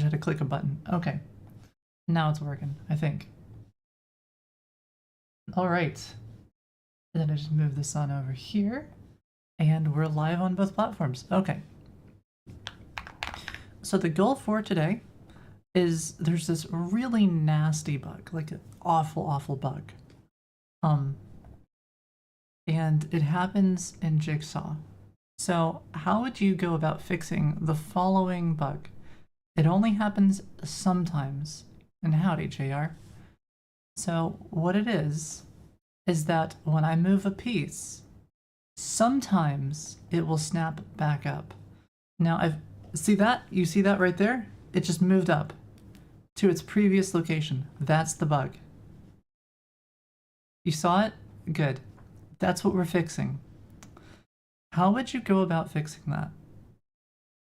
had to click a button. Okay. Now it's working, I think. All right. And then I just move this on over here. And we're live on both platforms. Okay. So the goal for today is there's this really nasty bug, like an awful, awful bug. And it happens in Jigsaw. So how would you go about fixing the following bug? It only happens sometimes. And howdy, JR. So what it is that when I move a piece, sometimes it will snap back up. Now you see that right there? It just moved up to its previous location. That's the bug. You saw it? Good. That's what we're fixing. How would you go about fixing that?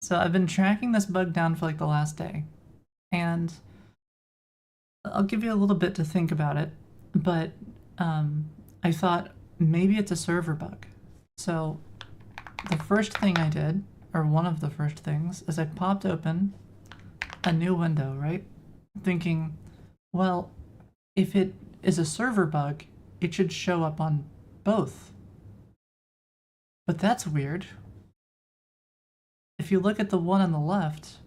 So I've been tracking this bug down for like the last day, and I'll give you a little bit to think about it, but I thought maybe it's a server bug. So the first thing I did, or one of the first things, is I popped open a new window, right? Thinking, well, if it is a server bug, it should show up on both. But that's weird. If you look at the one on the left,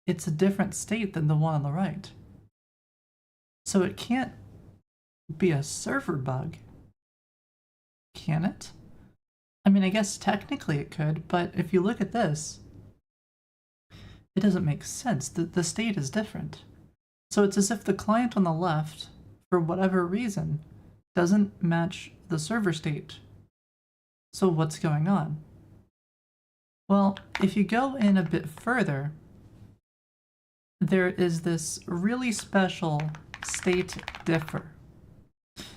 it's a different state than the one on the right. So it can't be a server bug, can it? I mean, I guess technically it could, but if you look at this, it doesn't make sense. The state is different. So it's as if the client on the left, for whatever reason, doesn't match the server state. So what's going on? Well, if you go in a bit further, there is this really special state differ.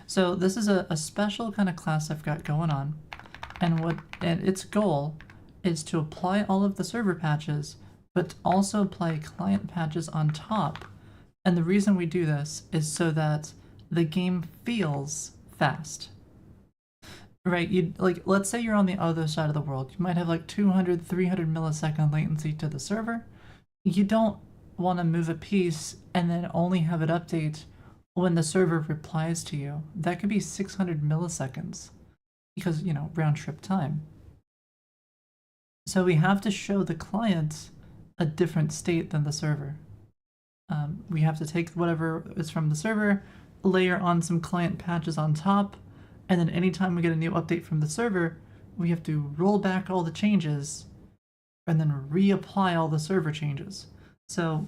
So this is a special kind of class I've got going on, and its goal is to apply all of the server patches, but also apply client patches on top. And the reason we do this is so that the game feels fast. Right, let's say you're on the other side of the world. You might have like 200, 300 millisecond latency to the server. You don't want to move a piece and then only have it update when the server replies to you. That could be 600 milliseconds because, round trip time. So we have to show the client a different state than the server. We have to take whatever is from the server, layer on some client patches on top, and then anytime we get a new update from the server, we have to roll back all the changes and then reapply all the server changes. So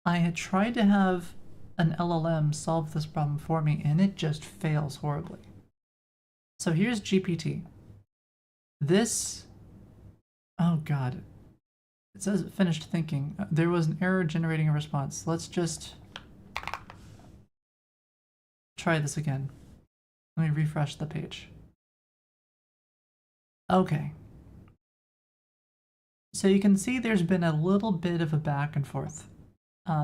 I had tried to have an LLM solve this problem for me, and it just fails horribly. So here's GPT. Oh God. It says it finished thinking. There was an error generating a response. Let's just try this again. Let me refresh the page. Okay. So you can see there's been a little bit of a back and forth.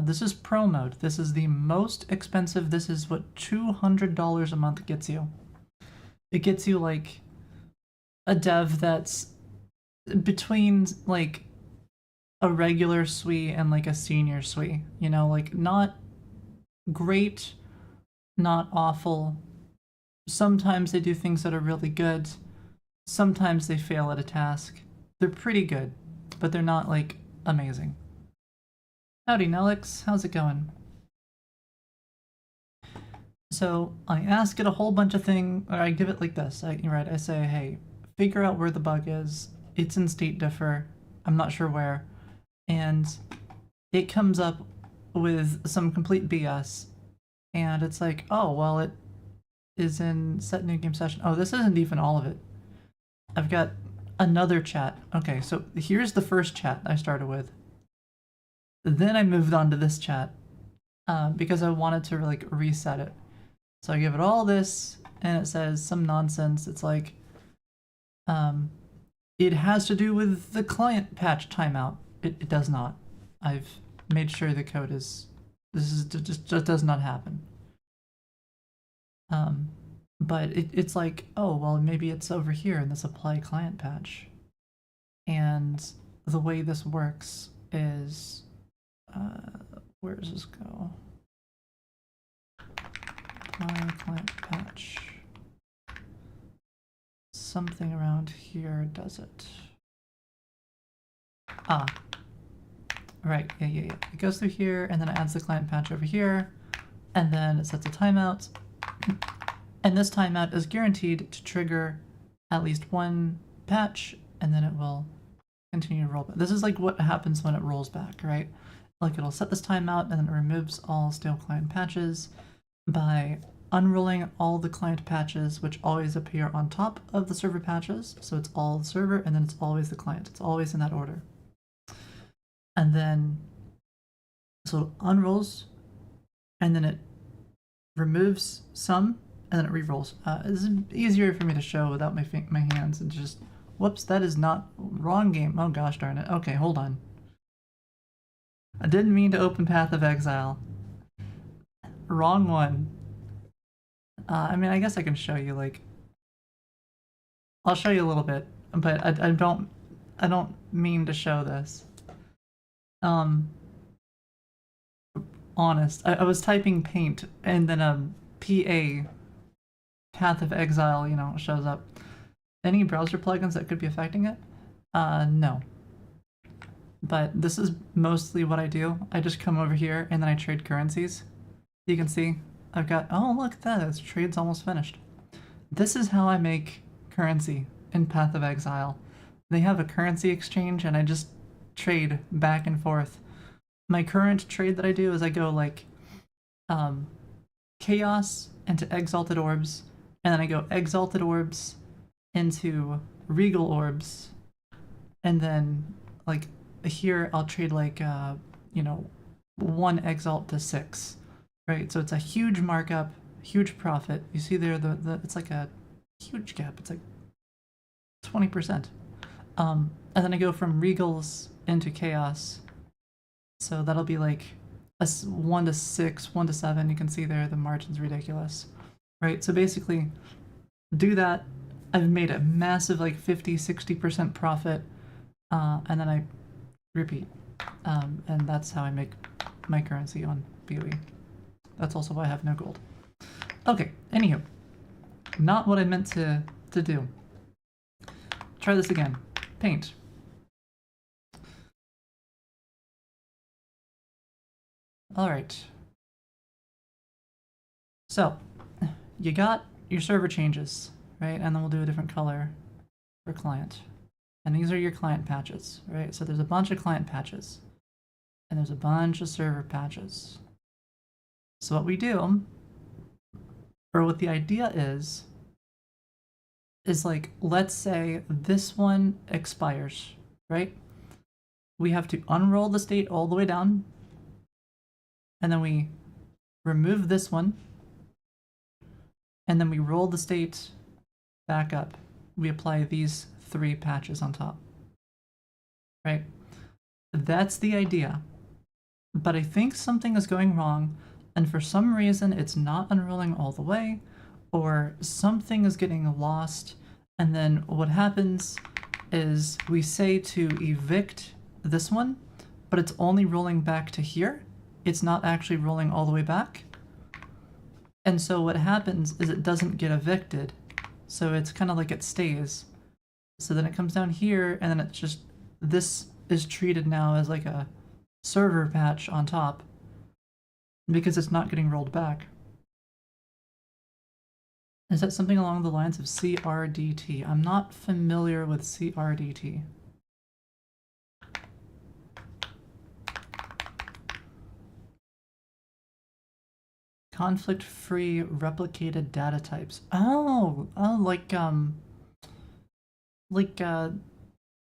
This is Pro mode. This is the most expensive. This is what $200 a month gets you. It gets you like a dev that's between like a regular SWE and like a senior SWE. Like not great, not awful. Sometimes they do things that are really good. Sometimes they fail at a task. They're pretty good, but they're not like amazing. Howdy, Nelix. How's it going? So I ask it a whole bunch of things, or I give it like this. I say, hey, figure out where the bug is. It's in state differ. I'm not sure where. And it comes up with some complete BS. And it's like, oh, well, it is in set new game session. Oh, this isn't even all of it. I've got another chat. Okay, so here's the first chat I started with. Then I moved on to this chat because I wanted to like reset it. So I give it all this, and it says some nonsense. It's like, it has to do with the client patch timeout. It does not. I've made sure the code is. This is just does not happen. But it's like, oh well, maybe it's over here in this apply client patch. And the way this works is does this go? Apply client patch. Something around here does it. Ah. Right, yeah. It goes through here, and then it adds the client patch over here, and then it sets a timeout. And this timeout is guaranteed to trigger at least one patch, and then it will continue to roll back. This is like what happens when it rolls back, right? Like it'll set this timeout, and then it removes all stale client patches by unrolling all the client patches, which always appear on top of the server patches. So it's all the server, and then it's always the client. It's always in that order. And then, so it unrolls, and then it removes some, and then it re-rolls. It's easier for me to show without my hands, and just, whoops, that is not, wrong game. Oh gosh darn it. Okay, hold on. I didn't mean to open Path of Exile. Wrong one. I mean, I guess I can show you, like, I'll show you a little bit, but I don't mean to show this. Honest. I was typing paint, and then PA, Path of Exile, you know, shows up. Any browser plugins that could be affecting it? No. But this is mostly what I do. I just come over here, and then I trade currencies. You can see, I've got, oh look at that, this trade's almost finished. This is how I make currency in Path of Exile. They have a currency exchange, and I just trade back and forth. My current trade that I do is I go like chaos into exalted orbs, and then I go exalted orbs into regal orbs, and then like here I'll trade like you know, 1 exalt to 6, right? So it's a huge markup, huge profit. You see there the it's like a huge gap. It's like 20%. And then I go from regals into chaos. So that'll be like a 1 to 6, 1 to 7. You can see there the margin's ridiculous, right? So basically, do that. I've made a massive like 50-60% profit, and then I repeat, and that's how I make my currency on BOE. That's also why I have no gold. Okay, anywho, not what I meant to do. Try this again. Paint. All right. So you got your server changes, right? And then we'll do a different color for client. And these are your client patches, right? So there's a bunch of client patches, and there's a bunch of server patches. So what we do, or what the idea is like, let's say this one expires, right? We have to unroll the state all the way down, and then we remove this one, and then we roll the state back up. We apply these 3 patches on top, right? That's the idea. But I think something is going wrong, and for some reason it's not unrolling all the way, or something is getting lost, and then what happens is we say to evict this one, but it's only rolling back to here. It's not actually rolling all the way back. And so what happens is it doesn't get evicted. So it's kind of like it stays. So then it comes down here, and then it's just, this is treated now as like a server patch on top because it's not getting rolled back. Is that something along the lines of CRDT? I'm not familiar with CRDT. Conflict-free replicated data types. Oh, like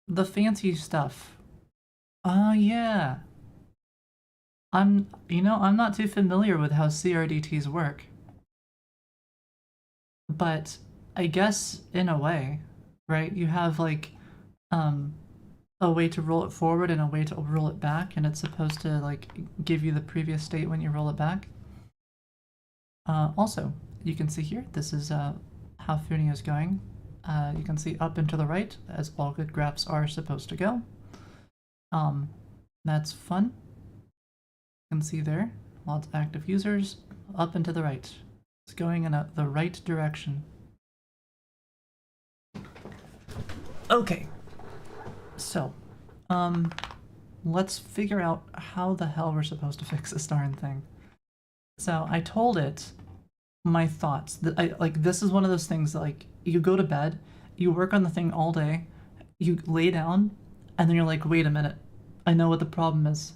the fancy stuff. Oh yeah. I'm not too familiar with how CRDTs work. But I guess in a way, right? You have like a way to roll it forward and a way to roll it back, and it's supposed to like give you the previous state when you roll it back. Also, you can see here, this is how Foony is going. You can see up and to the right, as all good graphs are supposed to go. That's fun. can see there, lots of active users, up and to the right. It's going in the right direction. Okay, so, let's figure out how the hell we're supposed to fix this darn thing. So I told it my thoughts that this is one of those things that, like, you go to bed, you work on the thing all day, you lay down, and then you're like, wait a minute, I know what the problem is.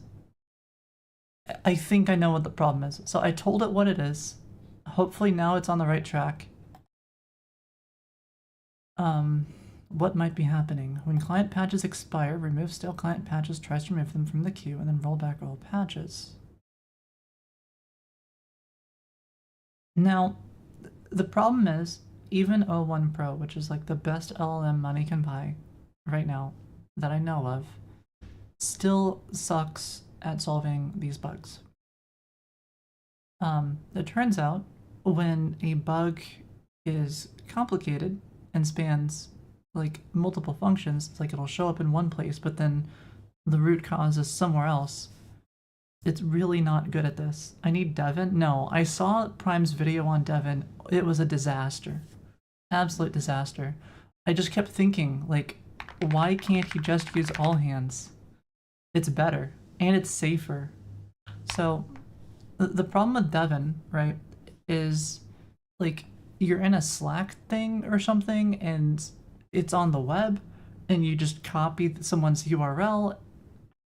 I think I know what the problem is. So I told it what it is. Hopefully now it's on the right track. What might be happening? When client patches expire, remove stale client patches, tries to remove them from the queue, and then roll back all patches. Now, the problem is, even O1 Pro, which is like the best LLM money can buy right now that I know of, still sucks at solving these bugs. It turns out when a bug is complicated and spans like multiple functions, it's like it'll show up in one place, but then the root cause is somewhere else. It's really not good at this. I need Devin. No, I saw Prime's video on Devin. It was a disaster. Absolute disaster. I just kept thinking, like, why can't he just use all hands? It's better and it's safer. So the problem with Devin, right, is like you're in a Slack thing or something and it's on the web and you just copy someone's URL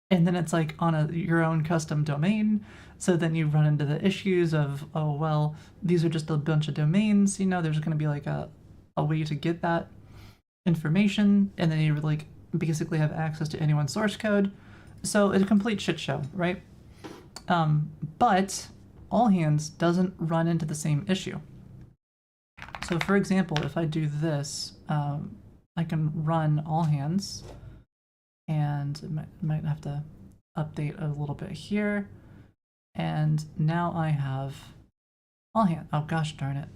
and then it's like on your own custom domain. So then you run into the issues of, oh, well, these are just a bunch of domains, you know, there's going to be like a way to get that information, and then you like basically have access to anyone's source code. So it's a complete shit show, right? But all hands doesn't run into the same issue. So for example, if I do this, I can run all hands, and it might have to update a little bit here. And now I have all hands. Oh gosh darn it.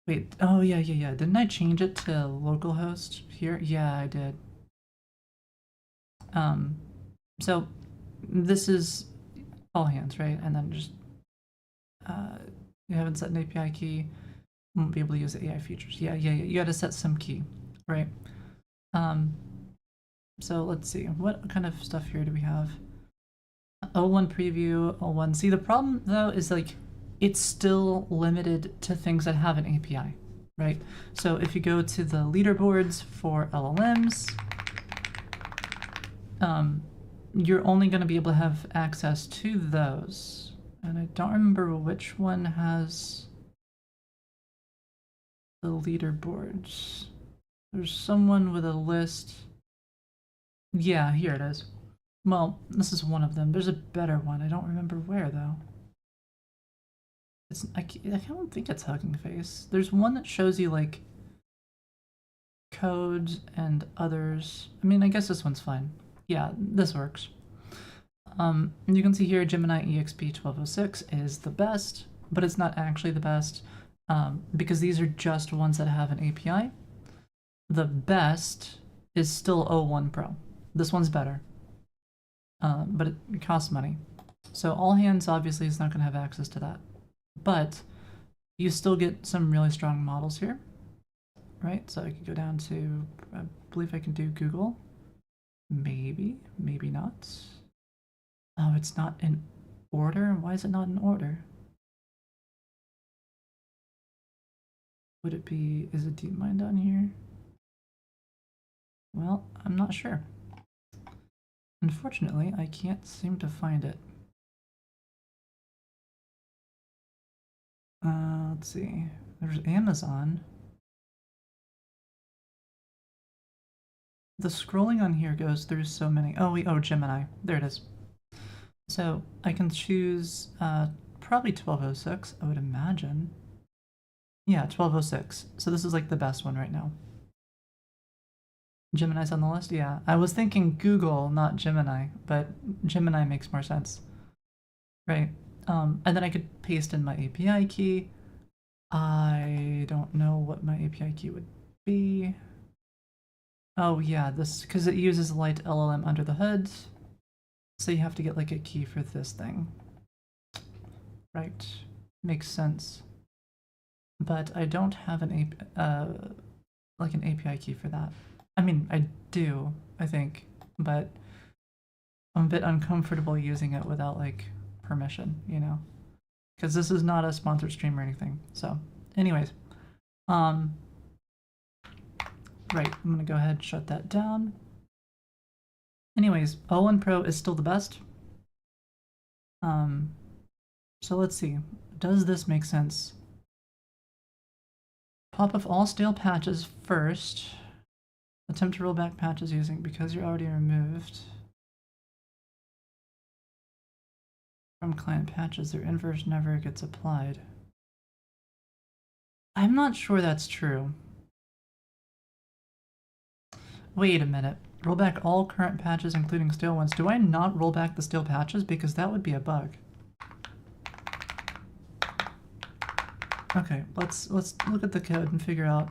Wait, oh yeah. Didn't I change it to localhost here? Yeah, I did. So this is all hands, right? And then just, you haven't set an API key, won't be able to use the AI features. Yeah, you gotta set some key, right? So let's see, what kind of stuff here do we have? O1 preview, O1. See, the problem though is like, it's still limited to things that have an API, right? So if you go to the leaderboards for LLMs, you're only going to be able to have access to those. And I don't remember which one has the leaderboards. There's someone with a list. Yeah, here it is. Well, this is one of them. There's a better one. I don't remember where though. I don't think it's Hugging Face. There's one that shows you like codes and others. I mean, I guess this one's fine. Yeah, this works. You can see here Gemini EXP 1206 is the best, but it's not actually the best because these are just ones that have an API. The best is still O1 Pro. This one's better, but it costs money. So all hands obviously is not going to have access to that. But you still get some really strong models here, right? So I could go down to, I believe I can do Google. Maybe not. Oh, it's not in order? Why is it not in order? Would it be, is it DeepMind on here? Well, I'm not sure. Unfortunately, I can't seem to find it. Let's see. There's Amazon. The scrolling on here goes through so many. Oh, Gemini. There it is. So I can choose probably 1206, I would imagine. Yeah, 1206. So this is like the best one right now. Gemini's on the list? Yeah. I was thinking Google, not Gemini, but Gemini makes more sense. Right. And then I could paste in my API key. I don't know what my API key would be. Oh yeah, this, because it uses light LLM under the hood. So you have to get like a key for this thing. Right. Makes sense. But I don't have an like an API key for that. I mean, I do, I think, but I'm a bit uncomfortable using it without like permission, you know? Because this is not a sponsored stream or anything. So, anyways, right, I'm gonna go ahead and shut that down. Anyways, O1 Pro is still the best. So let's see. Does this make sense? Pop off all stale patches first. Attempt to roll back patches using because you're already removed from client patches. Their inverse never gets applied. I'm not sure that's true. Wait a minute. Roll back all current patches, including stale ones. Do I not roll back the stale patches? Because that would be a bug. Okay, let's look at the code and figure out.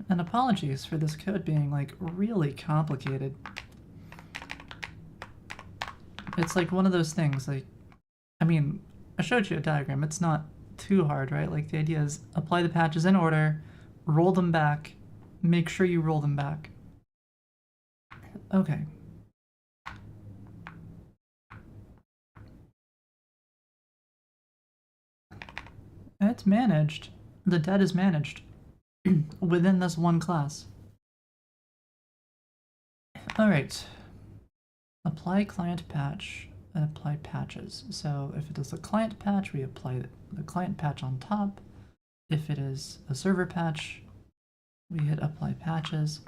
And apologies for this code being like really complicated. It's like one of those things, like, I mean, I showed you a diagram. It's not too hard, right? Like the idea is apply the patches in order, roll them back, make sure you roll them back. Okay. It's managed. The dead is managed within this one class. All right. Apply client patch and apply patches. So if it is a client patch, we apply the client patch on top. If it is a server patch, we hit apply patches,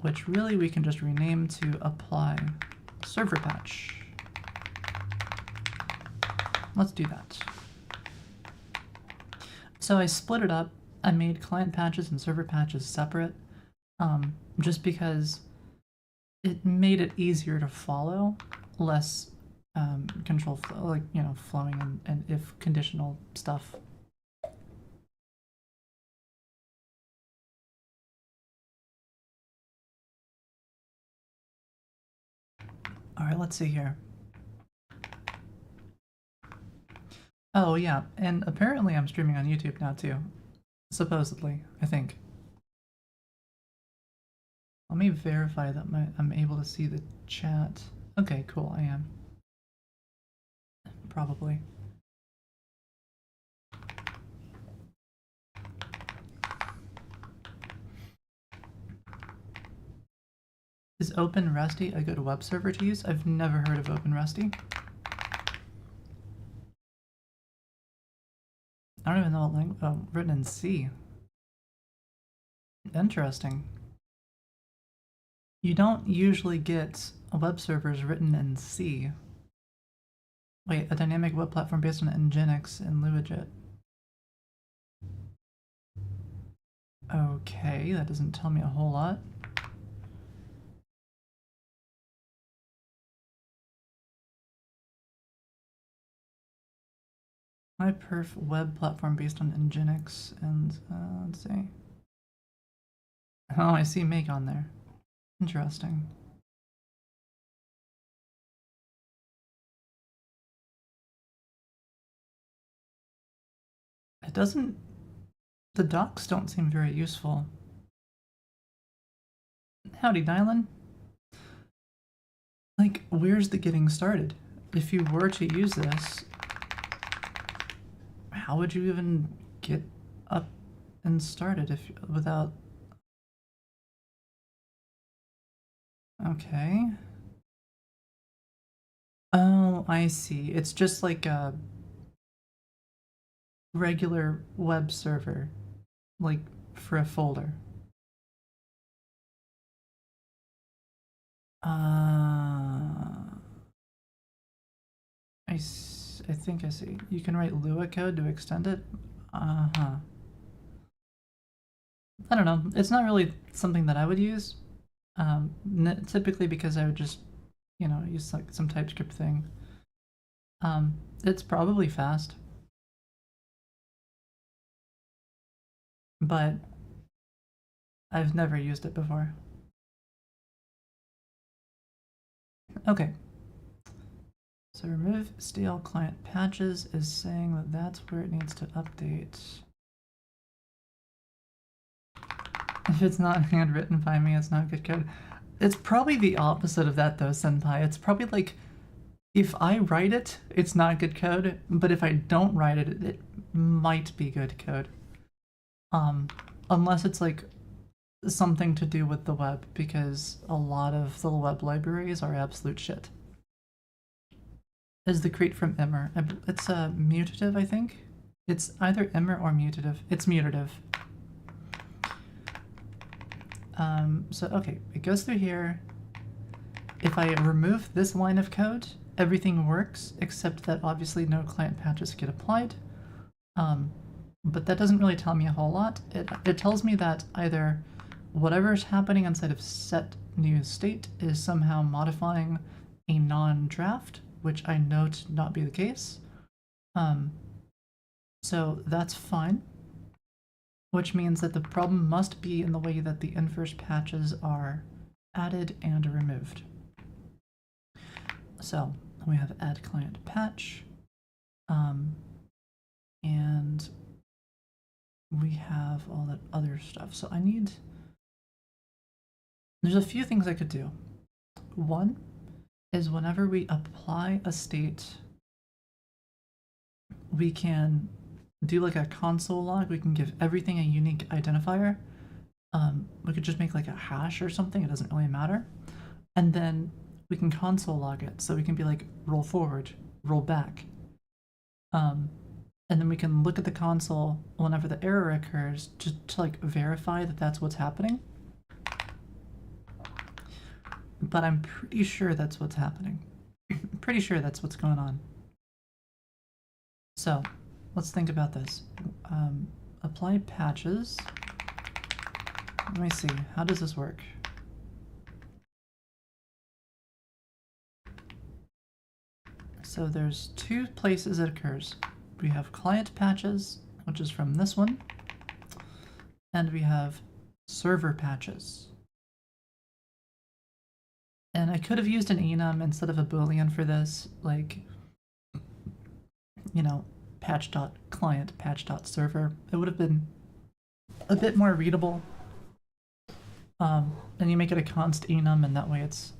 which really we can just rename to apply server patch. Let's do that. So I split it up. I made client patches and server patches separate, just because it made it easier to follow, less control flow, like, you know, flowing and if conditional stuff. All right, let's see here. Oh yeah, and apparently I'm streaming on YouTube now too. Supposedly, I think. Let me verify that I'm able to see the chat. Okay, cool, I am. Probably. Is OpenRusty a good web server to use? I've never heard of OpenRusty. I don't even know what language. Oh, written in C. Interesting. You don't usually get web servers written in C. Wait, a dynamic web platform based on Nginx and Luajit. Okay, that doesn't tell me a whole lot. My perf web platform based on Nginx and let's see. Oh, I see make on there. Interesting. It doesn't. The docs don't seem very useful. Howdy, Dylan. Like, where's the getting started? If you were to use this, how would you even get up and started if without? Okay. Oh, I see. It's just like a regular web server, like for a folder. I think I see. You can write Lua code to extend it. I don't know. It's not really something that I would use. Typically because I would just, you know, use like some TypeScript thing. It's probably fast, but I've never used it before. Okay. So remove stale client patches is saying that that's where it needs to update. If it's not handwritten by me, it's not good code. It's probably the opposite of that though, Senpai. It's probably like, if I write it, it's not good code, but if I don't write it, it might be good code. Unless it's like something to do with the web, because a lot of the web libraries are absolute shit. Is the crate from Immer? It's a mutative, I think. It's either Immer or mutative. It's mutative. So okay, it goes through here. If I remove this line of code, everything works, except that obviously no client patches get applied. But that doesn't really tell me a whole lot. It tells me that either whatever is happening inside of set new state is somehow modifying a non-draft, which I know to not be the case. So that's fine, which means that the problem must be in the way that the inverse patches are added and removed. So we have add client patch, and we have all that other stuff. So there's a few things I could do. One is whenever we apply a state, we can do like a console log. We can give everything a unique identifier. We could just make like a hash or something. It doesn't really matter. And then we can console log it. So we can be like roll forward, roll back. And then we can look at the console whenever the error occurs just to like verify that that's what's happening. But I'm pretty sure that's what's happening. Pretty sure that's what's going on. So let's think about this. Apply patches. Let me see, how does this work? So there's two places it occurs. We have client patches, which is from this one, and we have server patches. And I could have used an enum instead of a boolean for this, like, you know, patch.client, patch.server. It would have been a bit more readable. And you make it a const enum, and that way it's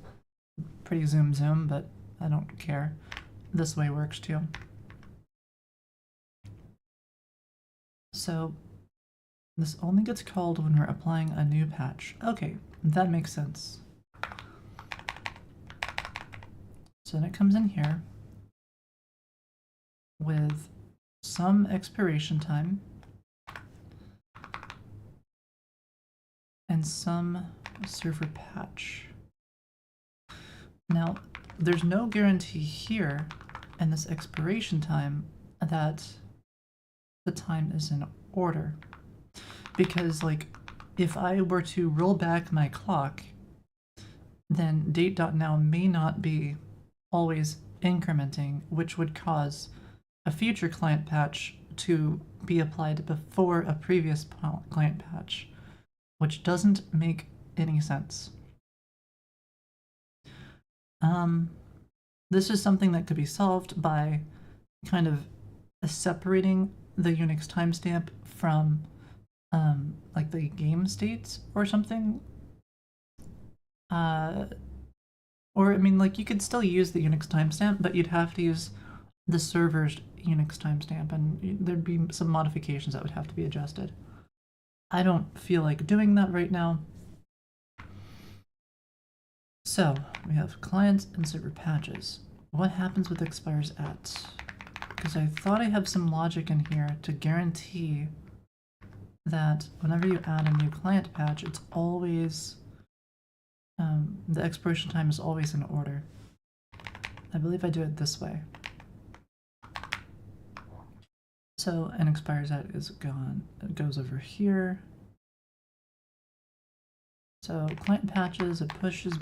pretty zoom, but I don't care. This way works too. So this only gets called when we're applying a new patch. Okay, that makes sense. So then it comes in here with some expiration time and some server patch. Now, there's no guarantee here in this expiration time that the time is in order. Because, like, if I were to roll back my clock, then date.now may not be always incrementing, which would cause a future client patch to be applied before a previous client patch, which doesn't make any sense. This is something that could be solved by kind of separating the Unix timestamp from like the game states or something. Or, I mean, like, you could still use the Unix timestamp, but you'd have to use the server's Unix timestamp, and there'd be some modifications that would have to be adjusted. I don't feel like doing that right now. So, we have clients and server patches. What happens with expires at? Because I thought I have some logic in here to guarantee that whenever you add a new client patch, it's always the expiration time is always in order. I believe I do it this way. So an expires at is gone. It goes over here. So client patches, it pushes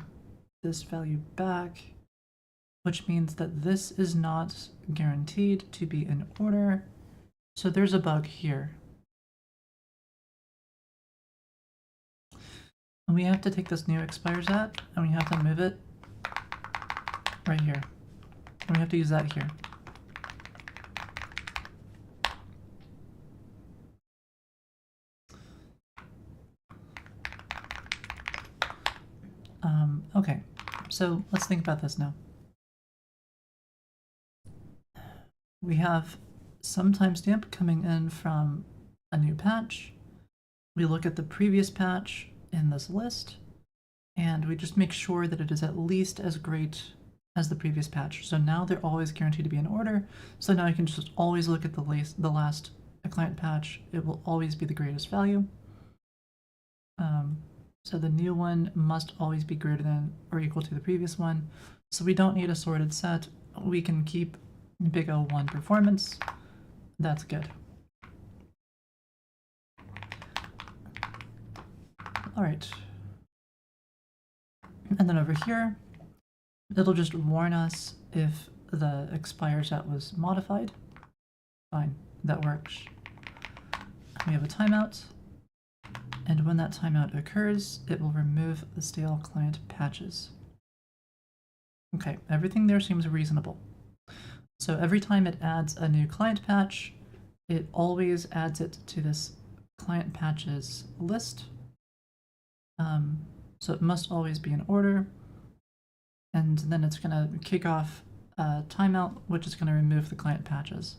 this value back, which means that this is not guaranteed to be in order. So there's a bug here. And we have to take this new expires at, and we have to move it right here. And we have to use that here. Okay, so let's think about this now. We have some timestamp coming in from a new patch. We look at the previous patch in this list, and we just make sure that it is at least as great as the previous patch. So now they're always guaranteed to be in order. So now you can just always look at the last client patch. It will always be the greatest value. So the new one must always be greater than or equal to the previous one. So we don't need a sorted set. We can keep big O1 performance. That's good. All right. And then over here, it'll just warn us if the expire set was modified. Fine, that works. We have a timeout. And when that timeout occurs, it will remove the stale client patches. Okay, everything there seems reasonable. So every time it adds a new client patch, it always adds it to this client patches list. So it must always be in order. And then it's going to kick off a timeout, which is going to remove the client patches.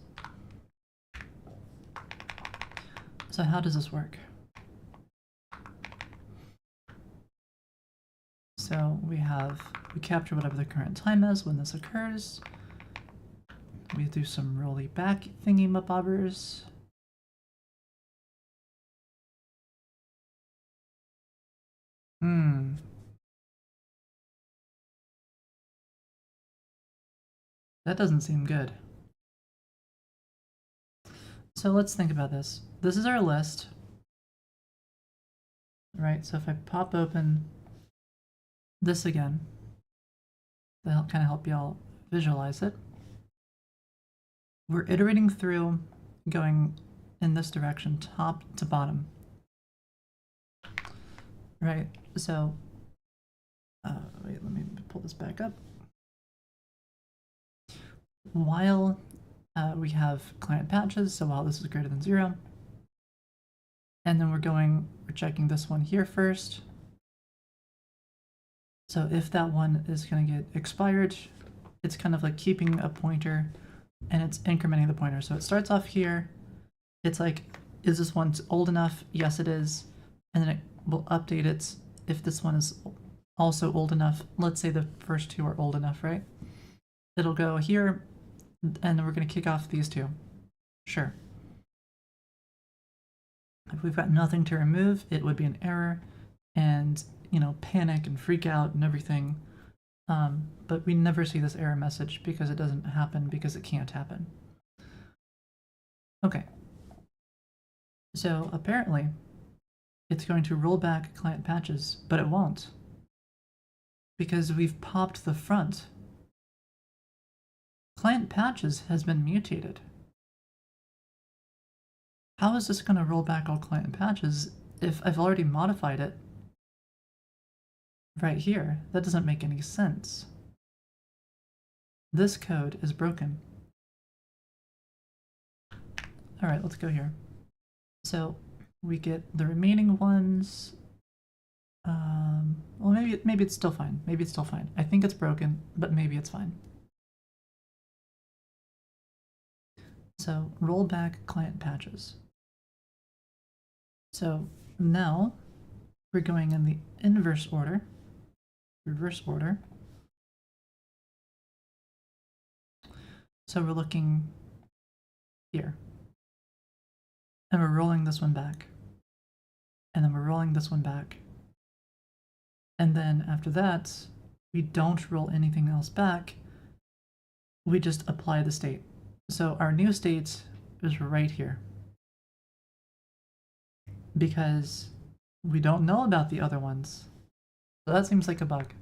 So how does this work? So we capture whatever the current time is when this occurs. We do some rolly back thingy-mabobbers. That doesn't seem good. So let's think about this. This is our list. Right, so if I pop open this again, that'll kind of help y'all visualize it. We're iterating through, going in this direction, top to bottom. Right, so, wait, let me pull this back up. While we have client patches, so while this is greater than 0, and then we're checking this one here first. So if that one is going to get expired, it's kind of like keeping a pointer and it's incrementing the pointer. So it starts off here. It's like, is this one old enough? Yes, it is. And then it will update it if this one is also old enough. Let's say the first two are old enough, right? It'll go here, and we're going to kick off these two. Sure. If we've got nothing to remove, it would be an error, and panic and freak out and everything. But we never see this error message because it doesn't happen because it can't happen. Okay. So apparently, it's going to roll back client patches, but it won't because we've popped the front. Client patches has been mutated. How is this going to roll back all client patches if I've already modified it right here? That doesn't make any sense. This code is broken. All right, let's go here. So we get the remaining ones. Well, maybe it's still fine. Maybe it's still fine. I think it's broken, but maybe it's fine. So roll back client patches. So now we're going in the inverse order, reverse order. So we're looking here. And we're rolling this one back. And then we're rolling this one back. And then after that, we don't roll anything else back. We just apply the state. So our new state is right here. Because we don't know about the other ones. So that seems like a bug.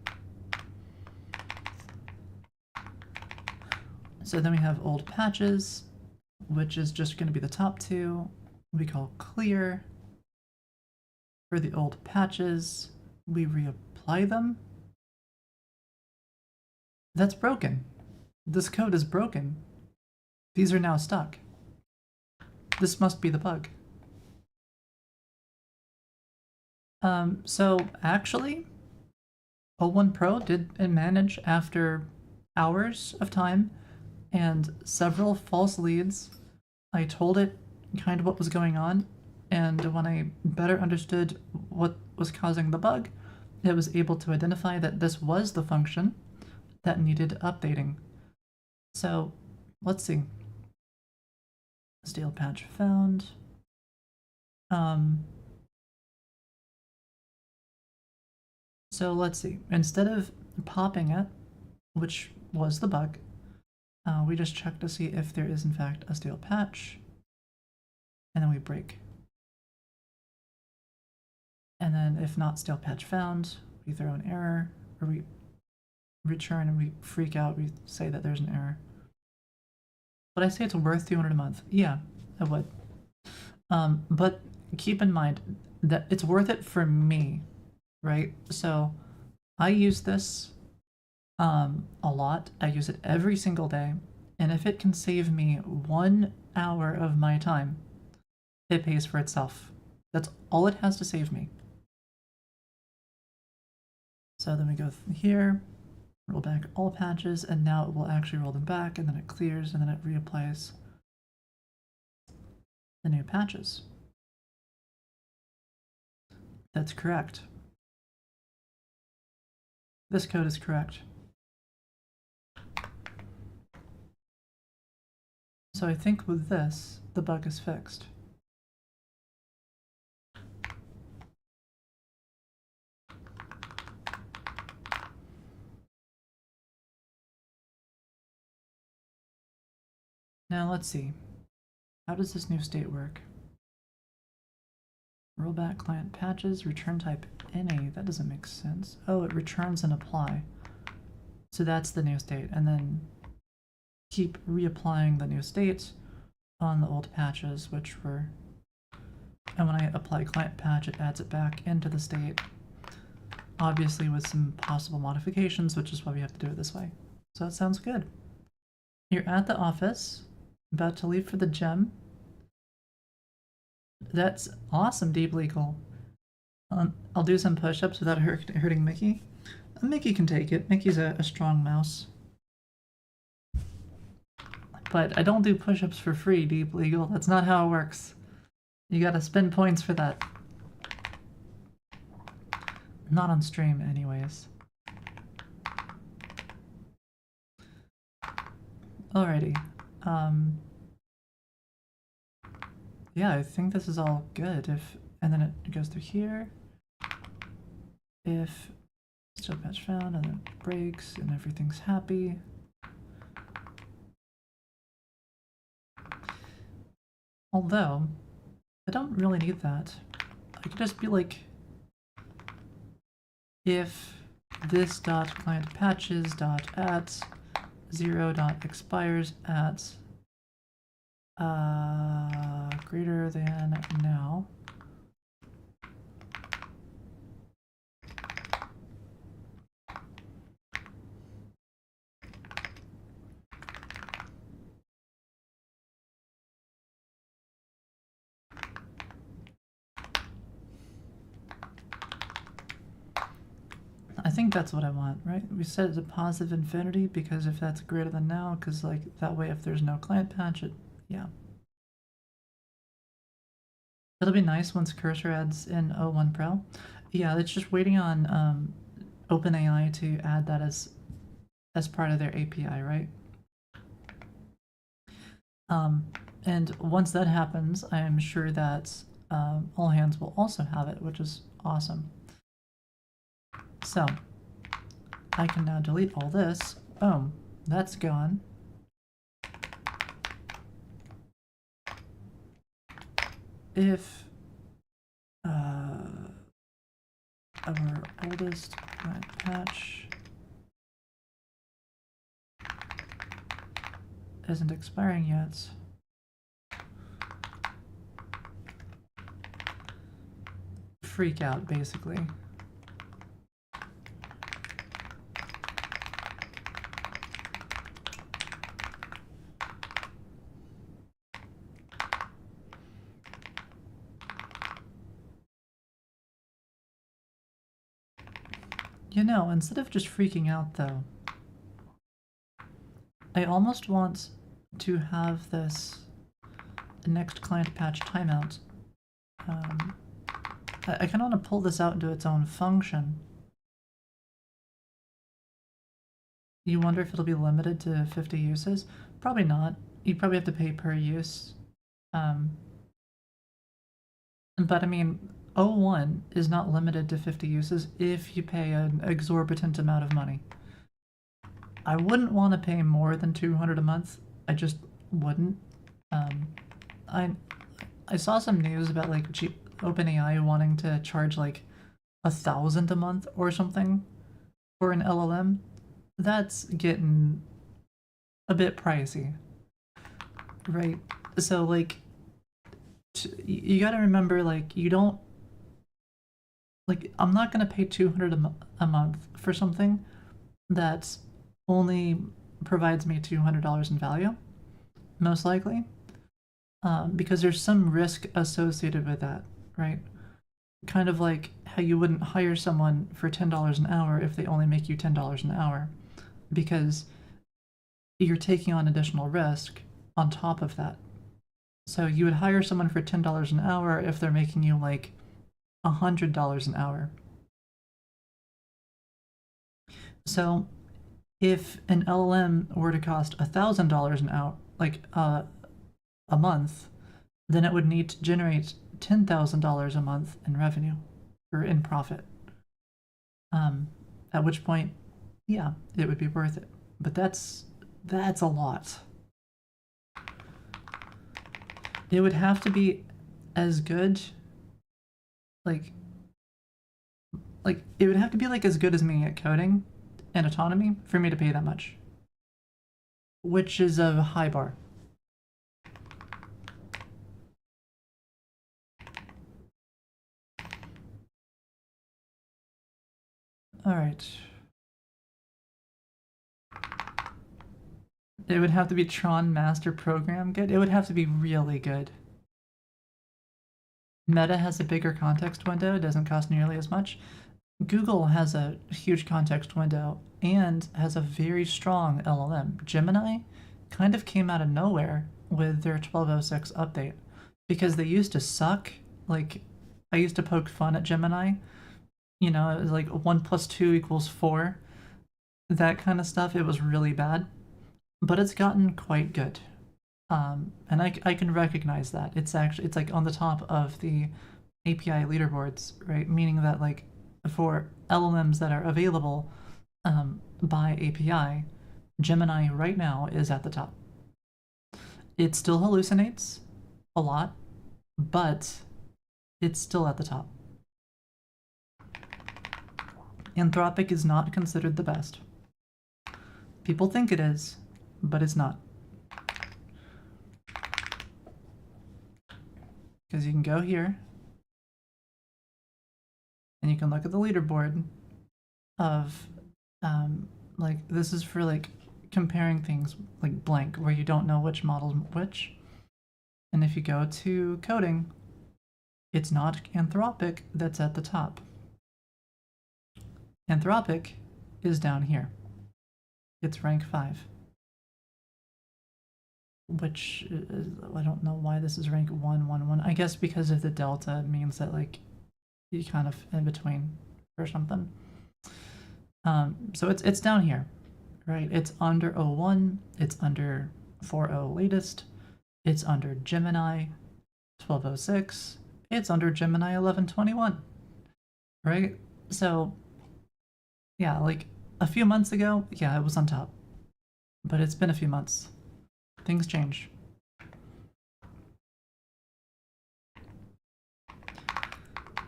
So then we have old patches, which is just going to be the top two. We call clear. For the old patches, we reapply them. That's broken. This code is broken. These are now stuck. This must be the bug. So actually, O1 Pro did manage, after hours of time and several false leads, I told it kind of what was going on, and when I better understood what was causing the bug, it was able to identify that this was the function that needed updating. So let's see. Stale patch found. So let's see. Instead of popping it, which was the bug, we just check to see if there is in fact a stale patch, and then we break. And then if not stale patch found, we throw an error, or we return and we freak out, we say that there's an error. Would I say it's worth 200 a month? Yeah, I would. But keep in mind that it's worth it for me, right? So I use this a lot. I use it every single day, and if it can save me 1 hour of my time, it pays for itself. That's all it has to save me. So then we go here, roll back all patches, and now it will actually roll them back, and then it clears, and then it reapplies the new patches. That's correct. This code is correct. So I think with this, the bug is fixed. Now let's see. How does this new state work? Rollback client patches, return type any. That doesn't make sense. Oh, it returns and apply. So that's the new state. And then keep reapplying the new state on the old patches, which were... And when I apply client patch, it adds it back into the state. Obviously with some possible modifications, which is why we have to do it this way. So that sounds good. You're at the office, about to leave for the gym. That's awesome, Deep Legal. I'll do some push-ups without hurting Mickey. Mickey can take it. Mickey's a strong mouse. But I don't do push-ups for free, Deep Legal. That's not how it works. You gotta spend points for that. Not on stream, anyways. Alrighty. Yeah, I think this is all good. And then it goes through here. If still patch found, and then it breaks, and everything's happy. Although, I don't really need that. I could just be like, if this dot client patches dot at 0 dot expires at greater than now. I think that's what I want, right? We set it to positive infinity because if that's greater than now, because like that way if there's no client patch, yeah. It'll be nice once cursor adds in O1 Pro. Yeah, it's just waiting on OpenAI to add that as part of their API, right? And once that happens, I am sure that all hands will also have it, which is awesome. So I can now delete all this. Boom, that's gone. If our oldest client patch isn't expiring yet, freak out basically. You know, instead of just freaking out though, I almost want to have this next client patch timeout. I kind of want to pull this out into its own function. You wonder if it'll be limited to 50 uses? Probably not. You'd probably have to pay per use. But I mean, O1 is not limited to 50 uses if you pay an exorbitant amount of money. I wouldn't want to pay more than 200 a month. I just wouldn't. I saw some news about like OpenAI wanting to charge like 1,000 a month or something for an LLM. That's getting a bit pricey, right? So like, you gotta remember, like, you don't, like, I'm not gonna pay 200 a month for something that only provides me $200 in value, most likely, because there's some risk associated with that, right? Kind of like how you wouldn't hire someone for $10 an hour if they only make you $10 an hour, because you're taking on additional risk on top of that. So you would hire someone for $10 an hour if they're making you like $100 an hour. So if an LLM were to cost $1,000 an hour, like a month, then it would need to generate $10,000 a month in revenue or in profit. At which point, yeah, it would be worth it. But that's a lot. It would have to be as good, like it would have to be like as good as me at coding and autonomy for me to pay that much, which is a high bar. All right. It would have to be Tron Master Program good. It would have to be really good. Meta has a bigger context window. It doesn't cost nearly as much. Google has a huge context window and has a very strong LLM. Gemini kind of came out of nowhere with their 12.06 update because they used to suck. Like, I used to poke fun at Gemini. You know, it was like 1 + 2 = 4. That kind of stuff. It was really bad. But it's gotten quite good. And I can recognize that. It's like on the top of the API leaderboards, right? Meaning that like for LLMs that are available by API, Gemini right now is at the top. It still hallucinates a lot, but it's still at the top. Anthropic is not considered the best. People think it is, but it's not. Because you can go here and you can look at the leaderboard of like, this is for like comparing things like blank where you don't know which model's which. And if you go to coding, it's not Anthropic that's at the top. Anthropic is down here. It's rank 5. Which is, I don't know why this is rank 111. I guess because of the delta, it means that like you kind of in between or something. So it's down here, right? It's under O1, it's under 4.0 latest, it's under Gemini 12.06, it's under Gemini 11.21, right? So yeah, like a few months ago, yeah, it was on top, but it's been a few months. Things change.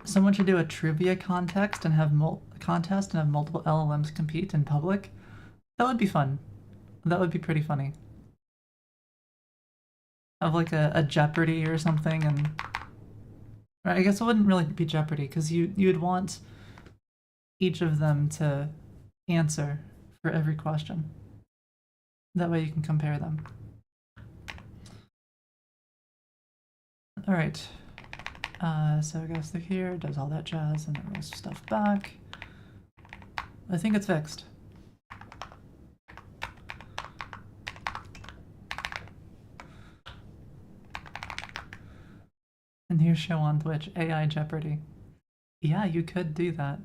Someone should do a trivia contest and have multiple LLMs compete in public. That would be fun. That would be pretty funny. Have like a Jeopardy or something, and I guess it wouldn't really be Jeopardy because you'd want each of them to answer for every question. That way you can compare them. All right, so it goes through here, does all that jazz, and it rolls stuff back. I think it's fixed. And new show on Twitch, AI Jeopardy. Yeah, you could do that.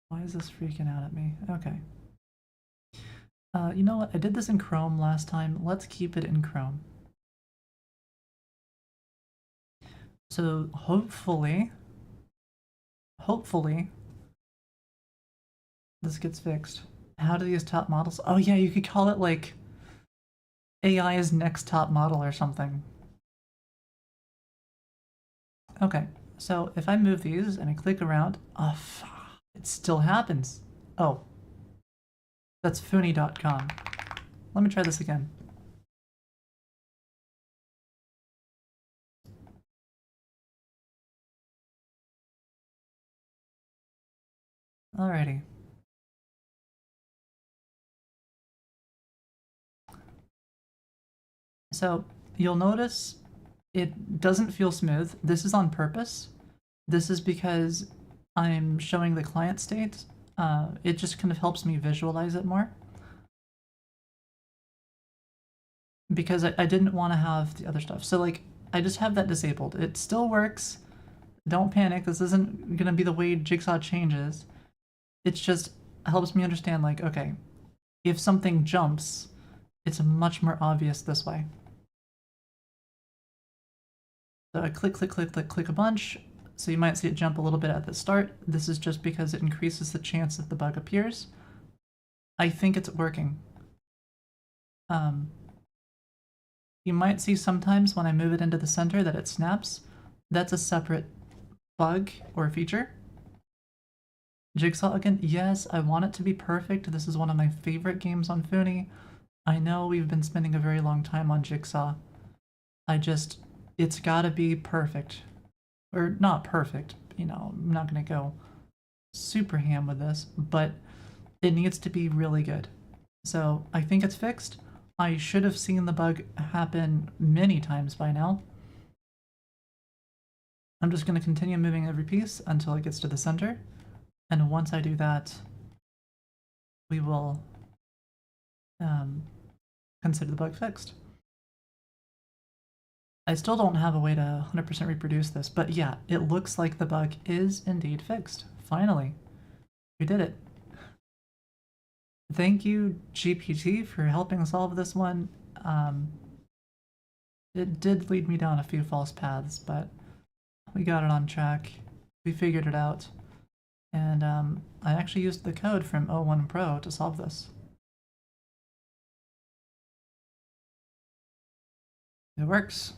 Why is this freaking out at me? Okay. You know what? I did this in Chrome last time. Let's keep it in Chrome. So hopefully, this gets fixed. How do these top models? Oh yeah, you could call it like AI's next top model or something. Okay, so if I move these and I click around, oh, it still happens. Oh, that's foony.com. Let me try this again. Alrighty. So you'll notice it doesn't feel smooth. This is on purpose. This is because I'm showing the client state. It just kind of helps me visualize it more. Because I didn't want to have the other stuff. So like, I just have that disabled. It still works. Don't panic. This isn't gonna be the way Jigsaw changes. It's just helps me understand like, okay, if something jumps, it's much more obvious this way. So I click a bunch. So you might see it jump a little bit at the start. This is just because it increases the chance that the bug appears. I think it's working. You might see sometimes when I move it into the center that it snaps. That's a separate bug or feature. Jigsaw again, yes, I want it to be perfect. This is one of my favorite games on Foony. I know we've been spending a very long time on Jigsaw. It's gotta be perfect. Or not perfect, you know, I'm not gonna go super ham with this, but it needs to be really good. So I think it's fixed. I should have seen the bug happen many times by now. I'm just going to continue moving every piece until it gets to the center. And once I do that, we will consider the bug fixed. I still don't have a way to 100% reproduce this, but yeah, it looks like the bug is indeed fixed. Finally, we did it. Thank you, GPT, for helping solve this one. It did lead me down a few false paths, but we got it on track. We figured it out. And I actually used the code from 01 Pro to solve this. It works.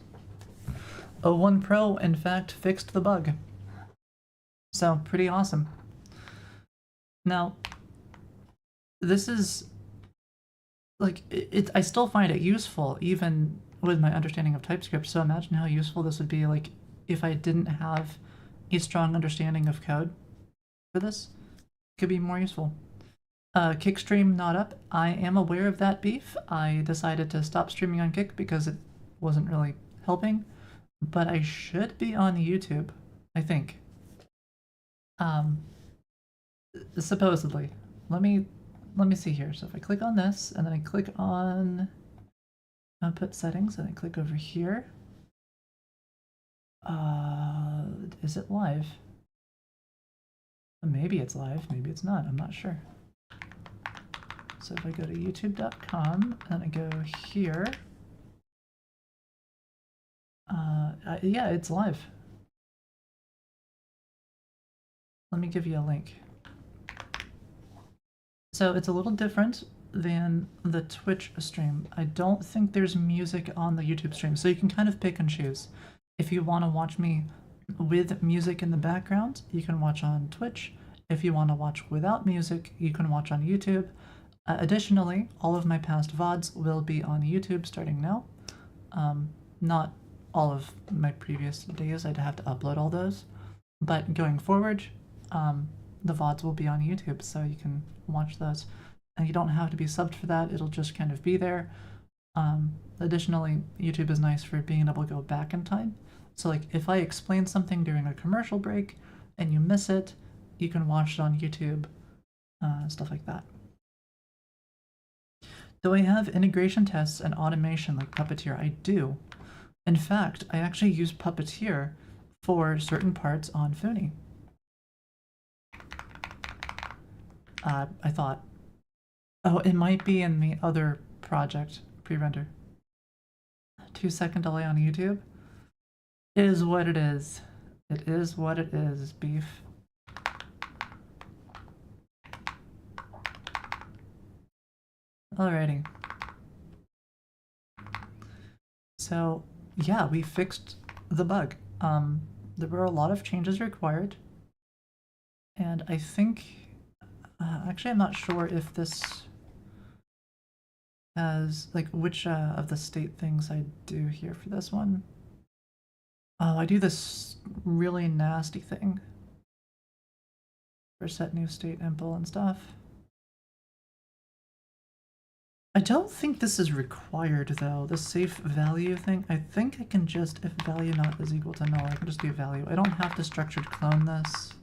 01 Pro, in fact, fixed the bug. So, pretty awesome. Now, this is like I still find it useful even with my understanding of TypeScript. So imagine how useful this would be like if I didn't have a strong understanding of code for this. It could be more useful. Kick stream not up. I am aware of that beef. I decided to stop streaming on Kick because it wasn't really helping, but I should be on YouTube, I think. Supposedly. Let me see here. So if I click on this and then I click on output settings and I click over here, is it live? Maybe it's live, maybe it's not, I'm not sure. So if I go to youtube.com and I go here, yeah, it's live. Let me give you a link. So it's a little different than the Twitch stream. I don't think there's music on the YouTube stream, so you can kind of pick and choose. If you want to watch me with music in the background, you can watch on Twitch. If you want to watch without music, you can watch on YouTube. Additionally, all of my past VODs will be on YouTube starting now. Not all of my previous days, I'd have to upload all those. But going forward, the VODs will be on YouTube, so you can watch those. And you don't have to be subbed for that, it'll just kind of be there. Additionally, YouTube is nice for being able to go back in time. So like if I explain something during a commercial break and you miss it, you can watch it on YouTube stuff like that. Do I have integration tests and automation like Puppeteer? I do. In fact, I actually use Puppeteer for certain parts on Foony. I thought. Oh, it might be in the other project, pre-render. 2-second delay on YouTube. It is what it is. It is what it is, beef. Alrighty. So, yeah, we fixed the bug. There were a lot of changes required. And I think... actually, I'm not sure if this has... like, which of the state things I do here for this one. Oh, I do this really nasty thing for set new state impl and stuff. I don't think this is required though, the safe value thing. I think I can just, if value not is equal to null, I can just do value. I don't have to structured clone this.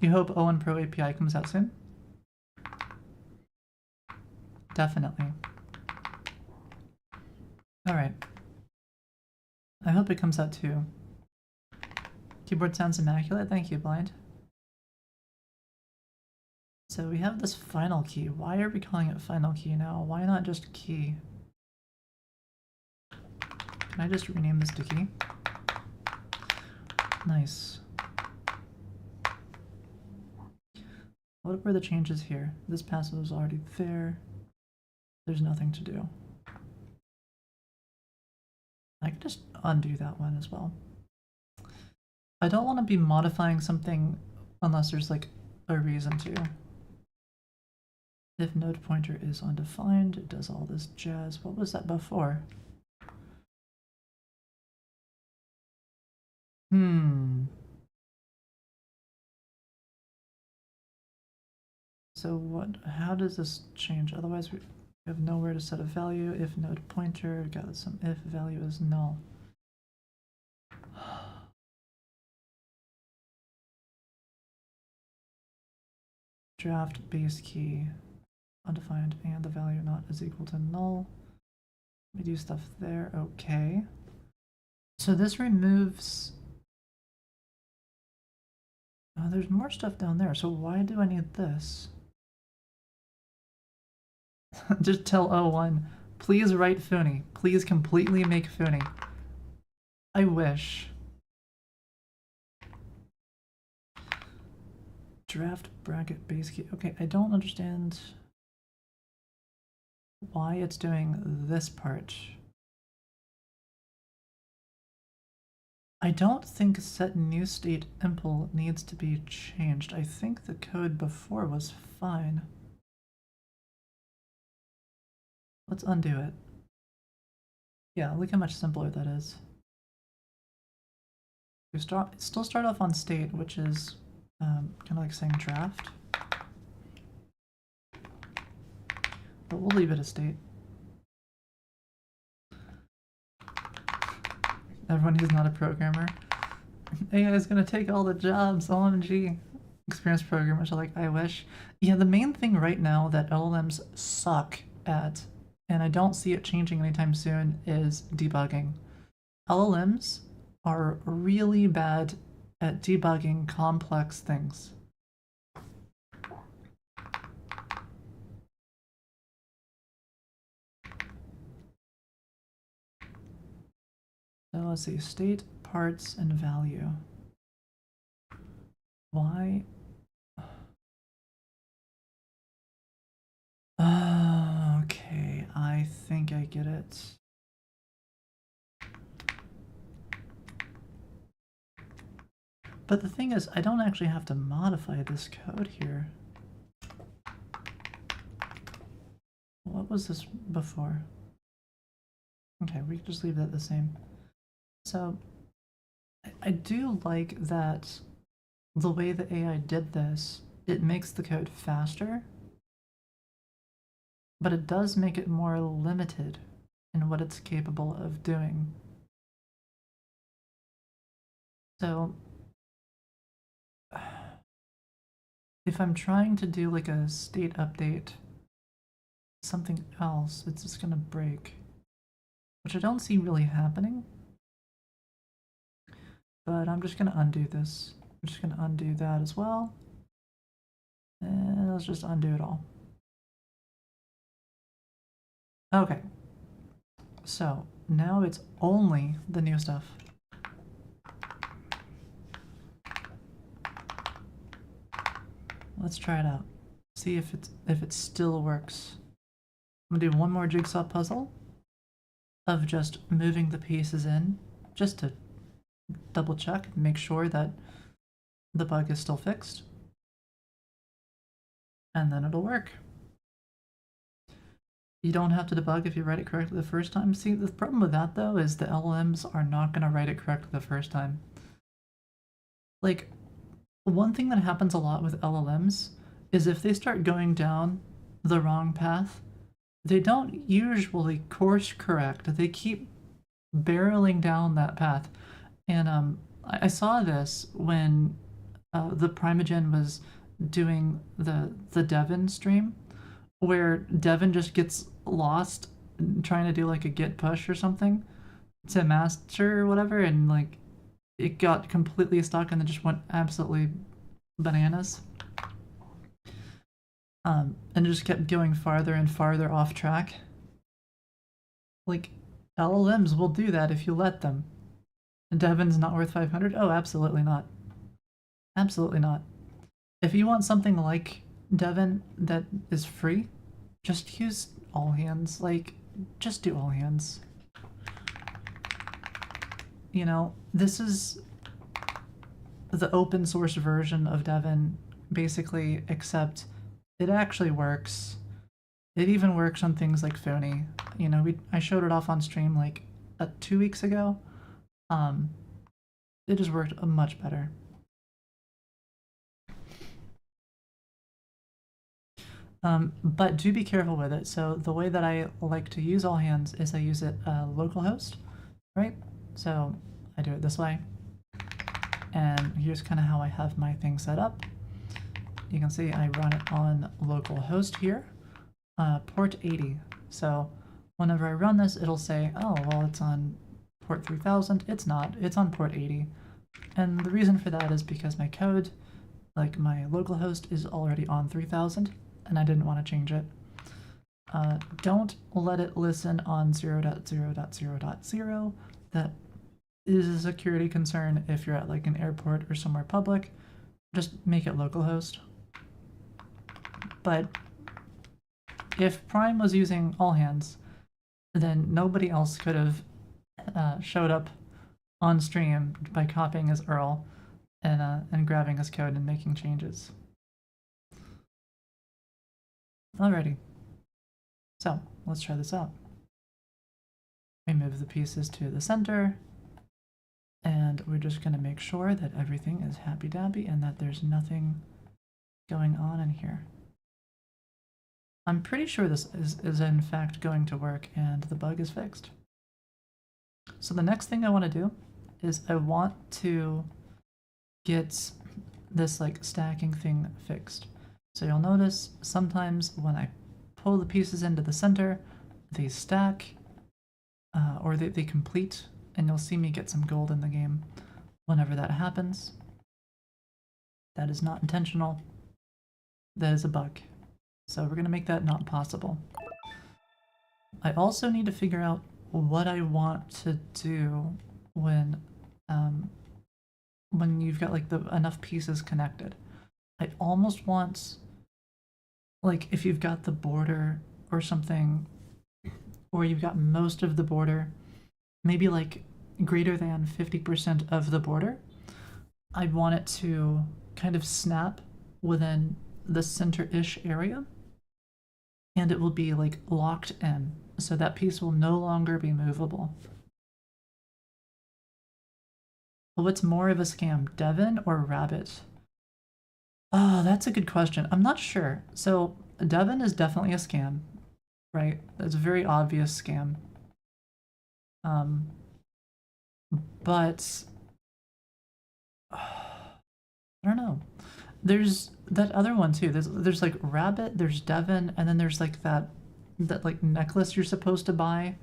You hope Owen Pro API comes out soon? Definitely. Alright. I hope it comes out too. Keyboard sounds immaculate. Thank you, Blind. So we have this final key. Why are we calling it final key now? Why not just key? Can I just rename this to key? Nice. What were the changes here? This passive is already there. There's nothing to do. I can just undo that one as well. I don't want to be modifying something unless there's like a reason to. If node pointer is undefined, it does all this jazz. What was that before? So what, how does this change? Otherwise we have nowhere to set a value. If node pointer, got some if value is null. Draft base key undefined and the value not is equal to null. We do stuff there. Okay. So this removes... oh, there's more stuff down there. So why do I need this? Just tell O1, please write Foony. Please completely make Foony. I wish. Draft bracket base key. Okay, I don't understand why it's doing this part. I don't think set new state impl needs to be changed. I think the code before was fine. Let's undo it. Yeah, look how much simpler that is. We still start off on state, which is kind of like saying draft. But we'll leave it as state. Everyone who's not a programmer. AI is gonna take all the jobs, OMG. Experienced programmers are like, I wish. Yeah, the main thing right now that LLMs suck at, and I don't see it changing anytime soon, is debugging. LLMs are really bad at debugging complex things. So let's see, state, parts, and value. Why? Okay, I think I get it. But the thing is, I don't actually have to modify this code here. What was this before? Okay, we can just leave that the same. So, I do like that the way the AI did this, it makes the code faster, but it does make it more limited. and what it's capable of doing. So if I'm trying to do like a state update, something else, it's just gonna break, which I don't see really happening. But I'm just gonna undo this. I'm just gonna undo that as well. And let's just undo it all. Okay. So now it's only the new stuff. Let's try it out. See if it still works. I'm gonna do one more jigsaw puzzle of just moving the pieces in, just to double check, make sure that the bug is still fixed. And then it'll work. You don't have to debug if you write it correctly the first time. See, the problem with that though is the LLMs are not gonna write it correctly the first time. Like, one thing that happens a lot with LLMs is if they start going down the wrong path, they don't usually course correct. They keep barreling down that path. And I saw this when the Primogen was doing the Devon stream, where Devon just gets lost trying to do like a git push or something to master or whatever, and like it got completely stuck and then just went absolutely bananas. And it just kept going farther and farther off track. Like, LLMs will do that if you let them. Devon's not worth 500? Oh, absolutely not. Absolutely not. If you want something like Devon that is free, just use all hands. Like, just do all hands. You know, this is the open source version of Devon, basically, except it actually works. It even works on things like Foony. You know, I showed it off on stream like 2 weeks ago. It just worked much better. But do be careful with it. So the way that I like to use all hands is I use it localhost, right? So I do it this way. And here's kind of how I have my thing set up. You can see I run it on localhost here, port 80. So whenever I run this, it'll say, oh, well, it's on port 3000. It's not, it's on port 80. And the reason for that is because my code, like my localhost, is already on 3000, and I didn't want to change it. Don't let it listen on 0.0.0.0. That is a security concern if you're at like an airport or somewhere public. Just make it localhost. But if Prime was using all hands, then nobody else could have showed up on stream by copying his URL and grabbing his code and making changes. Alrighty, so let's try this out. We move the pieces to the center, and we're just going to make sure that everything is happy-dappy and that there's nothing going on in here. I'm pretty sure this is in fact going to work and the bug is fixed. So the next thing I want to do is I want to get this like stacking thing fixed. So you'll notice sometimes when I pull the pieces into the center, they stack or they complete, and you'll see me get some gold in the game whenever that happens. That is not intentional. That is a bug. So we're going to make that not possible. I also need to figure out what I want to do when you've got like enough pieces connected. I almost want, like, if you've got the border or something, or you've got most of the border, maybe like greater than 50% of the border, I'd want it to kind of snap within the center-ish area, and it will be like locked in, so that piece will no longer be movable. What's more of a scam, Devon or Rabbit? Oh, that's a good question. I'm not sure. So Devon is definitely a scam, right? It's a very obvious scam. But I don't know. There's that other one too. There's like Rabbit, there's Devon, and then there's like that like necklace you're supposed to buy,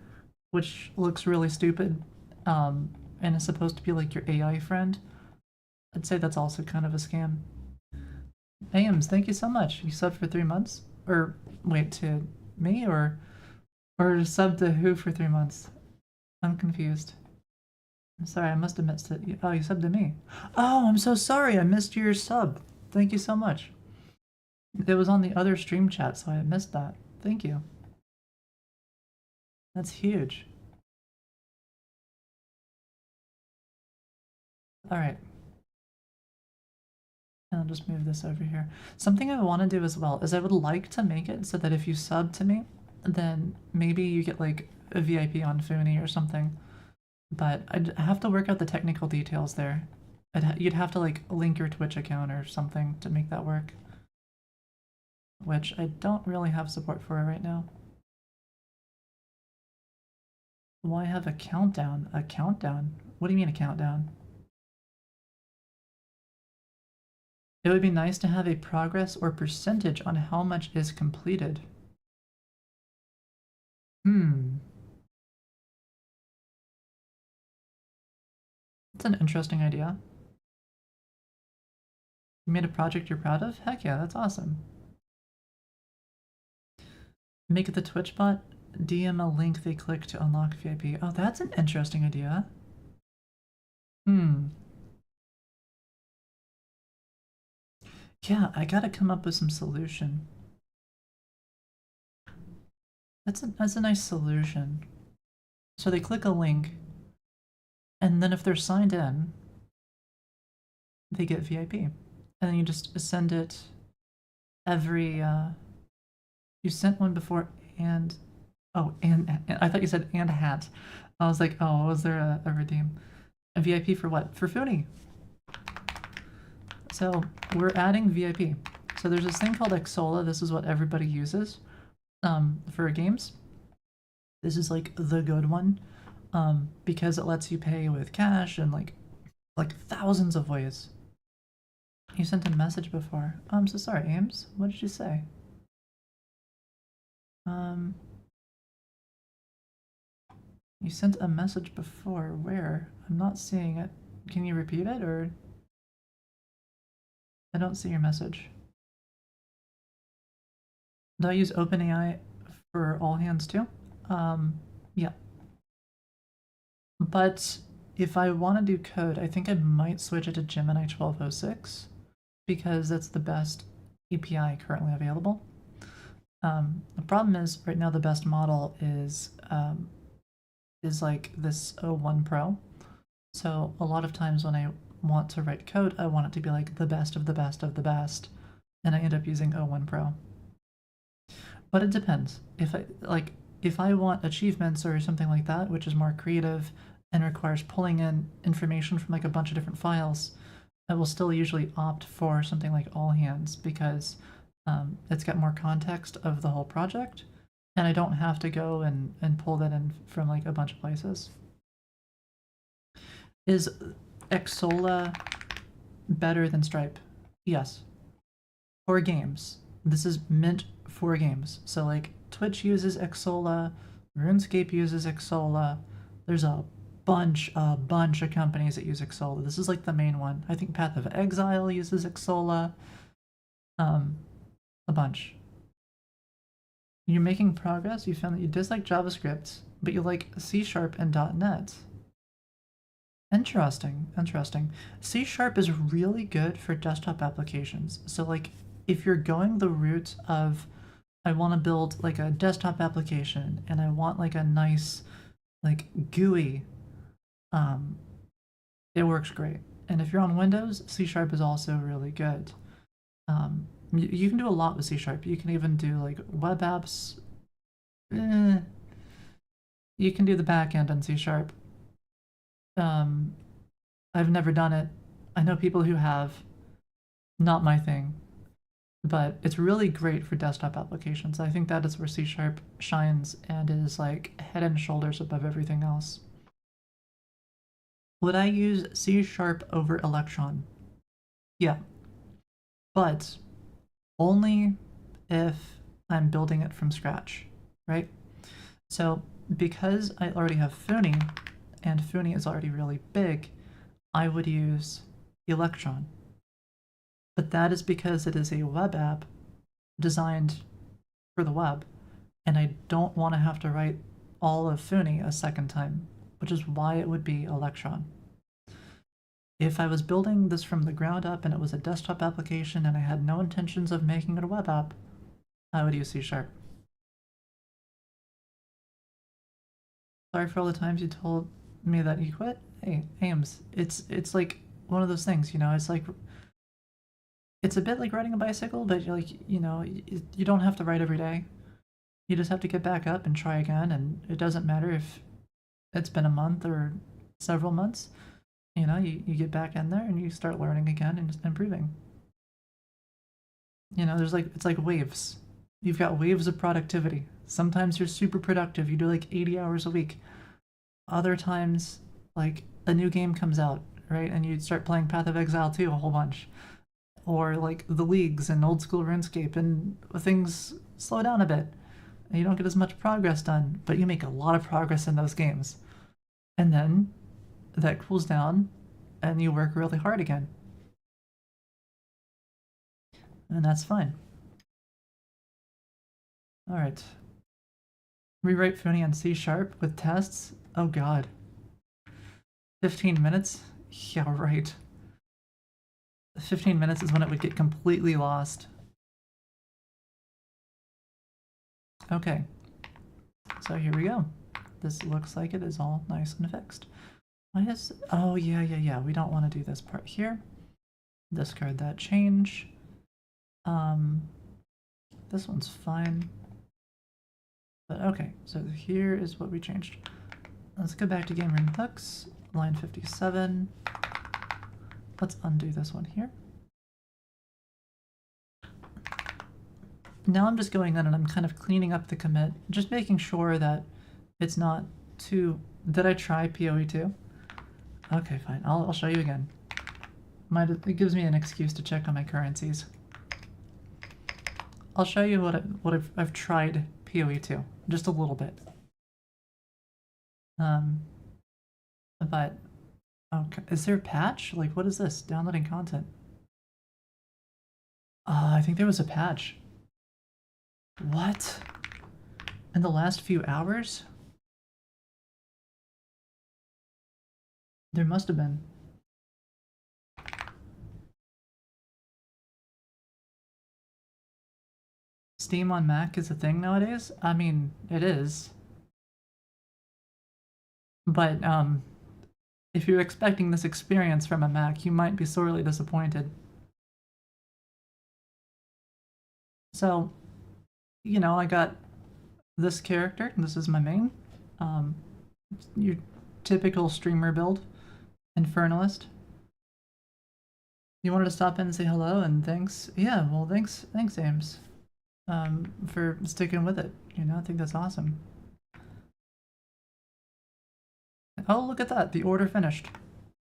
which looks really stupid, and is supposed to be like your AI friend. I'd say that's also kind of a scam. Ames, thank you so much. You subbed for 3 months, or wait, to me or sub to who for 3 months? I'm confused. I'm sorry, I must have missed it. Oh, you subbed to me. Oh, I'm so sorry. I missed your sub. Thank you so much. It was on the other stream chat, so I missed that. Thank you. That's huge. All right. And I'll just move this over here. Something I want to do as well is I would like to make it so that if you sub to me, then maybe you get like a VIP on Foony or something. But I'd have to work out the technical details there. You'd have to like link your Twitch account or something to make that work, which I don't really have support for right now. Why have a countdown? A countdown? What do you mean a countdown? It would be nice to have a progress or percentage on how much is completed. That's an interesting idea. You made a project you're proud of? Heck yeah, that's awesome. Make the Twitch bot DM a link they click to unlock VIP. Oh, that's an interesting idea. Yeah, I gotta come up with some solution. That's a nice solution. So they click a link, and then if they're signed in, they get VIP. And then you just send it every, you sent one before and, oh, and I thought you said and hat. I was like, oh, was there a redeem? A VIP for what? For Foony. So we're adding VIP. So there's this thing called Xsola. This is what everybody uses for games. This is like the good one because it lets you pay with cash and like thousands of ways. You sent a message before. I'm so sorry, Ames. What did you say? You sent a message before. Where? I'm not seeing it. Can you repeat it, or? I don't see your message. Do I use OpenAI for all hands too? Yeah. But if I want to do code, I think I might switch it to Gemini 1206 because that's the best API currently available. The problem is right now the best model is like this O1 Pro. So a lot of times when I want to write code, I want it to be like the best of the best of the best, and I end up using O1 Pro. But it depends. If I want achievements or something like that, which is more creative and requires pulling in information from like a bunch of different files, I will still usually opt for something like All Hands because it's got more context of the whole project, and I don't have to go and pull that in from like a bunch of places. Is Xsola better than Stripe? Yes. For games. This is meant for games. So like Twitch uses Xsola, RuneScape uses Xsola. There's a bunch of companies that use Xsola. This is like the main one. I think Path of Exile uses Xsola. A bunch. You're making progress. You found that you dislike JavaScript, but you like C# and .NET. Interesting. C# is really good for desktop applications. So like if you're going the route of I want to build like a desktop application and I want like a nice like GUI, it works great. And if you're on Windows, C# is also really good. You can do a lot with C#. You can even do like web apps. You can do the backend in C#. I've never done it. I know people who have. Not my thing. But it's really great for desktop applications. I think that is where C# shines and is like head and shoulders above everything else. Would I use C# over Electron? Yeah, but only if I'm building it from scratch, right? So because I already have Foony, and Foony is already really big, I would use Electron. But that is because it is a web app designed for the web, and I don't want to have to write all of Foony a second time, which is why it would be Electron. If I was building this from the ground up and it was a desktop application and I had no intentions of making it a web app, I would use C#. Sorry for all the times you told me that you quit. Hey, Ames, it's like one of those things, you know, it's like, it's a bit like riding a bicycle, but you're like, you know, you don't have to ride every day. You just have to get back up and try again, and it doesn't matter if it's been a month or several months. You know, you get back in there and you start learning again and just improving. You know, there's like, it's like waves. You've got waves of productivity. Sometimes you're super productive, you do like 80 hours a week. Other times, like a new game comes out, right? And you start playing Path of Exile 2 a whole bunch. Or like the leagues and old school RuneScape, and things slow down a bit. And you don't get as much progress done, but you make a lot of progress in those games. And then that cools down and you work really hard again. And that's fine. All right. Rewrite Foony on C# with tests? Oh god. 15 minutes? Yeah, right. 15 minutes is when it would get completely lost. Okay. So here we go. This looks like it is all nice and fixed. Why is... Oh, yeah. We don't want to do this part here. Discard that change. This one's fine. But okay, so here is what we changed. Let's go back to game room hooks, line 57. Let's undo this one here. Now I'm just going in and I'm kind of cleaning up the commit, just making sure that it's not too... Did I try PoE2? Okay, fine. I'll show you again. It gives me an excuse to check on my currencies. I'll show you what I've tried PoE2, just a little bit. But okay, is there a patch? Like, what is this? Downloading content. I think there was a patch. What? In the last few hours? There must have been. Steam on Mac is a thing nowadays? I mean, it is. But, if you're expecting this experience from a Mac, you might be sorely disappointed. So, you know, I got this character, this is my main. Your typical streamer build, Infernalist. You wanted to stop in and say hello and thanks. Yeah, well, thanks, Ames, for sticking with it. You know, I think that's awesome. Oh, look at that, the order finished.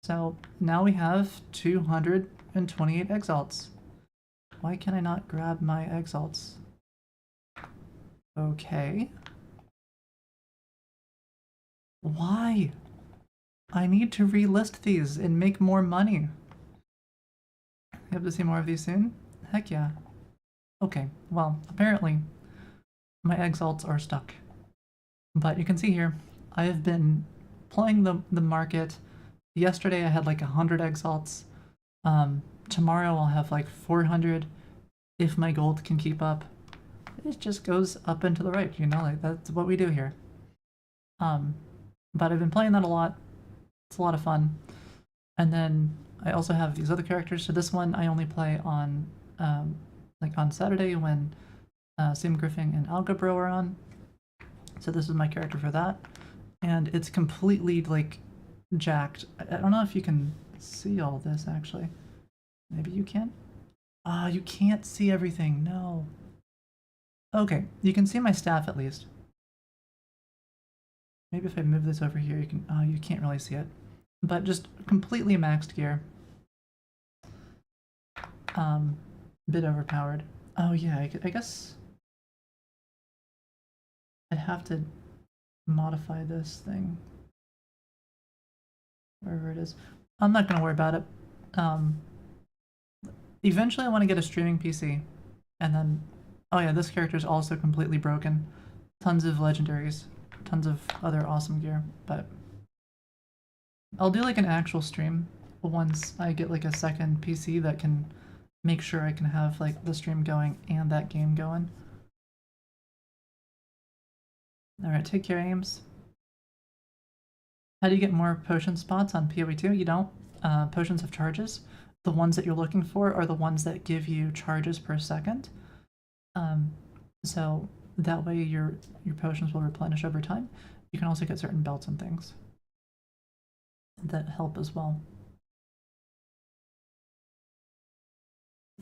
So now we have 228 exalts. Why can I not grab my exalts? Okay. Why? I need to relist these and make more money. You have to see more of these soon? Heck yeah. Okay, well, apparently my exalts are stuck. But you can see here, I have been playing the market. Yesterday I had like 100 exalts. Tomorrow I'll have like 400 if my gold can keep up. It just goes up and to the right, you know, like that's what we do here. But I've been playing that a lot. It's a lot of fun. And then I also have these other characters. So this one I only play on like on Saturday when Sim Griffing and Algebro are on. So this is my character for that. And it's completely like jacked. I don't know if you can see all this actually. Maybe you can? Ah, you can't see everything, no. Okay, you can see my staff at least. Maybe if I move this over here, you can, oh, you can't really see it. but just completely maxed gear. Bit overpowered. Oh yeah, I guess I'd have to modify this thing. Wherever it is. I'm not gonna worry about it. Eventually I want to get a streaming PC. And then, oh yeah, this character is also completely broken. Tons of legendaries. Tons of other awesome gear. But I'll do like an actual stream once I get like a second PC that can make sure I can have like the stream going and that game going. Alright, take care, Ames. How do you get more potion spots on PoE2? You don't. Potions have charges. The ones that you're looking for are the ones that give you charges per second. So that way your potions will replenish over time. You can also get certain belts and things that help as well.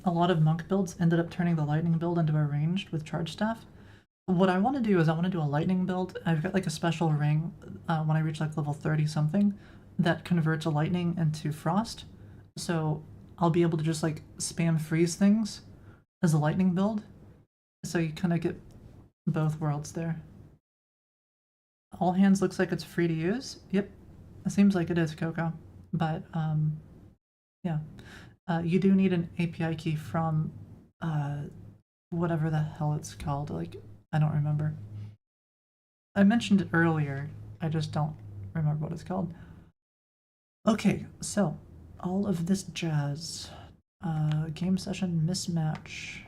A lot of monk builds ended up turning the lightning build into a ranged with charge staff. What I want to do is I want to do a lightning build. I've got like a special ring when I reach like level 30 something that converts a lightning into frost. So I'll be able to just like spam freeze things as a lightning build. So you kind of get both worlds there. All hands looks like it's free to use. Yep, it seems like it is, Coco. But yeah, you do need an API key from whatever the hell it's called. Like, I don't remember. I mentioned it earlier. I just don't remember what it's called. Okay, so all of this jazz. Game session mismatch.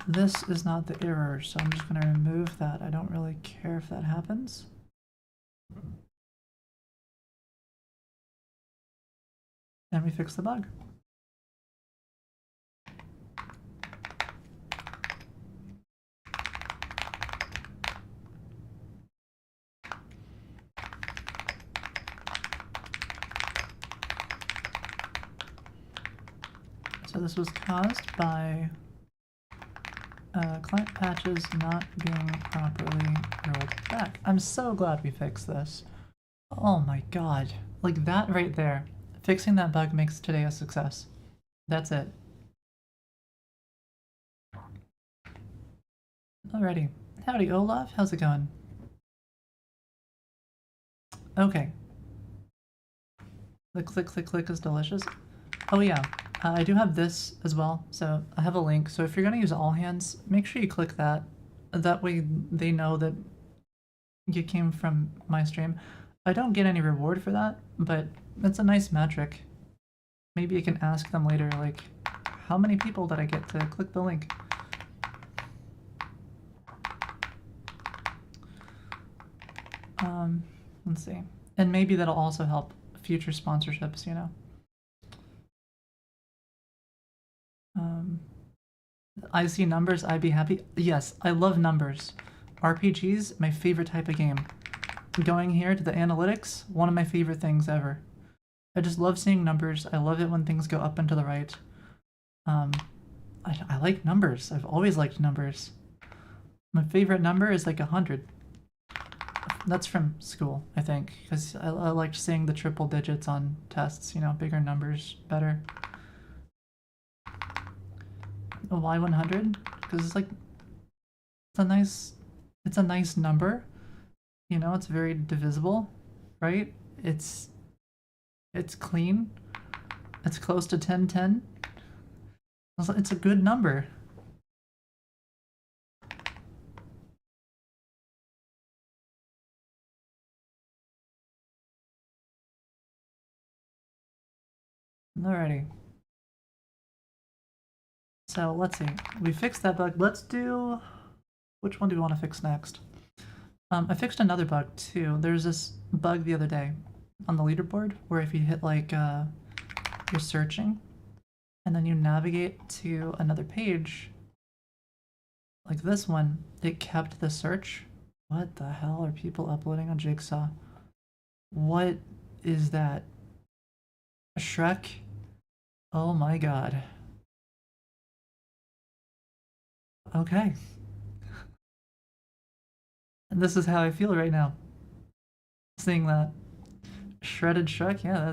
This is not the error, so I'm just going to remove that. I don't really care if that happens. And we fix the bug. So this was caused by client patches not being properly rolled back. I'm so glad we fixed this. Oh my god. Like that right there. Fixing that bug makes today a success. That's it. Alrighty. Howdy, Olaf. How's it going? Okay. The click, click, click is delicious. Oh yeah. I do have this as well, so I have a link. So if you're going to use all hands, make sure you click that. That way they know that you came from my stream. I don't get any reward for that, but it's a nice metric. Maybe I can ask them later, like, how many people did I get to click the link? Let's see. And maybe that'll also help future sponsorships, you know? I see numbers, I'd be happy. Yes, I love numbers. RPGs, my favorite type of game. Going here to the analytics, one of my favorite things ever. I just love seeing numbers. I love it when things go up and to the right. I like numbers. I've always liked numbers. My favorite number is like 100. That's from school, I think, because I liked seeing the triple digits on tests, you know, bigger numbers, better. Why 100? Because it's like, it's a nice number, you know, it's very divisible, right? It's clean, it's close to 1010. It's a good number. Alrighty. So let's see. We fixed that bug. Let's do... Which one do we want to fix next? I fixed another bug too. There's this bug the other day on the leaderboard where if you hit like you're searching and then you navigate to another page like this one, it kept the search. What the hell are people uploading on Jigsaw? What is that? Shrek? Oh my god. Okay. And this is how I feel right now. Seeing that shredded Shrek, yeah,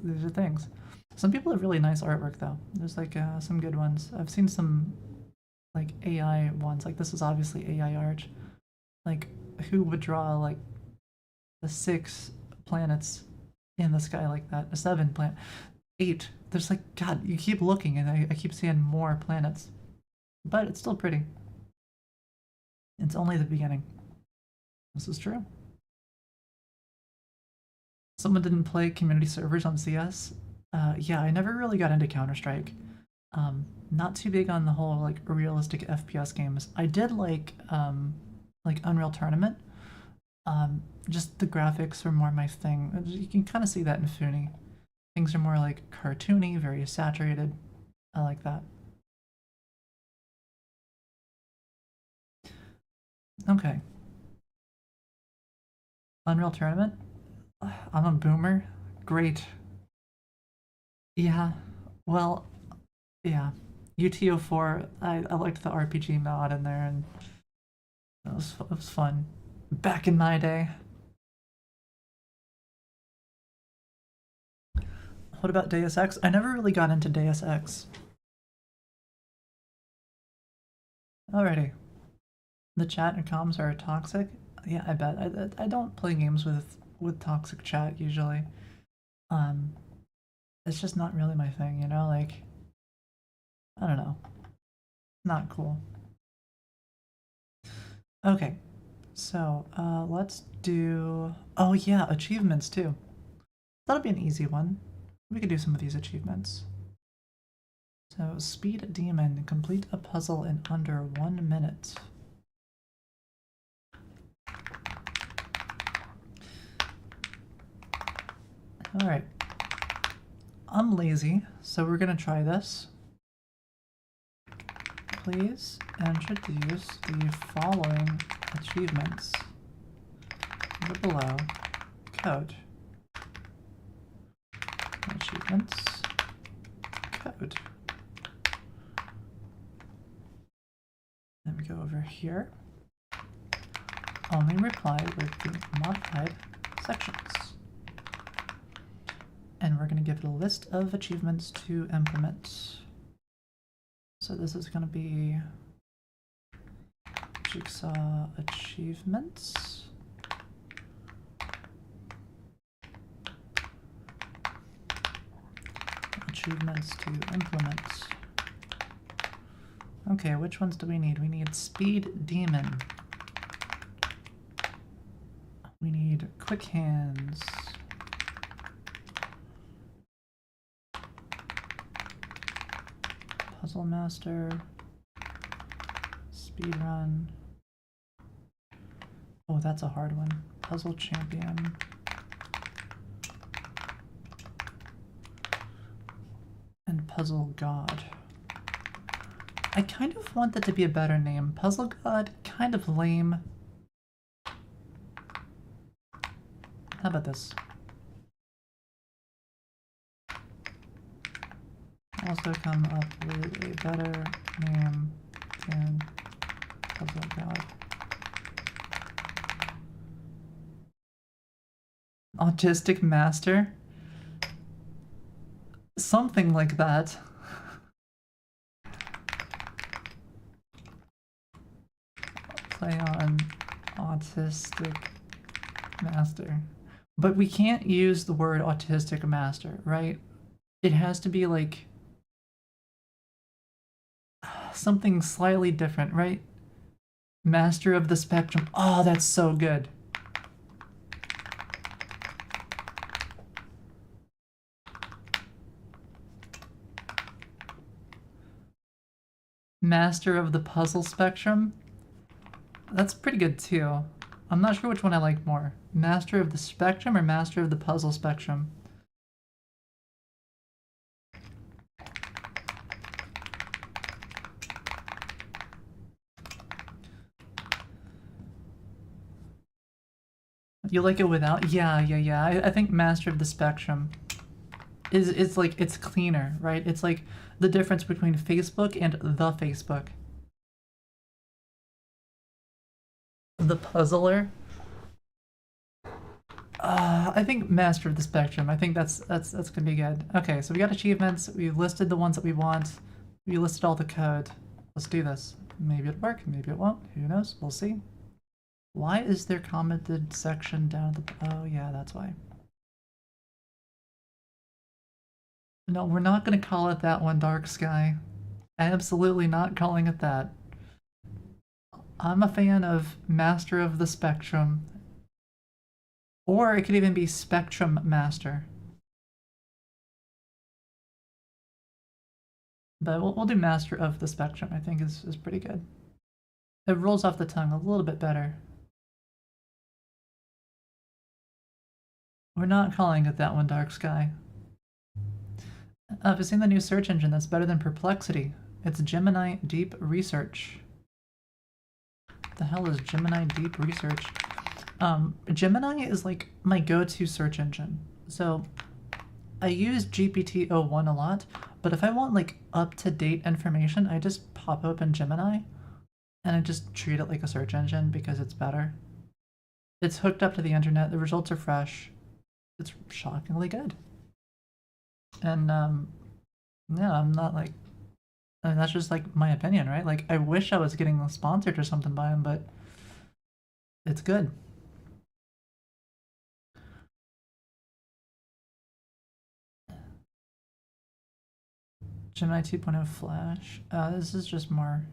these are things. Some people have really nice artwork though. There's like some good ones. I've seen some like AI ones. Like this is obviously AI art. Like who would draw like the 6 planets in the sky like that? A 7 planet, 8. There's like God. You keep looking, and I keep seeing more planets, but it's still pretty. It's only the beginning. This is true. Someone didn't play community servers on CS. Yeah, I never really got into Counter-Strike. Not too big on the whole like realistic FPS games. I did like Unreal Tournament. Just the graphics are more my thing. You can kind of see that in Foony. Things are more like cartoony, very saturated. I like that. Okay. Unreal Tournament. I'm a boomer. Great. Yeah. Well, yeah. UTO4. I liked the RPG mod in there, and it was fun. Back in my day. What about Deus Ex? I never really got into Deus Ex. Alrighty. The chat and comms are toxic. Yeah, I bet. I don't play games with toxic chat usually. Um, it's just not really my thing, you know. Like, I don't know. Not cool. Okay, so let's do. Oh yeah, achievements too. That'll be an easy one. We could do some of these achievements. So, Speed Demon, complete a puzzle in under 1 minute. Alright. I'm lazy, so we're gonna try this. Please introduce the following achievements. Below. Code. Achievements. Code. Then we go over here. Only reply with the modified sections. And we're going to give it a list of achievements to implement. So this is going to be Jigsaw achievements. Achievements to implement. Okay, which ones do we need? We need Speed Demon. We need Quick Hands. Puzzle Master. Speedrun. Oh, that's a hard one. Puzzle Champion. And Puzzle God. I kind of want that to be a better name. Puzzle God, kind of lame. How about this? Also come up with a better name than Puzzle God. Autistic Master? Something like that. Play on Autistic Master. But we can't use the word Autistic Master, right? It has to be like something slightly different, right? Master of the Spectrum. Oh, that's so good. Master of the Puzzle Spectrum. That's pretty good too. I'm not sure which one I like more. Master of the Spectrum or Master of the Puzzle Spectrum? You like it without? Yeah. I think Master of the Spectrum is like, it's cleaner, right? It's like the difference between Facebook and the Facebook. The Puzzler. I think master of the spectrum. I think that's gonna be good. Okay, so we got achievements. We listed the ones that we want. We listed all the code. Let's do this. Maybe it'll work. Maybe it won't. Who knows? We'll see. Why is there commented section down at the? Oh yeah, that's why. No, we're not gonna call it that one, Dark Sky. Absolutely not calling it that. I'm a fan of Master of the Spectrum. Or it could even be Spectrum Master. But we'll do Master of the Spectrum, I think is pretty good. It rolls off the tongue a little bit better. We're not calling it that one, Dark Sky. Have you seen the new search engine that's better than Perplexity? It's Gemini Deep Research. What the hell is Gemini Deep Research? Gemini is like my go-to search engine. So I use GPT-01 a lot, but if I want like up-to-date information, I just pop open Gemini and I just treat it like a search engine because it's better. It's hooked up to the internet, the results are fresh. It's shockingly good. And yeah, I'm not like, I mean, that's just like my opinion, right? Like I wish I was getting sponsored or something by him, but it's good. Gemini 2.0 Flash. This is just more.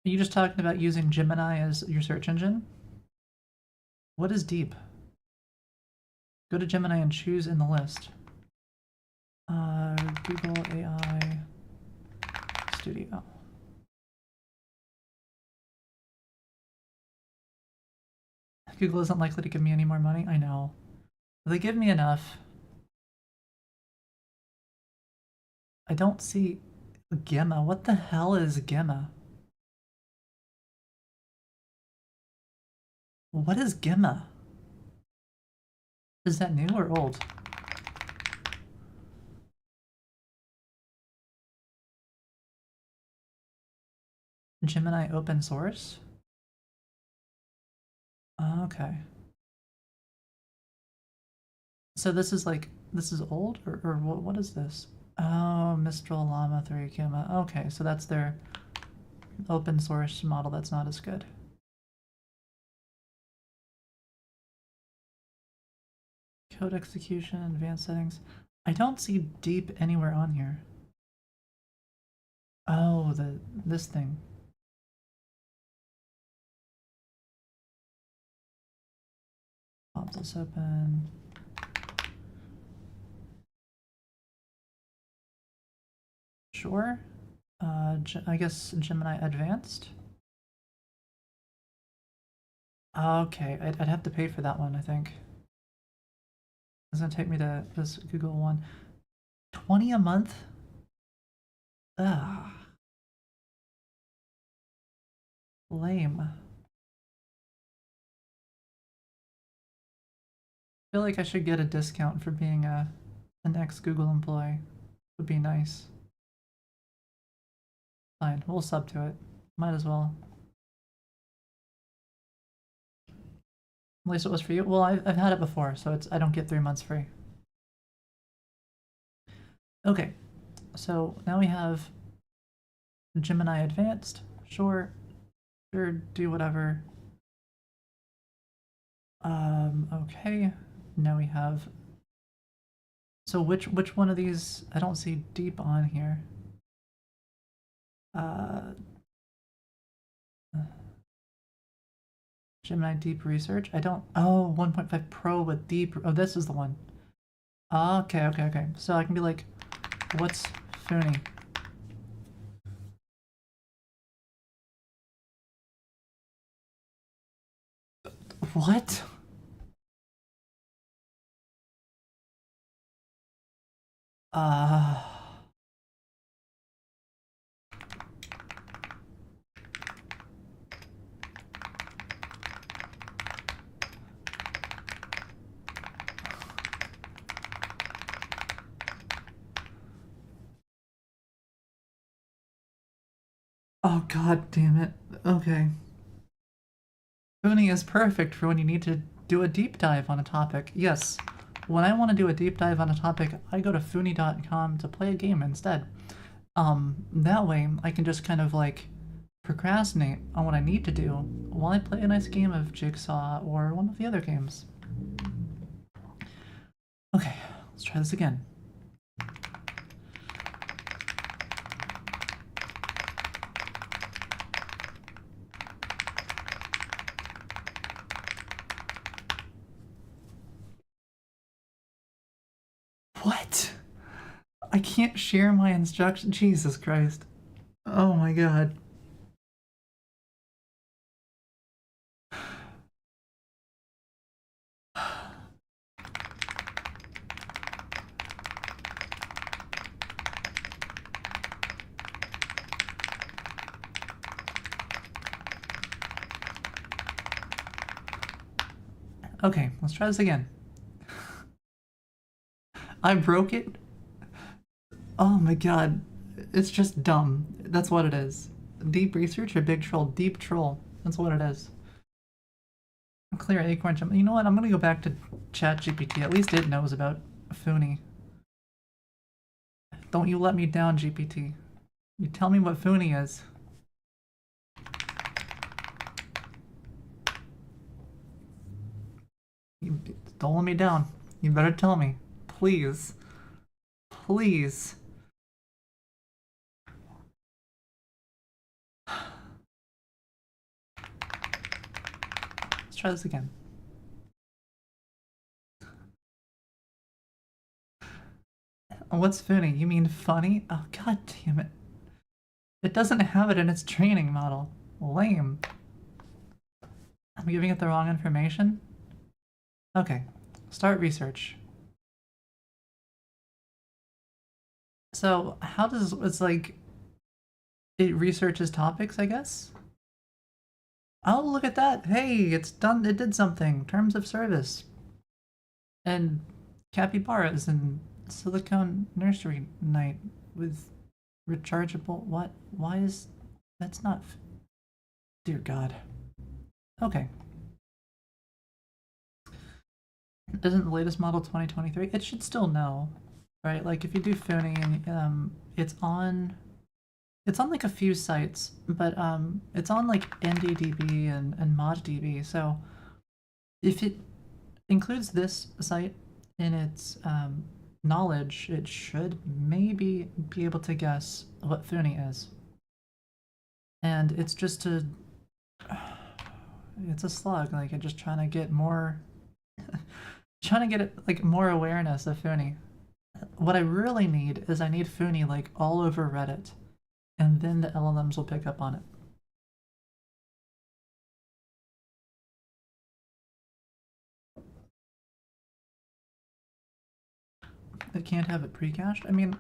Are you just talking about using Gemini as your search engine? What is deep? Go to Gemini and choose in the list. Google AI Studio. Google isn't likely to give me any more money. I know. They give me enough. I don't see Gemma. What the hell is Gemma? What is Gemma? Is that new or old? Gemini open source? Okay. So this is like, this is old or what is this? Oh, Mistral Llama 3 Gemma. Okay, so that's their open source model that's not as good. Code execution, advanced settings. I don't see deep anywhere on here. Oh, this thing. Pop this open. Sure. I guess Gemini Advanced. Okay, I'd have to pay for that one, I think. It's gonna take me to this Google one. 20 a month? Ugh. Lame. I feel like I should get a discount for being an ex-Google employee. Would be nice. Fine, we'll sub to it. Might as well. At least it was for you. Well, I've had it before, so I don't get 3 months free. Okay, so now we have Gemini Advanced. Sure, do whatever. Okay. Now we have. So which one of these? I don't see deep on here. Gemini Deep Research. I don't. Oh, 1.5 Pro with deep. Oh, this is the one. Okay. So I can be like, what's foony? What? Oh, god damn it. Okay. Foony is perfect for when you need to do a deep dive on a topic. Yes, when I want to do a deep dive on a topic, I go to foony.com to play a game instead. That way I can just kind of like procrastinate on what I need to do while I play a nice game of Jigsaw or one of the other games. Okay, let's try this again. What? I can't share my instructions. Jesus Christ. Oh my god. Okay, let's try this again. I broke it. Oh my god. It's just dumb. That's what it is. Deep research or big troll? Deep troll. That's what it is. Clear acorn jump. You know what? I'm gonna go back to ChatGPT. At least it knows about Foony. Don't you let me down, GPT. You tell me what Foony is. You don't let me down. You better tell me. Please. Please. Let's try this again. What's Foony? You mean funny? Oh, god damn it. It doesn't have it in its training model. Lame. I'm giving it the wrong information? Okay. Start research. So, how does... It's like... It researches topics, I guess? Oh, look at that! Hey, it's done. It did something. Terms of service. And capybaras and silicone nursery night with rechargeable. What? Why is that's not? Dear God. Okay. Isn't the latest model 2023? It should still know, right? Like if you do Foony and it's on like a few sites, but it's on like NDDB and ModDB. So if it includes this site in its knowledge, it should maybe be able to guess what Foony is. And it's just it's a slug, like it's just trying to get more, trying to get it like more awareness of Foony. What I really need is I need Foony like all over Reddit, and then the LLMs will pick up on it. It can't have it pre-cached? I mean,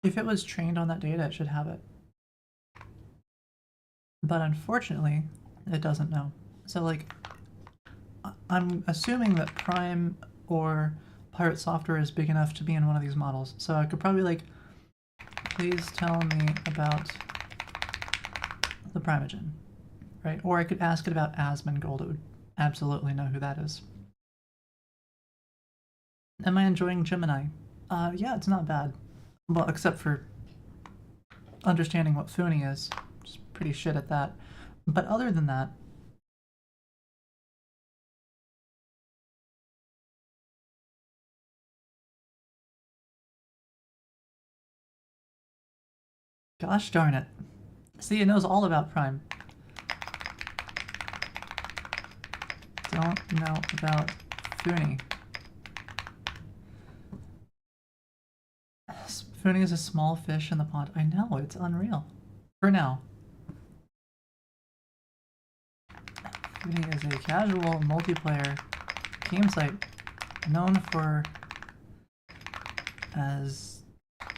if it was trained on that data, it should have it. But unfortunately, it doesn't know. So like, I'm assuming that Prime or Pirate Software is big enough to be in one of these models. So I could probably like, please tell me about the Primogen, right? Or I could ask it about Asmongold. It would absolutely know who that is. Am I enjoying Gemini? Yeah, it's not bad. Well, except for understanding what Foony is. Just pretty shit at that. But other than that, gosh darn it. See, it knows all about Prime. Don't know about Foony. Foony is a small fish in the pond. I know, it's unreal. For now. Foony is a casual multiplayer game site known for as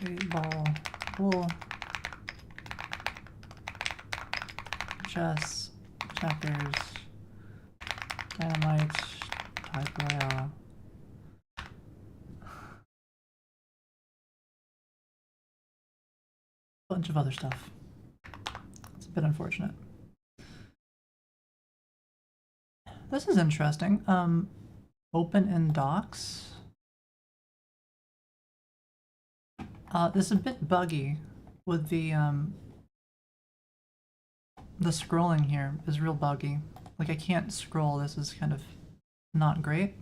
baseball, pool, chess, checkers, dynamite, type royale. Bunch of other stuff. It's a bit unfortunate. This is interesting. Open in docs. This is a bit buggy with the scrolling here is real buggy. Like I can't scroll, this is kind of not great.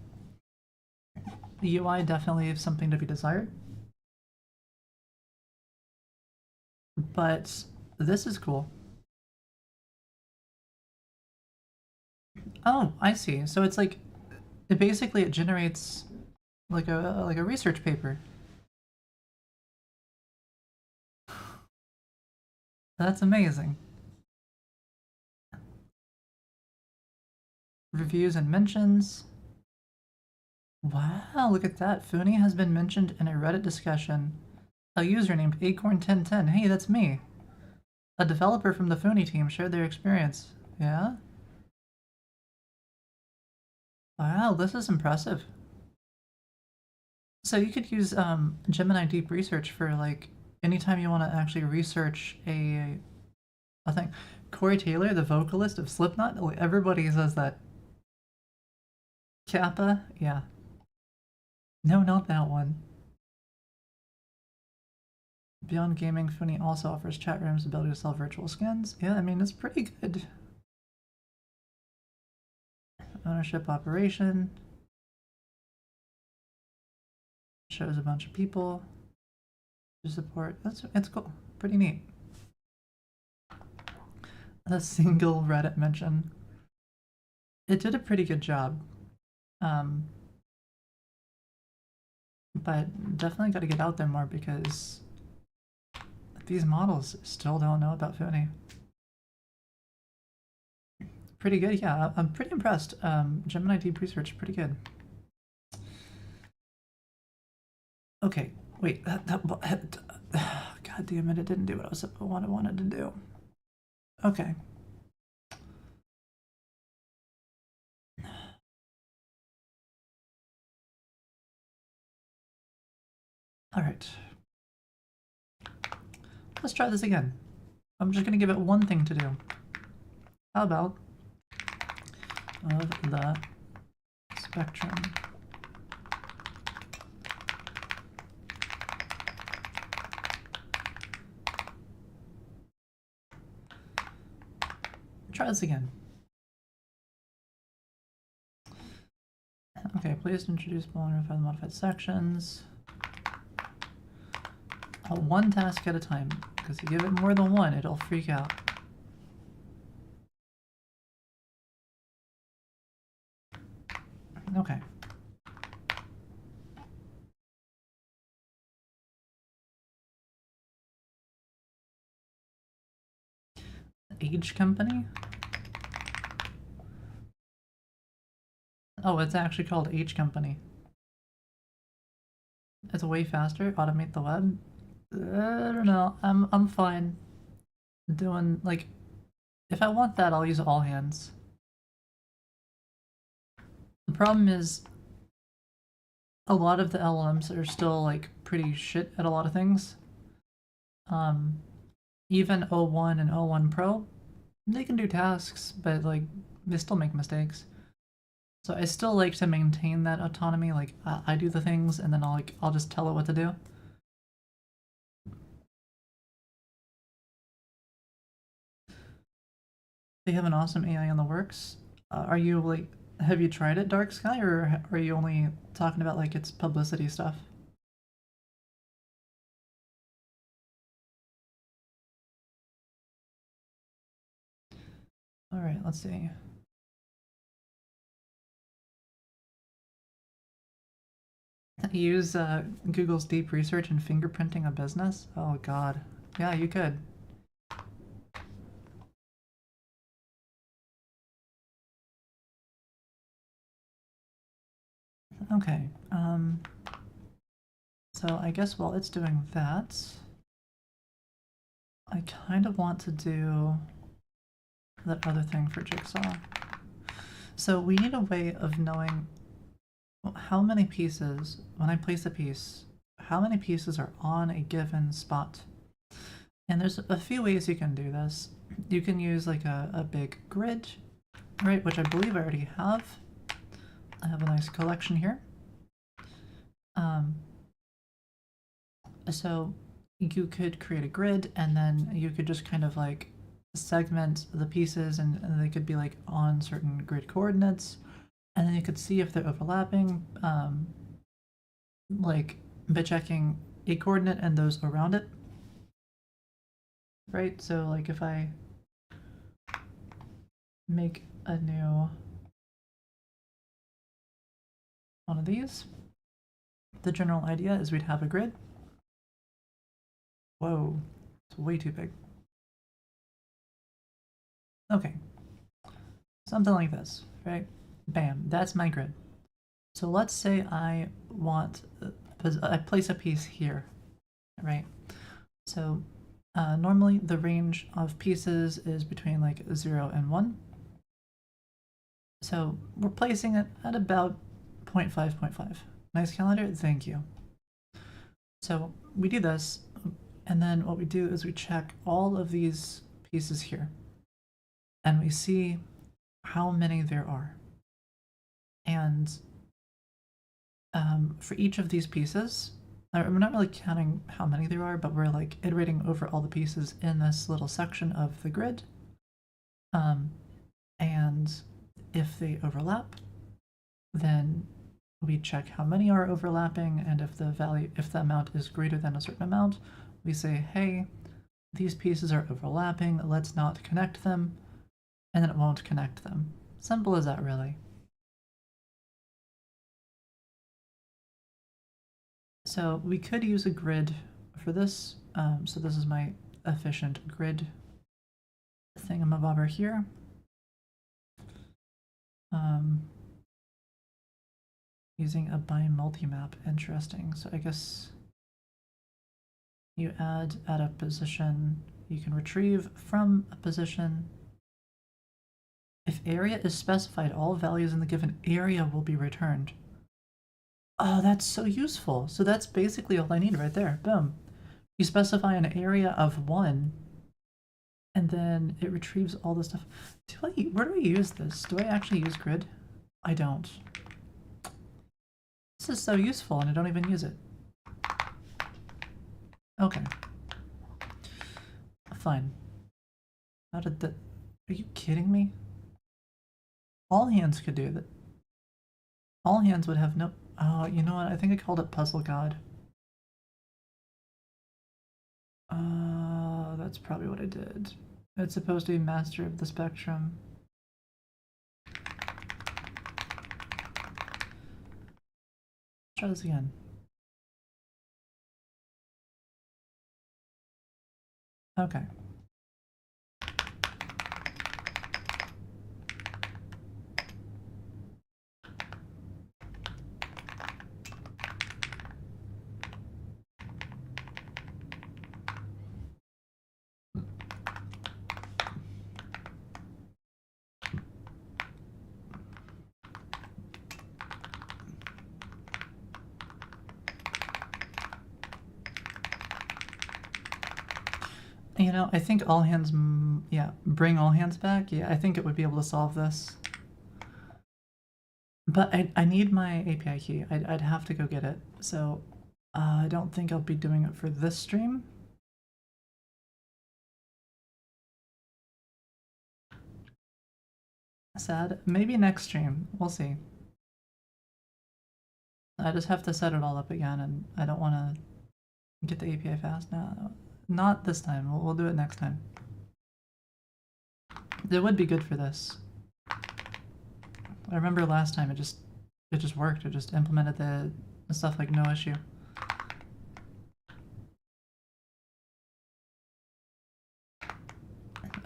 The UI definitely has something to be desired. But this is cool. Oh, I see. So it's like, it generates like a research paper. That's amazing. Reviews and mentions. Wow, look at that. Foony has been mentioned in a Reddit discussion. A user named Acorn1010. Hey, that's me. A developer from the Foony team shared their experience. Yeah? Wow, this is impressive. So you could use Gemini Deep Research for like anytime you want to actually research a thing. Corey Taylor, the vocalist of Slipknot, everybody says that. Kappa, yeah. No, not that one. Beyond Gaming, Foony also offers chat rooms, ability to sell virtual skins. Yeah, I mean, it's pretty good. Ownership operation. Shows a bunch of people to support. It's cool. Pretty neat. A single Reddit mention. It did a pretty good job. But definitely got to get out there more because these models still don't know about Foony. Pretty good, yeah. I'm pretty impressed. Gemini Deep Research, pretty good. Okay, wait. God damn it! It didn't do what I wanted to do. Okay. All right. Let's try this again. I'm just gonna give it one thing to do. How about of the spectrum? Try this again. Okay, please introduce and the modified sections. One task at a time, because you give it more than one, it'll freak out. Okay. Age company? Oh, it's actually called Age company. It's way faster. Automate the web. I don't know. I'm fine doing like, if I want that, I'll use all hands. The problem is a lot of the LLMs are still like pretty shit at a lot of things. Even O1 and O1 Pro, they can do tasks, but like they still make mistakes. So I still like to maintain that autonomy. Like I do the things, and then I'll just tell it what to do. They have an awesome AI in the works. Are you like, have you tried it, Dark Sky, or are you only talking about like its publicity stuff? All right, let's see. Use Google's deep research in fingerprinting a business? Oh god. Yeah, you could. Okay, so I guess while it's doing that, I kind of want to do that other thing for Jigsaw. So we need a way of knowing how many pieces, when I place a piece, how many pieces are on a given spot. And there's a few ways you can do this. You can use like a big grid, right, which I believe I already have. I have a nice collection here. So you could create a grid, and then you could just kind of like segment the pieces, and they could be like on certain grid coordinates, and then you could see if they're overlapping, like by checking a coordinate and those around it. Right, so like if I make a new one of these, the general idea is we'd have a grid. Whoa, it's way too big. Okay, something like this, right? Bam, that's my grid. So let's say I want, I place a piece here, right? So normally the range of pieces is between like 0 and 1. So we're placing it at about 0.5, 0.5. Nice calendar, thank you. So we do this, and then what we do is we check all of these pieces here, and we see how many there are. And for each of these pieces, we're not really counting how many there are, but we're like iterating over all the pieces in this little section of the grid. And if they overlap, then we check how many are overlapping, and if the amount is greater than a certain amount, we say, hey, these pieces are overlapping, let's not connect them, and then it won't connect them. Simple as that, really. So we could use a grid for this. So this is my efficient grid thingamabobber here. Using a by multi-map, interesting. So I guess you add at a position, you can retrieve from a position. If area is specified, all values in the given area will be returned. Oh, that's so useful. So that's basically all I need right there. Boom. You specify an area of 1, and then it retrieves all the stuff. Where do I use this? Do I actually use grid? I don't. This is so useful, and I don't even use it. Okay. Fine. How did that... Are you kidding me? All hands could do that. All hands would have no... Oh, you know what? I think I called it Puzzle God. That's probably what I did. It's supposed to be master of the spectrum. Try this again. Okay. You know, I think all hands, yeah, bring all hands back. Yeah, I think it would be able to solve this. But I need my API key. I'd have to go get it. So I don't think I'll be doing it for this stream. Sad. Maybe next stream. We'll see. I just have to set it all up again, and I don't want to get the API fast. No, not this time. We'll do it next time. It would be good for this. I remember last time it just worked. It just implemented the stuff like no issue.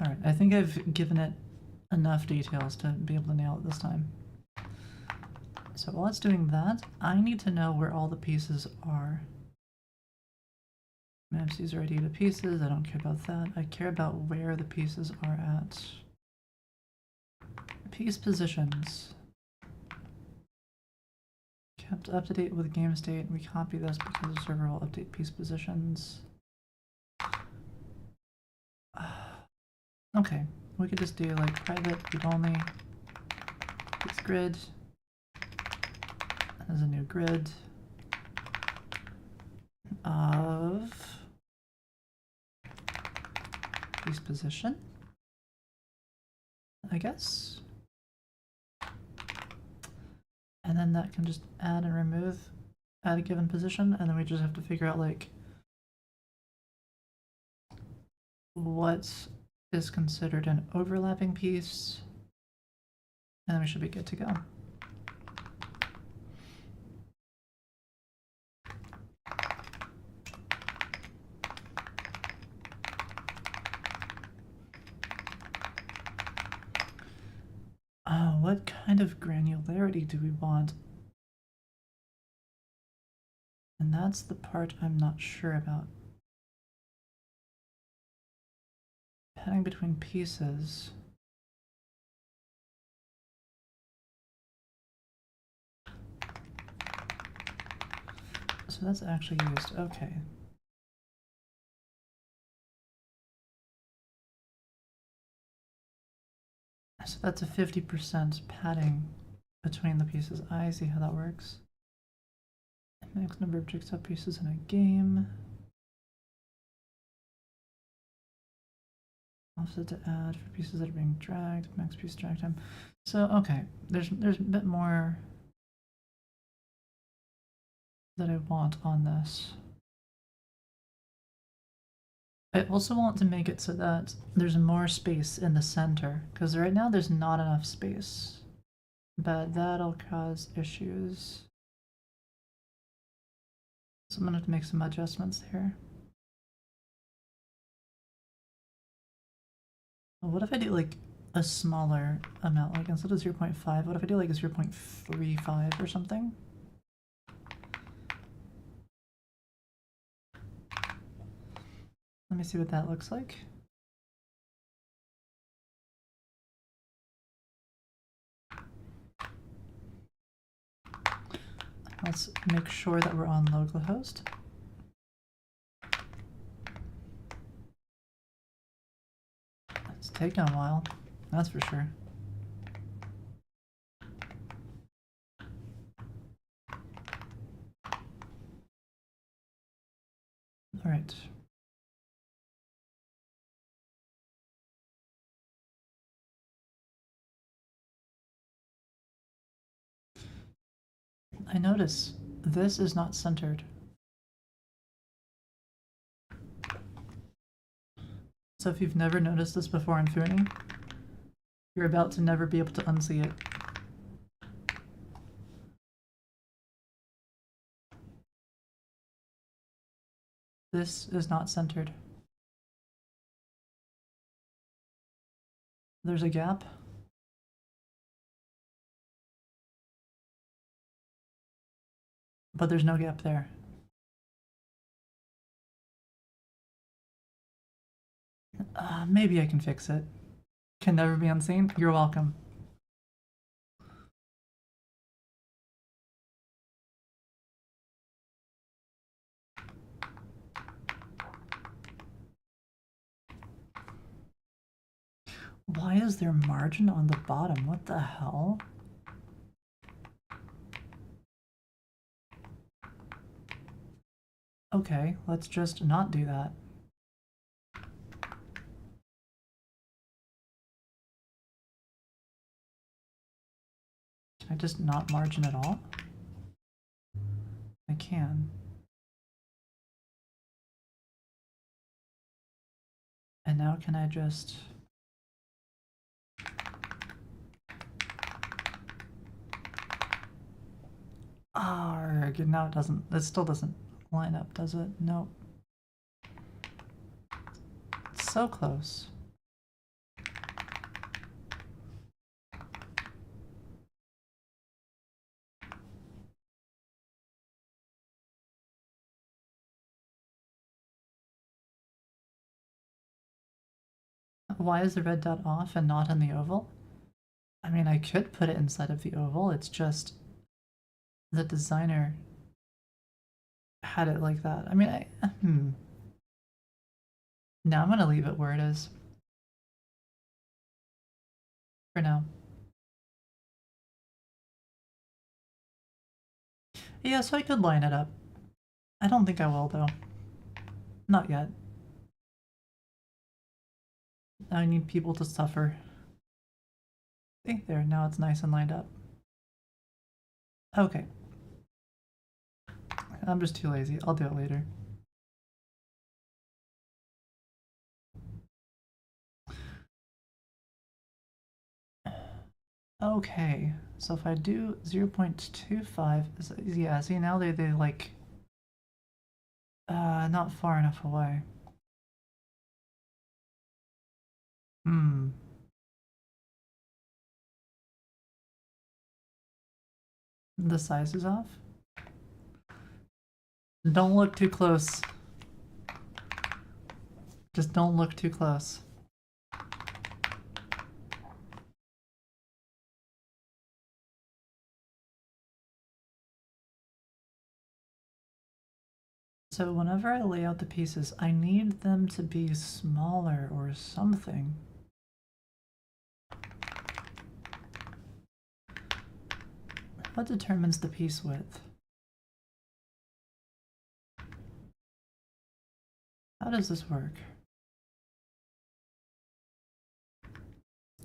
Alright, I think I've given it enough details to be able to nail it this time. So while it's doing that, I need to know where all the pieces are. Maps user ID to pieces, I don't care about that. I care about where the pieces are at. Piece positions. Kept up to date with game state. We copy this because the server will update piece positions. Okay, we could just do like private read only grid. There's a new grid of piece position, I guess. And then that can just add and remove at a given position, and then we just have to figure out like what is considered an overlapping piece, and then we should be good to go. What kind of granularity do we want? And that's the part I'm not sure about. Padding between pieces. So that's actually used, okay. So that's a 50% padding between the pieces. I see how that works. Max number of jigsaw pieces in a game. Offset to add for pieces that are being dragged. Max piece drag time. So okay, there's a bit more that I want on this. I also want to make it so that there's more space in the center, because right now there's not enough space, but that'll cause issues. So I'm gonna have to make some adjustments here. What if I do like a smaller amount, like instead of 0.5, what if I do like a 0.35 or something? Let me see what that looks like. Let's make sure that we're on localhost. It's taken a while, that's for sure. All right. I notice this is not centered. So if you've never noticed this before in Foony, you're about to never be able to unsee it. This is not centered. There's a gap. But there's no gap there. Maybe I can fix it. Can never be unseen? You're welcome. Why is there margin on the bottom? What the hell? Okay, let's just not do that. Can I just not margin at all? I can. And now can I just... Arrgh, now it doesn't, it still doesn't line up, does it? Nope. It's so close. Why is the red dot off and not in the oval? I mean, I could put it inside of the oval, it's just the designer had it like that. I mean, Now I'm gonna leave it where it is. For now. Yeah, so I could line it up. I don't think I will, though. Not yet. I need people to suffer. See, there, now it's nice and lined up. Okay. I'm just too lazy. I'll do it later. Okay, so if I do 0.25, yeah, see now they like, not far enough away. Hmm. The size is off? Don't look too close. Just don't look too close. So whenever I lay out the pieces, I need them to be smaller or something. What determines the piece width? How does this work?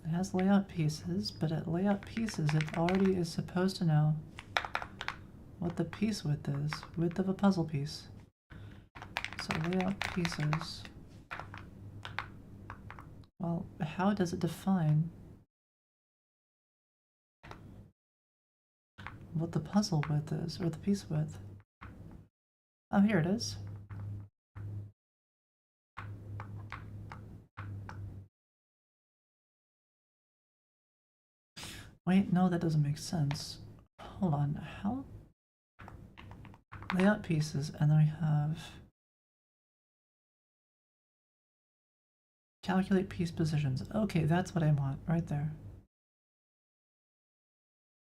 It has layout pieces, but at layout pieces it already is supposed to know what the piece width is. Width of a puzzle piece. So layout pieces. Well, how does it define what the puzzle width is, or the piece width? Oh, here it is. Wait, no, that doesn't make sense. Hold on, how? Layout pieces, and then we have calculate piece positions. Okay, that's what I want, right there.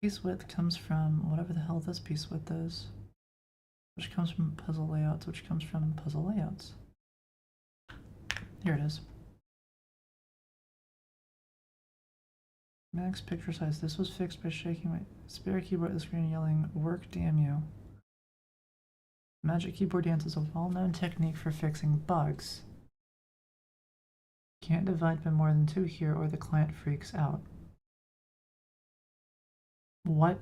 Piece width comes from whatever the hell this piece width is, which comes from puzzle layouts, which comes from puzzle layouts. Here it is. Max picture size. This was fixed by shaking my spare keyboard at the screen yelling, "Work, damn you." Magic keyboard dance is a well-known technique for fixing bugs. Can't divide by more than 2 here or the client freaks out. What?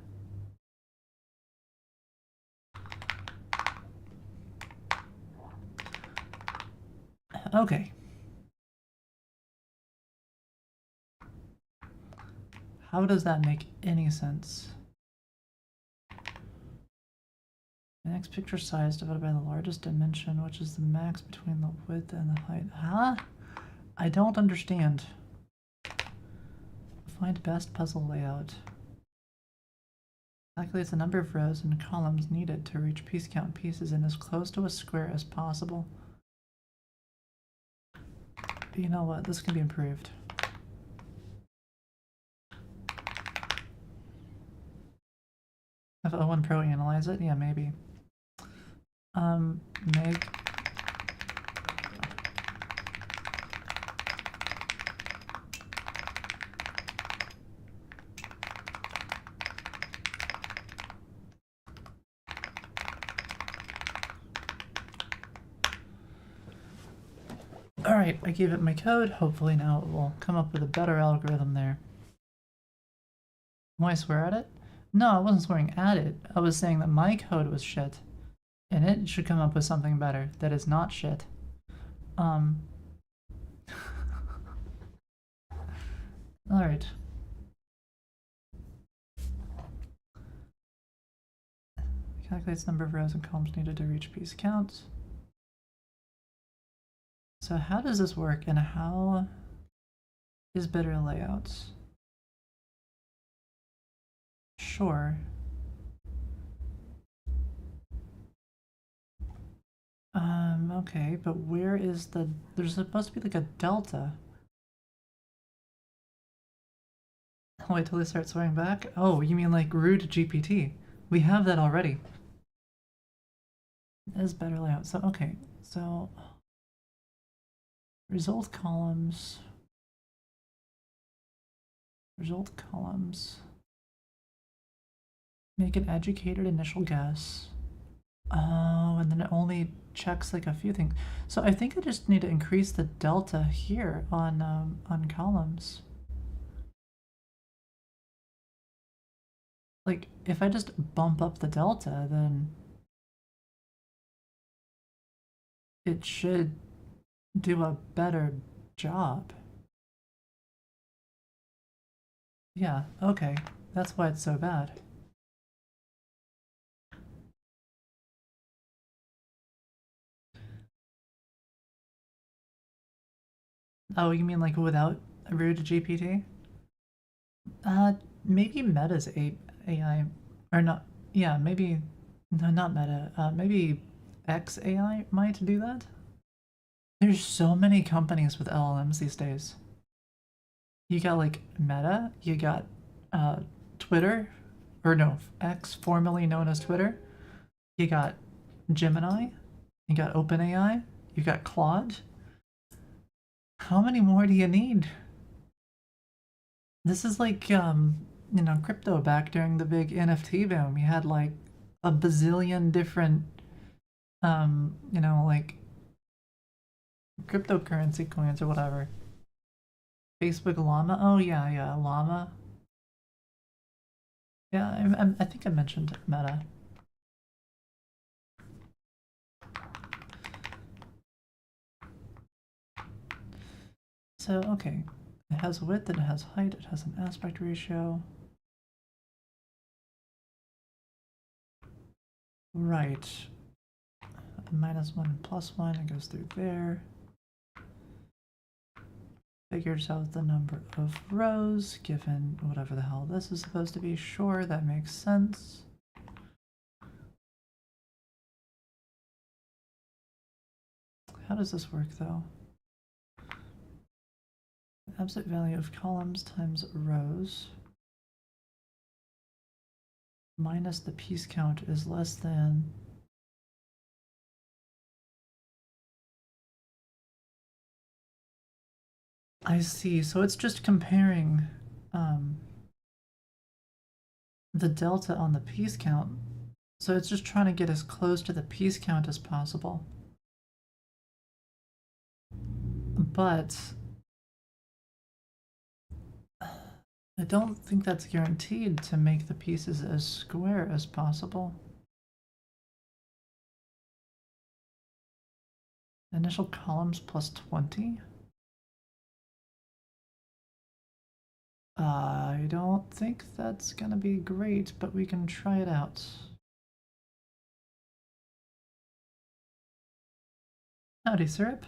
Okay. How does that make any sense? Max picture size divided by the largest dimension, which is the max between the width and the height. Huh? I don't understand. Find best puzzle layout. Calculates the number of rows and columns needed to reach piece count pieces in as close to a square as possible. You know what? This can be improved. Have O1 Pro analyze it? Yeah, maybe. Make Alright, I gave it my code. Hopefully now it will come up with a better algorithm there. Why swear at it? No, I wasn't swearing at it. I was saying that my code was shit. And it should come up with something better that is not shit. Alright. Calculates number of rows and columns needed to reach piece count. So how does this work, and how is better layouts? Sure. Okay, but where is the... There's supposed to be like a delta. Wait till they start swearing back? Oh, you mean like rude GPT. We have that already. It is better layout. So, okay, so... Result columns. Result columns. Make an educated initial guess. Oh, and then it only checks like a few things. So I think I just need to increase the delta here on columns. Like if I just bump up the delta, then it should do a better job. Yeah, okay. That's why it's so bad. Oh, you mean like without a root GPT? Maybe Meta's AI, or not? Yeah, maybe. No, not Meta. Maybe XAI might do that. There's so many companies with LLMs these days. You got like Meta, you got Twitter, or no, X, formerly known as Twitter. You got Gemini, you got OpenAI, you got Claude. How many more do you need? This is like crypto back during the big NFT boom. You had like a bazillion different like cryptocurrency coins or whatever. Facebook Llama. Oh yeah, Llama. Yeah, I think I mentioned Meta. So okay, it has width, it has height, it has an aspect ratio. Right. -1 +1, it goes through there. Figures out the number of rows given whatever the hell this is supposed to be. Sure, that makes sense. How does this work though? The absolute value of columns times rows minus the piece count is less than. I see, so it's just comparing the delta on the piece count. So it's just trying to get as close to the piece count as possible. But I don't think that's guaranteed to make the pieces as square as possible. Initial columns plus 20? I don't think that's gonna be great, but we can try it out. Howdy, Syrup.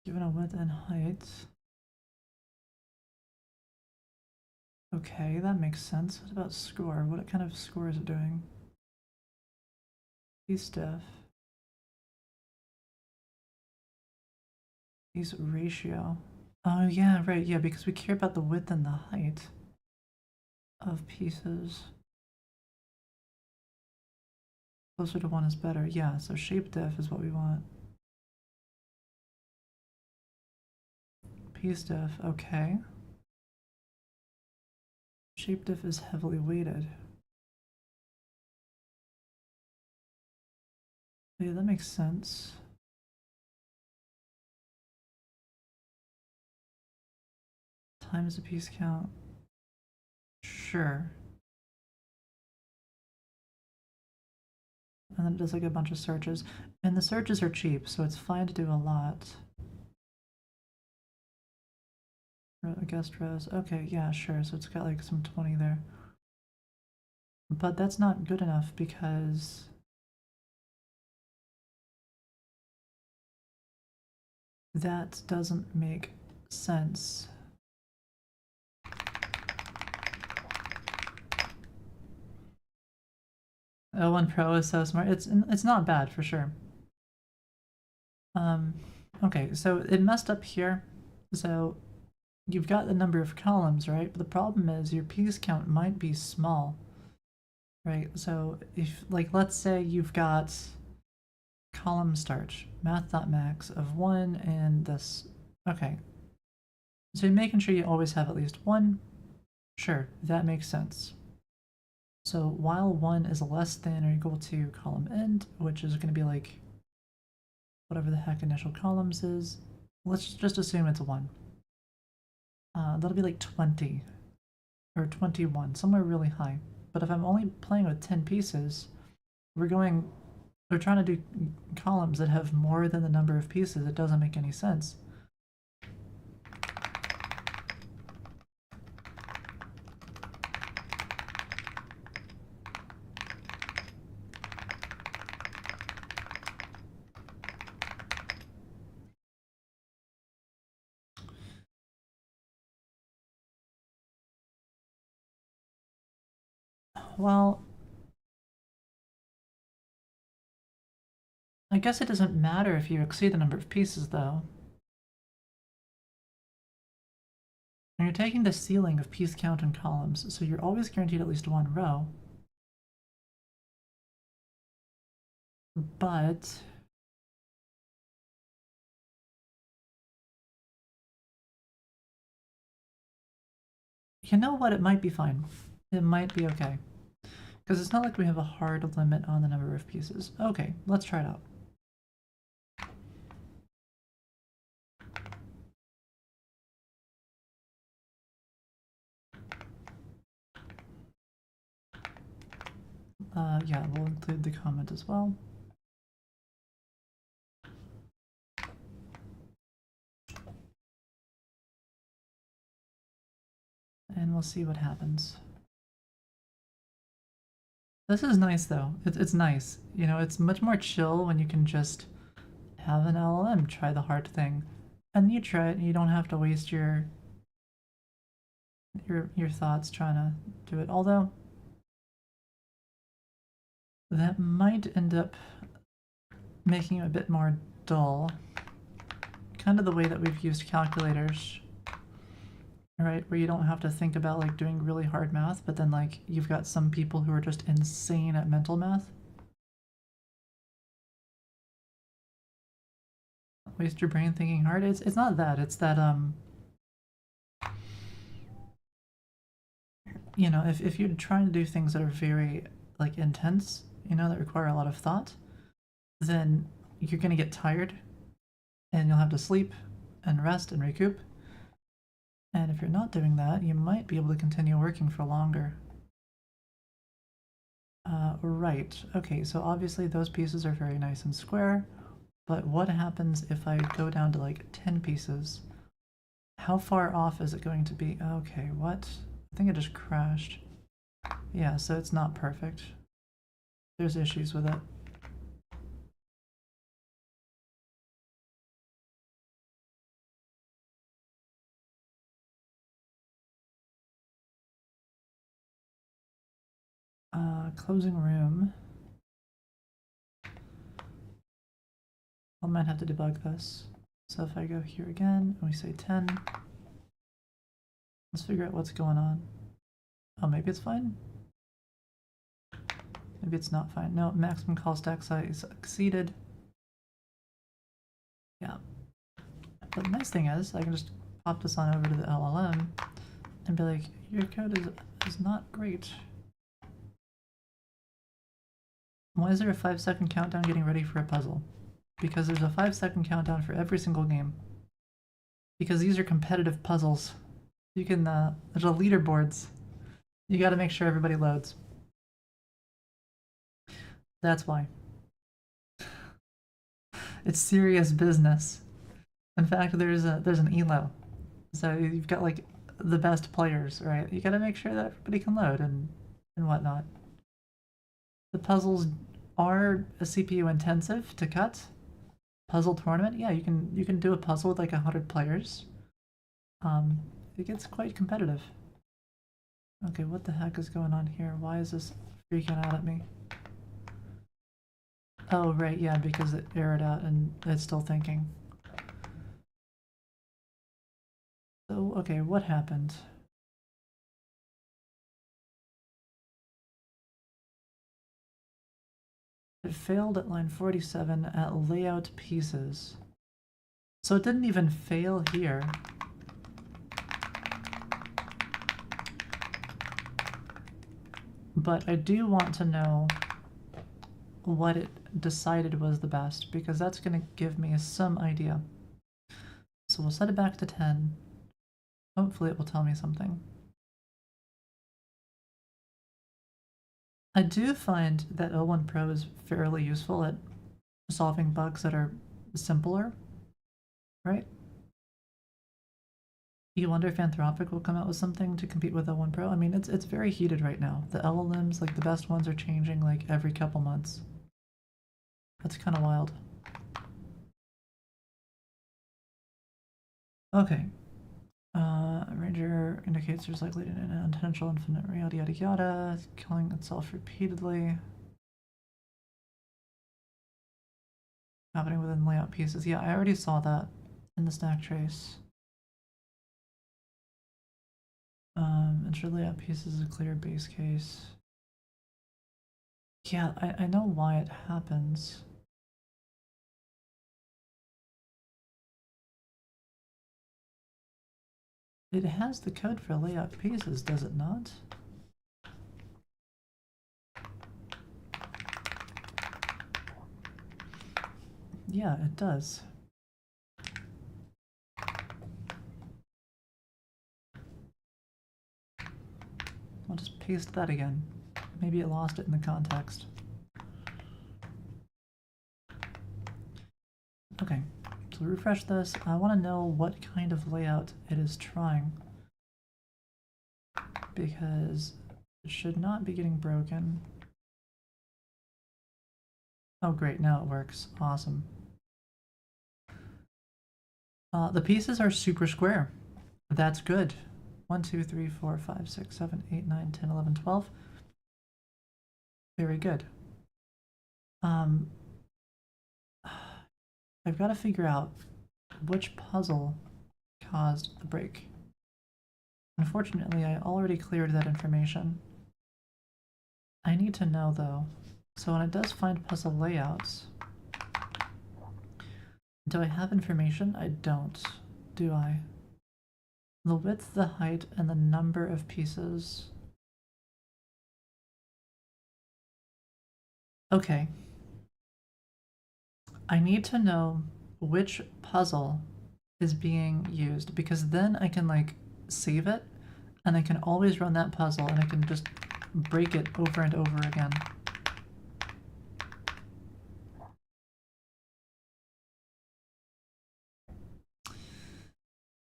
Given a width and height. Okay, that makes sense. What about score? What kind of score is it doing? Stuff. Use ratio. Oh yeah, right, yeah, because we care about the width and the height of pieces. Closer to 1 is better. Yeah, so shape diff is what we want. Piece diff, okay. Shape diff is heavily weighted. Yeah, that makes sense. Times the piece count. Sure. And then it does like a bunch of searches. And the searches are cheap, so it's fine to do a lot. Guest rows. Okay, yeah, sure. So it's got like some 20 there. But that's not good enough because that doesn't make sense. O1 Pro is so smart. It's not bad for sure. Okay, so it messed up here. So you've got the number of columns, right? But the problem is your piece count might be small, right? So if, like, let's say you've got column start, math.max of 1 and this. Okay. So you're making sure you always have at least 1 Sure, that makes sense. So while 1 is less than or equal to column end, which is going to be like whatever the heck initial columns is, let's just assume it's 1. That'll be like 20 or 21, somewhere really high. But if I'm only playing with 10 pieces, we're trying to do columns that have more than the number of pieces. It doesn't make any sense. Well, I guess it doesn't matter if you exceed the number of pieces, though. And you're taking the ceiling of piece count in columns, so you're always guaranteed at least 1 row. But you know what? It might be fine. It might be okay. Because it's not like we have a hard limit on the number of pieces. Okay, let's try it out. Yeah, we'll include the comment as well. And we'll see what happens. This is nice though. It's nice. You know, it's much more chill when you can just have an LLM try the hard thing. And you try it and you don't have to waste your thoughts trying to do it. Although that might end up making it a bit more dull. Kind of the way that we've used calculators, right? Where you don't have to think about like doing really hard math, but then like you've got some people who are just insane at mental math. Waste your brain thinking hard. It's not that. It's that you know, if you're trying to do things that are very like intense, you know, that require a lot of thought, then you're gonna get tired and you'll have to sleep and rest and recoup. And if you're not doing that, you might be able to continue working for longer. Right, okay, so obviously those pieces are very nice and square, but what happens if I go down to like 10 pieces? How far off is it going to be? Okay, what? I think it just crashed. Yeah, so it's not perfect. There's issues with it. Closing room. I might have to debug this. So if I go here again and we say 10, let's figure out what's going on. Oh, maybe it's fine? Maybe it's not fine. No, maximum call stack size exceeded. Yeah. But the nice thing is, I can just pop this on over to the LLM and be like, your code is not great. Why is there a 5-second countdown getting ready for a puzzle? Because there's a 5-second countdown for every single game. Because these are competitive puzzles. You can, there's a leaderboards. You gotta make sure everybody loads. That's why. It's serious business. In fact, there's an elo. So you've got like the best players, right? You gotta make sure that everybody can load and whatnot. The puzzles are a CPU intensive to cut. Puzzle tournament, yeah, you can do a puzzle with like 100 players. It gets quite competitive. Okay, what the heck is going on here? Why is this freaking out at me? Oh, right, yeah, because it errored out and it's still thinking. So, okay, what happened? It failed at line 47 at layout pieces. So it didn't even fail here. but I do want to know what it decided was the best, because that's going to give me some idea. So we'll set it back to 10. Hopefully it will tell me something. I do find that O1 Pro is fairly useful at solving bugs that are simpler, right? You wonder if Anthropic will come out with something to compete with O1 Pro? I mean, it's very heated right now. The LLMs, like the best ones, are changing like every couple months. That's kind of wild. Okay. Ranger indicates there's likely an unintentional infinite yada yada yada, killing itself repeatedly. Happening within layout pieces. Yeah, I already saw that in the stack trace. Ensure layout pieces is a clear base case. Yeah, I know why it happens. It has the code for layout pieces, does it not? Yeah, it does. I'll just paste that again. Maybe it lost it in the context. Okay, so refresh this. I want to know what kind of layout it is trying, because it should not be getting broken. Oh great, now it works. Awesome. The pieces are super square. That's good. 1, 2, 3, 4, 5, 6, 7, 8, 9, 10, 11, 12. Very good. I've got to figure out which puzzle caused the break. Unfortunately, I already cleared that information. I need to know though. So when it does find puzzle layouts, do I have information? I don't, do I? The width, the height, and the number of pieces. Okay. I need to know which puzzle is being used, because then I can like save it and I can always run that puzzle and I can just break it over and over again.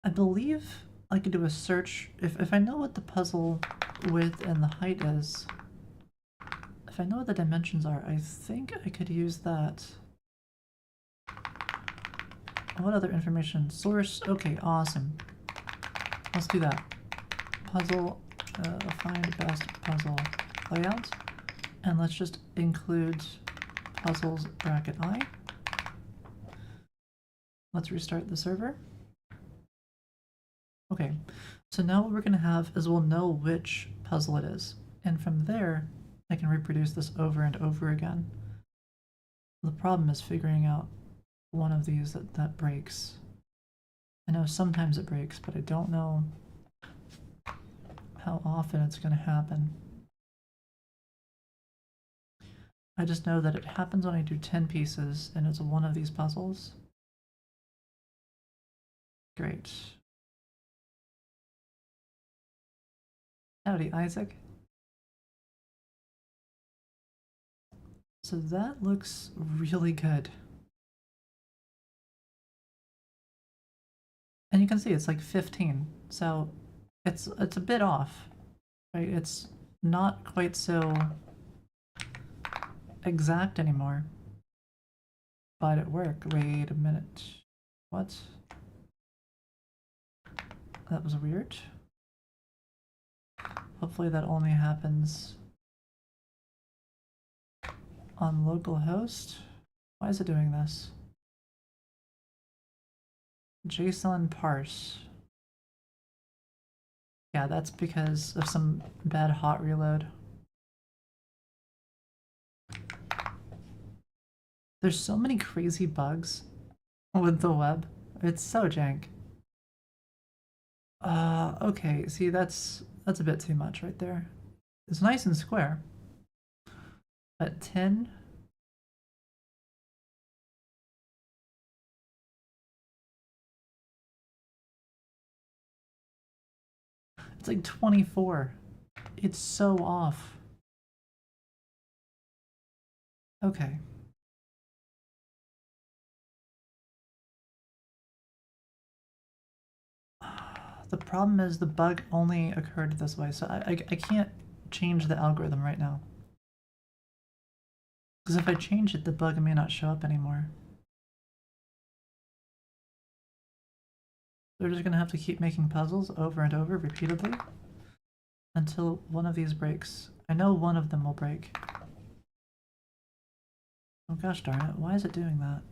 I believe I could do a search if I know what the puzzle width and the height is. If I know what the dimensions are, I think I could use that. What other information? Source? Okay, awesome. Let's do that. Puzzle, find best puzzle layout. And let's just include puzzles bracket I. Let's restart the server. Okay, so now what we're going to have is we'll know which puzzle it is. And from there, I can reproduce this over and over again. The problem is figuring out one of these that breaks. I know sometimes it breaks, but I don't know how often it's going to happen. I just know that it happens when I do 10 pieces, and it's one of these puzzles. Great. Howdy, Isaac. So that looks really good. And you can see it's like 15, so it's a bit off, right? It's not quite so exact anymore. But it worked. Wait a minute. What? That was weird. Hopefully that only happens on localhost. Why is it doing this? JSON parse. Yeah, that's because of some bad hot reload. There's so many crazy bugs with the web. It's so jank. Okay, see that's a bit too much right there. It's nice and square. But 10? It's like 24. It's so off. Okay. The problem is the bug only occurred this way, so I can't change the algorithm right now. Because if I change it, the bug may not show up anymore. They're just gonna have to keep making puzzles over and over repeatedly until one of these breaks. I know one of them will break. Oh gosh darn it, why is it doing that?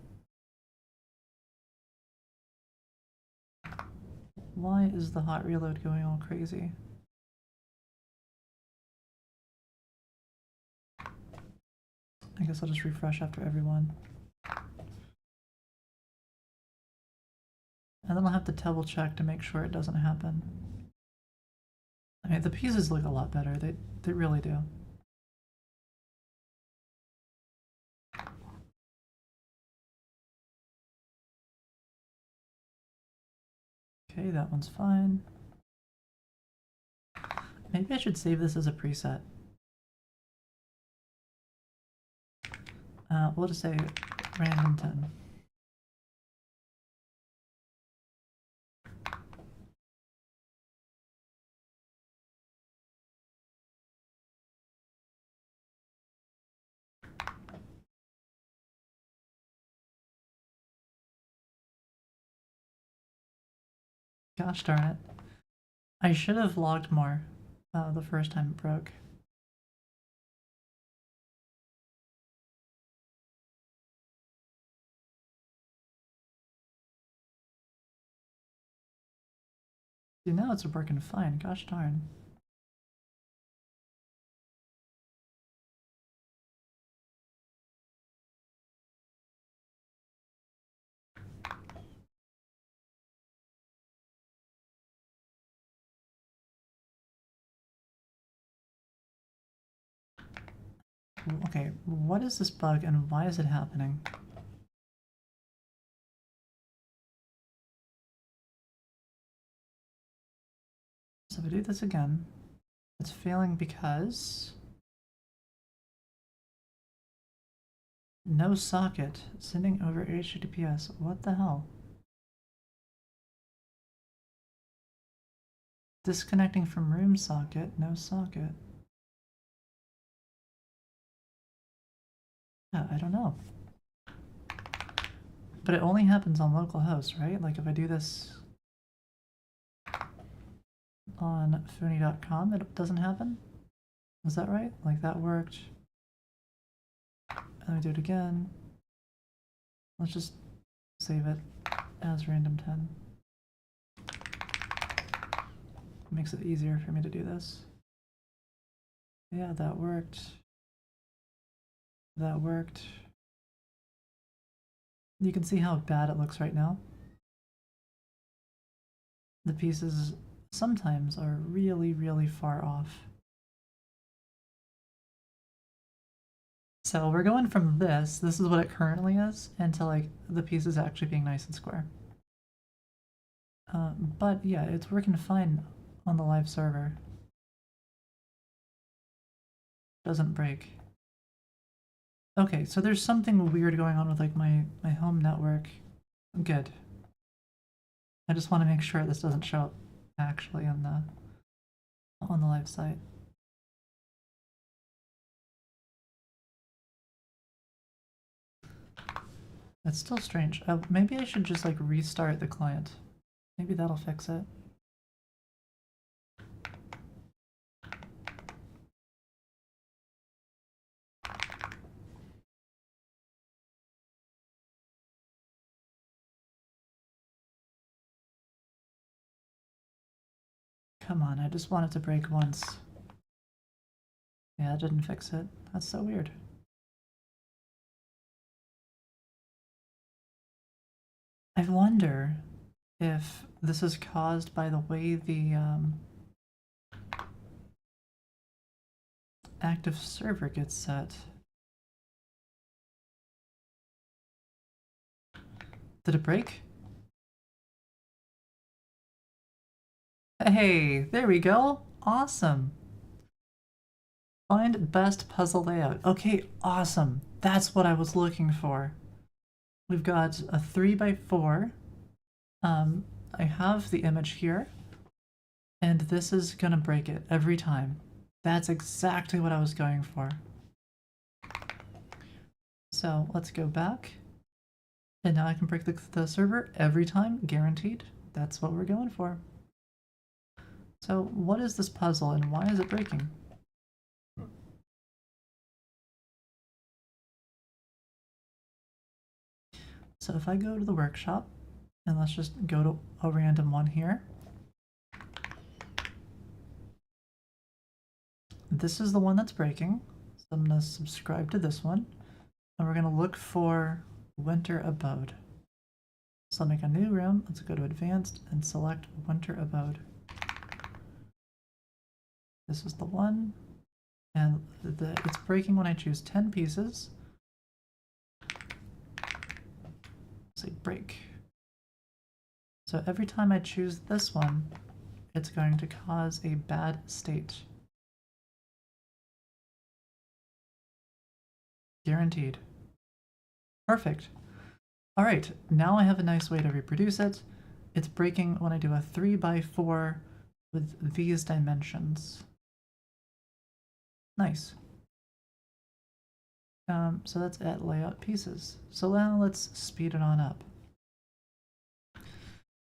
Why is the hot reload going all crazy? I guess I'll just refresh after every one. And then I'll have to double check to make sure it doesn't happen. I mean, the pieces look a lot better. They really do. Okay, that one's fine. Maybe I should save this as a preset. We'll just say random 10. Gosh darn it. I should have logged more the first time it broke. See, now it's working fine. Gosh darn. Okay, what is this bug and why is it happening? So if I do this again, it's failing because no socket sending over HTTPS. What the hell? Disconnecting from room socket, no socket. Yeah, I don't know. But it only happens on localhost, right? Like if I do this on foony.com, it doesn't happen? Is that right? Like that worked. Let me do it again. Let's just save it as random 10. Makes it easier for me to do this. Yeah, that worked. That worked. You can see how bad it looks right now. The pieces sometimes are really, really far off. So we're going from this is what it currently is, into like the pieces actually being nice and square. But yeah, it's working fine on the live server. Doesn't break. Okay, so there's something weird going on with like my home network. Good. I just want to make sure this doesn't show up actually on the live site. That's still strange. Maybe I should just like restart the client. Maybe that'll fix it. Come on, I just want it to break once. Yeah, it didn't fix it. That's so weird. I wonder if this is caused by the way the active server gets set. Did it break? Hey, there we go. Awesome. Find best puzzle layout. Okay, awesome. That's what I was looking for. We've got a 3x4. I have the image here, and this is gonna break it every time. That's exactly what I was going for. So let's go back. And now I can break the server every time, guaranteed. That's what we're going for. So what is this puzzle and why is it breaking? So if I go to the workshop, and let's just go to a random one here. This is the one that's breaking. So I'm gonna subscribe to this one. And we're gonna look for winter abode. So I'll make a new room. Let's go to advanced and select winter abode. This is the one. And it's breaking when I choose 10 pieces. Say break. So every time I choose this one, it's going to cause a bad state. Guaranteed. Perfect. All right, now I have a nice way to reproduce it. It's breaking when I do a 3x4 with these dimensions. Nice. So that's at layout pieces. So now let's speed it on up.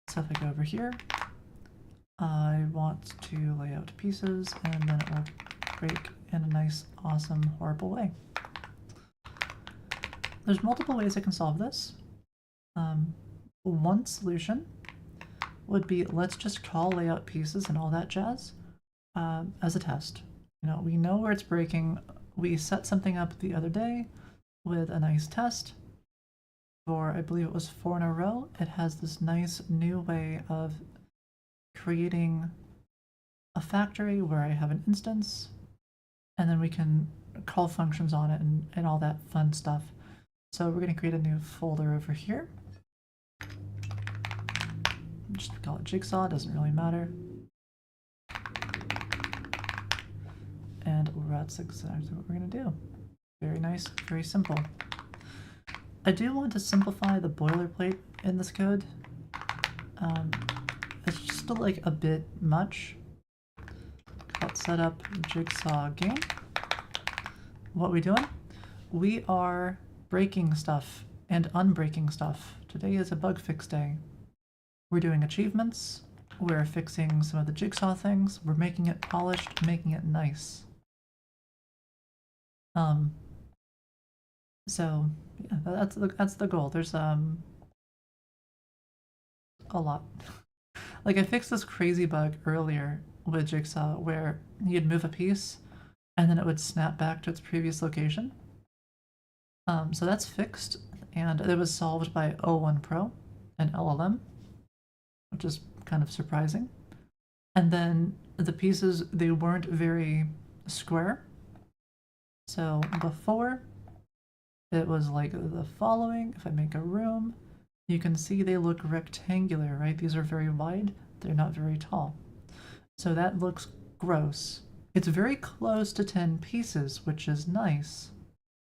So if I go over here, I want to lay out pieces and then it will break in a nice, awesome, horrible way. There's multiple ways I can solve this. One solution would be let's just call layout pieces and all that jazz as a test. You know, we know where it's breaking. We set something up the other day with a nice test for, I believe it was 4 in a row. It has this nice new way of creating a factory where I have an instance and then we can call functions on it and all that fun stuff. So we're going to create a new folder over here. Just call it Jigsaw, doesn't really matter. And that's exactly what we're going to do. Very nice, very simple. I do want to simplify the boilerplate in this code. It's just still like a bit much. Let's set up Jigsaw game. What are we doing? We are breaking stuff and unbreaking stuff. Today is a bug fix day. We're doing achievements. We're fixing some of the Jigsaw things. We're making it polished, making it nice. So yeah, that's the goal. There's a lot. Like I fixed this crazy bug earlier with Jigsaw where you'd move a piece and then it would snap back to its previous location. So that's fixed, and it was solved by O1 Pro and LLM, which is kind of surprising. And then the pieces, they weren't very square. So before, it was like the following. If I make a room, you can see they look rectangular, right? These are very wide, they're not very tall. So that looks gross. It's very close to 10 pieces, which is nice,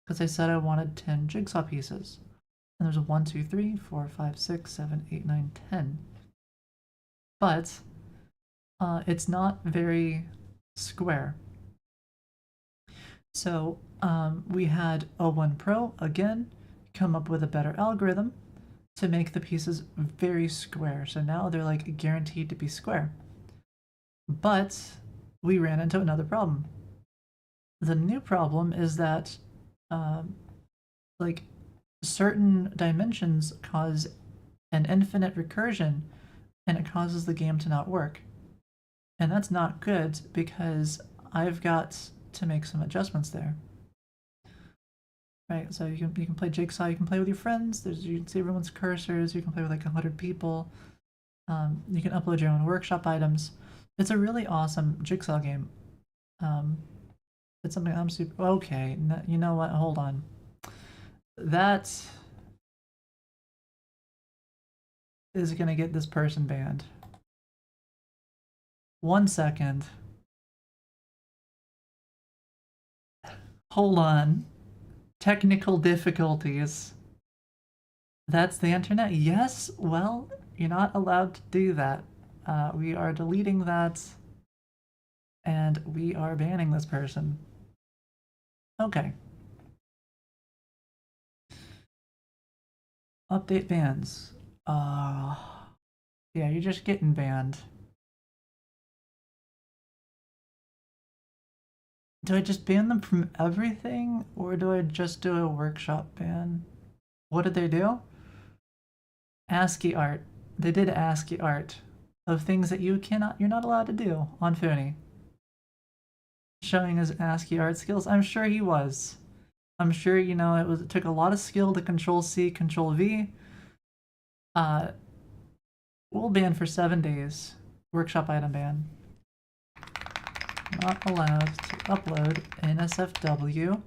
because I said I wanted 10 jigsaw pieces. And there's a 1, 2, 3, 4, 5, 6, 7, 8, 9, 10. But it's not very square. So we had O1 Pro, again, come up with a better algorithm to make the pieces very square. So now they're like guaranteed to be square. But we ran into another problem. The new problem is that like certain dimensions cause an infinite recursion and it causes the game to not work. And that's not good because I've got to make some adjustments there. Right, so you can play Jigsaw, you can play with your friends, you can see everyone's cursors, you can play with like 100 people, you can upload your own workshop items. It's a really awesome Jigsaw game. It's something I'm super... Okay, you know what? Hold on. That is gonna get this person banned. 1 second. Hold on. Technical difficulties. That's the internet? Yes? Well, you're not allowed to do that. We are deleting that, and we are banning this person. Okay. Update bans. Yeah, you're just getting banned. Do I just ban them from everything, or do I just do a workshop ban? What did they do? ASCII art. They did ASCII art of things that you're not allowed to do on Foony. Showing his ASCII art skills. I'm sure he was. I'm sure, you know, it took a lot of skill to Control C, Control V. We'll ban for 7 days. Workshop item ban. Not allowed to upload NSFW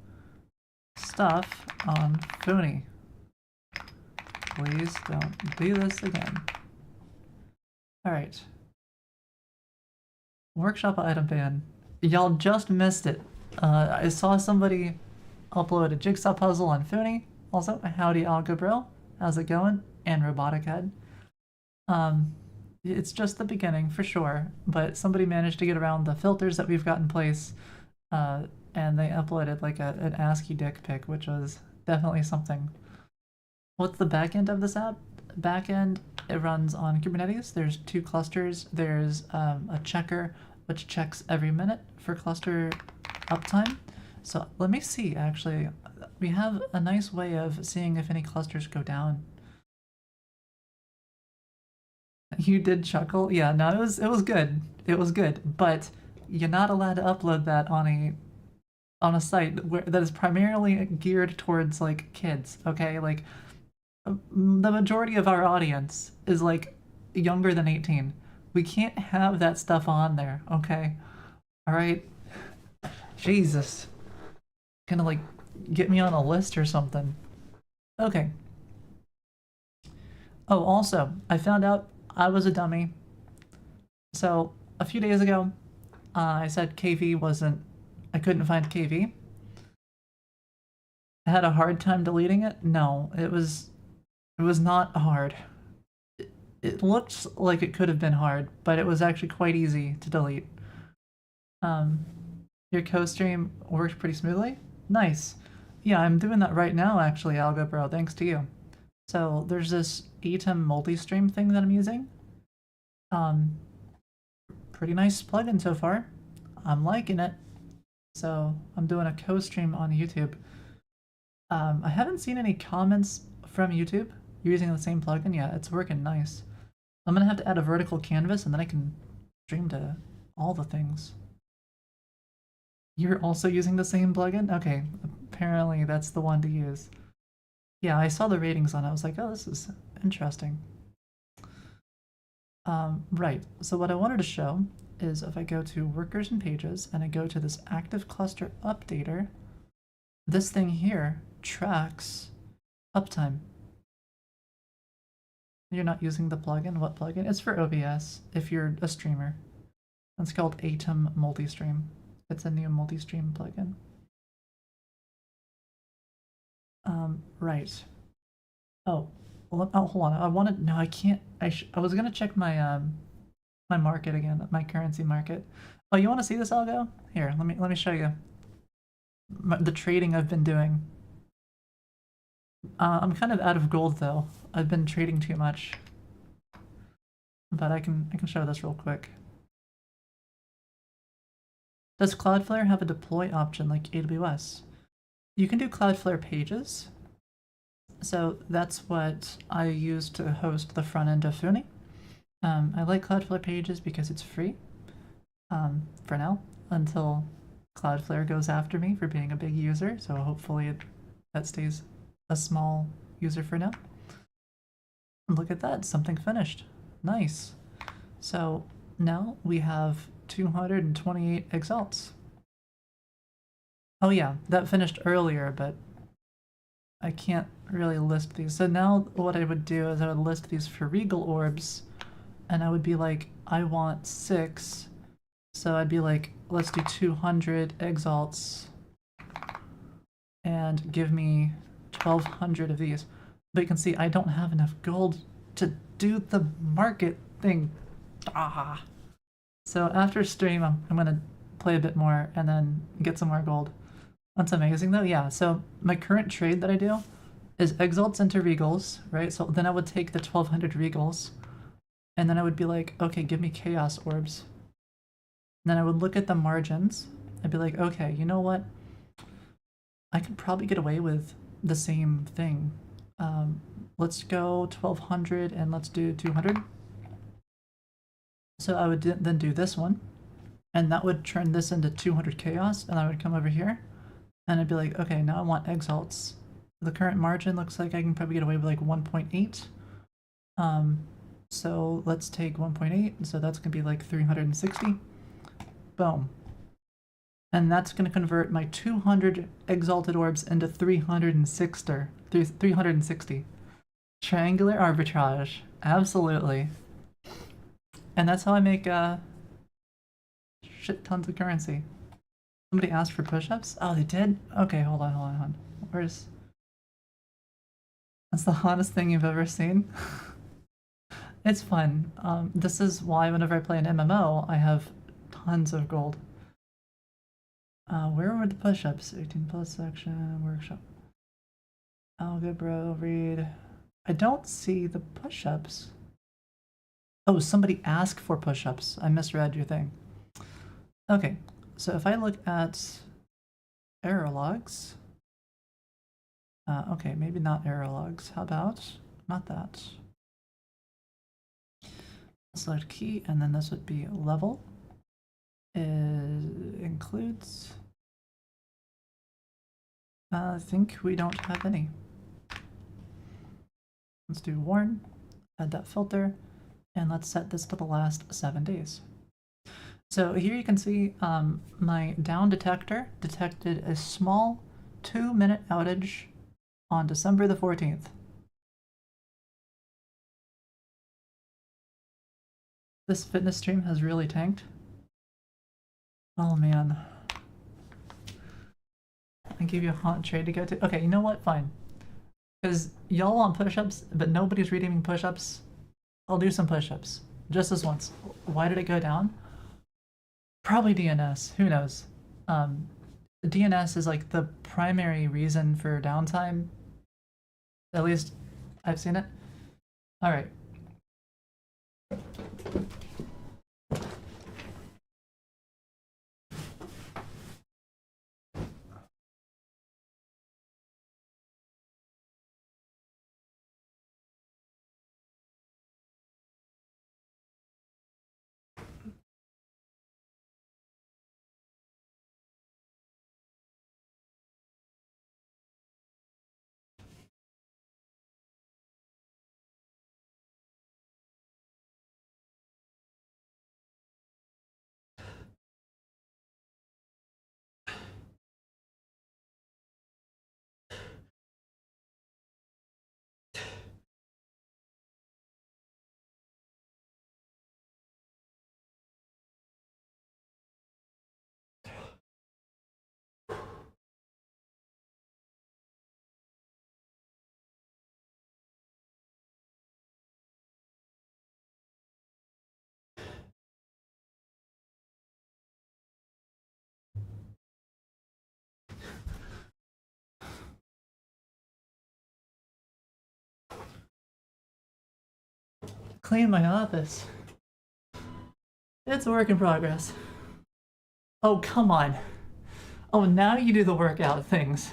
stuff on Foony. Please don't do this again. Alright. Workshop item ban. Y'all just missed it. I saw somebody upload a Jigsaw puzzle on Foony. Also, howdy Algo Bro. How's it going? And Robotic Head. It's just the beginning for sure, but somebody managed to get around the filters that we've got in place, and they uploaded like an ASCII dick pic, which was definitely something. What's the backend of this app? Backend, it runs on Kubernetes. There's 2 clusters. There's a checker, which checks every minute for cluster uptime. So let me see, actually. We have a nice way of seeing if any clusters go down. You did chuckle? Yeah, no, it was good. It was good, but you're not allowed to upload that on a site that is primarily geared towards like kids, okay? Like the majority of our audience is like younger than 18. We can't have that stuff on there, okay? All right. Jesus. Gonna like get me on a list or something. Okay. Oh, also, I found out I was a dummy. So a few days ago, I said KV wasn't, I couldn't find KV. I had a hard time deleting it. No, it was not hard. It looked like it could have been hard, but it was actually quite easy to delete. Your co-stream worked pretty smoothly? Nice. Yeah, I'm doing that right now actually, Algo Bro, thanks to you. So there's this ATEM multi-stream thing that I'm using. Pretty nice plugin so far. I'm liking it. So I'm doing a co-stream on YouTube. I haven't seen any comments from YouTube using the same plugin yet. It's working nice. I'm gonna have to add a vertical canvas and then I can stream to all the things. You're also using the same plugin? Okay, apparently that's the one to use. Yeah, I saw the ratings on it. I was like, oh, this is interesting. Right, so what I wanted to show is if I go to workers and pages and I go to this active cluster updater, this thing here tracks uptime. You're not using the plugin? What plugin? It's for OBS if you're a streamer. It's called ATEM Multistream. It's a new multi-stream plugin. Right. Oh, well, hold on. I wanted. No, I can't. I was gonna check my my market again, my currency market. Oh, you want to see this, Algo? Here, let me show you. The trading I've been doing. I'm kind of out of gold though. I've been trading too much. But I can show this real quick. Does Cloudflare have a deploy option like AWS? You can do Cloudflare pages. So that's what I use to host the front end of Foony. I like Cloudflare pages because it's free for now, until Cloudflare goes after me for being a big user. So hopefully that stays a small user for now. And look at that, something finished. Nice. So now we have 228 exalts. Oh yeah, that finished earlier, but I can't really list these. So now what I would do is I would list these for regal orbs, and I would be like, I want 6. So I'd be like, let's do 200 exalts and give me 1200 of these. But you can see I don't have enough gold to do the market thing. Ah. So after stream, I'm gonna play a bit more and then get some more gold. That's amazing though. Yeah, so my current trade that I do is exalts into regals, right? So then I would take the 1200 regals and then I would be like, okay, give me chaos orbs. And then I would look at the margins. I'd be like, okay, you know what? I could probably get away with the same thing. Let's go 1200 and let's do 200. So I would then do this one, and that would turn this into 200 chaos, and I would come over here, and I'd be like, okay, now I want exalts. The current margin looks like I can probably get away with like 1.8. So let's take 1.8, so that's gonna be like 360. Boom. And that's gonna convert my 200 exalted orbs into 360. Triangular arbitrage, absolutely. And that's how I make shit tons of currency. Somebody asked for push-ups? Oh, they did? Okay, hold on. Where's... That's the hottest thing you've ever seen? It's fun. This is why whenever I play an MMO, I have tons of gold. Where were the push-ups? 18 plus section, workshop. Oh, good bro, read. I don't see the push-ups. Oh, somebody asked for push-ups. I misread your thing. Okay, so if I look at error logs, okay, maybe not error logs. How about not that? Select key, and then this would be level. Includes. I think we don't have any. Let's do warn, add that filter, and let's set this to the last 7 days. So here you can see my down detector detected a small 2-minute outage on December the 14th. This fitness stream has really tanked. Oh man. I give you a hot trade to go to. Okay, you know what? Fine. Because y'all want push-ups, but nobody's redeeming push-ups. I'll do some push-ups. Just this once. Why did it go down? Probably DNS. Who knows? DNS is like the primary reason for downtime. At least I've seen it. Alright. Clean my office. It's a work in progress. Oh, come on. Oh, now you do the workout things.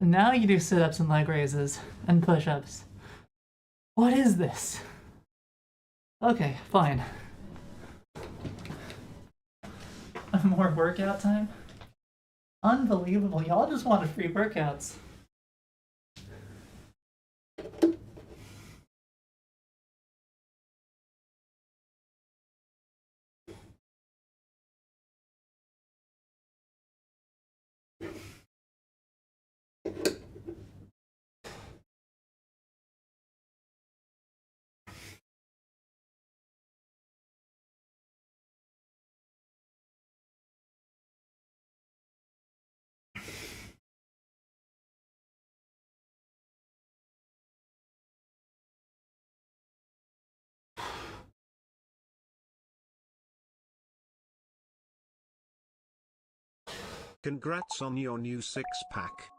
Now you do sit-ups and leg raises and push-ups. What is this? Okay, fine. More workout time? Unbelievable. Y'all just wanted free workouts. Congrats on your new six-pack.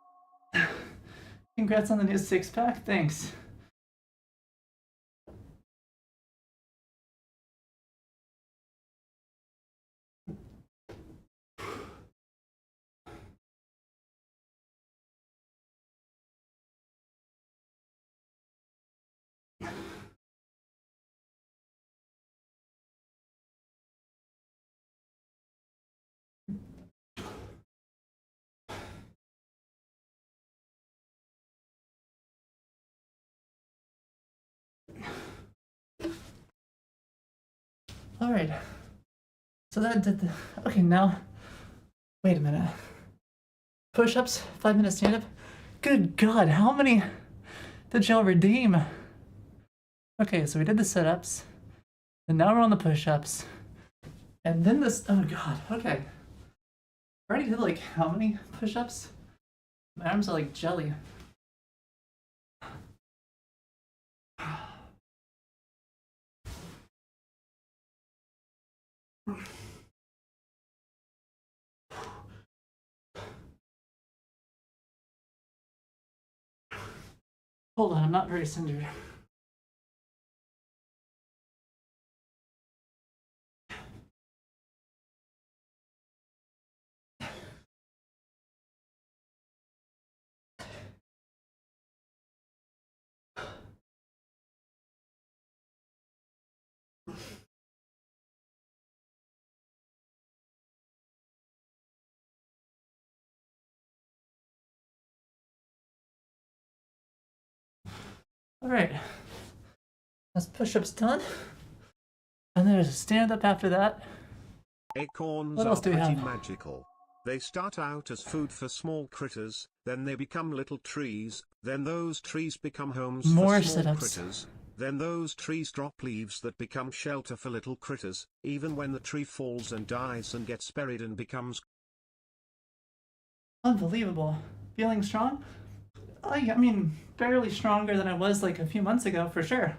Congrats on the new six-pack. Thanks. All right. So that did the. Okay, now. Wait a minute. Push-ups, 5-minute stand-up. Good God, how many did y'all redeem? Okay, so we did the sit-ups, and now we're on the push-ups, and then this. Oh God. Okay. I already did like how many push-ups? My arms are like jelly. Hold on, I'm not very centered. All right, that's push-ups done, and there's a stand-up after that. Acorns What are else do we pretty have? magical. They start out as food for small critters, then they become little trees, then those trees become homes More for small sit-ups. critters, then those trees drop leaves that become shelter for little critters, even when the tree falls and dies and gets buried and becomes... Unbelievable. Feeling strong? I mean, barely stronger than I was like a few months ago, for sure.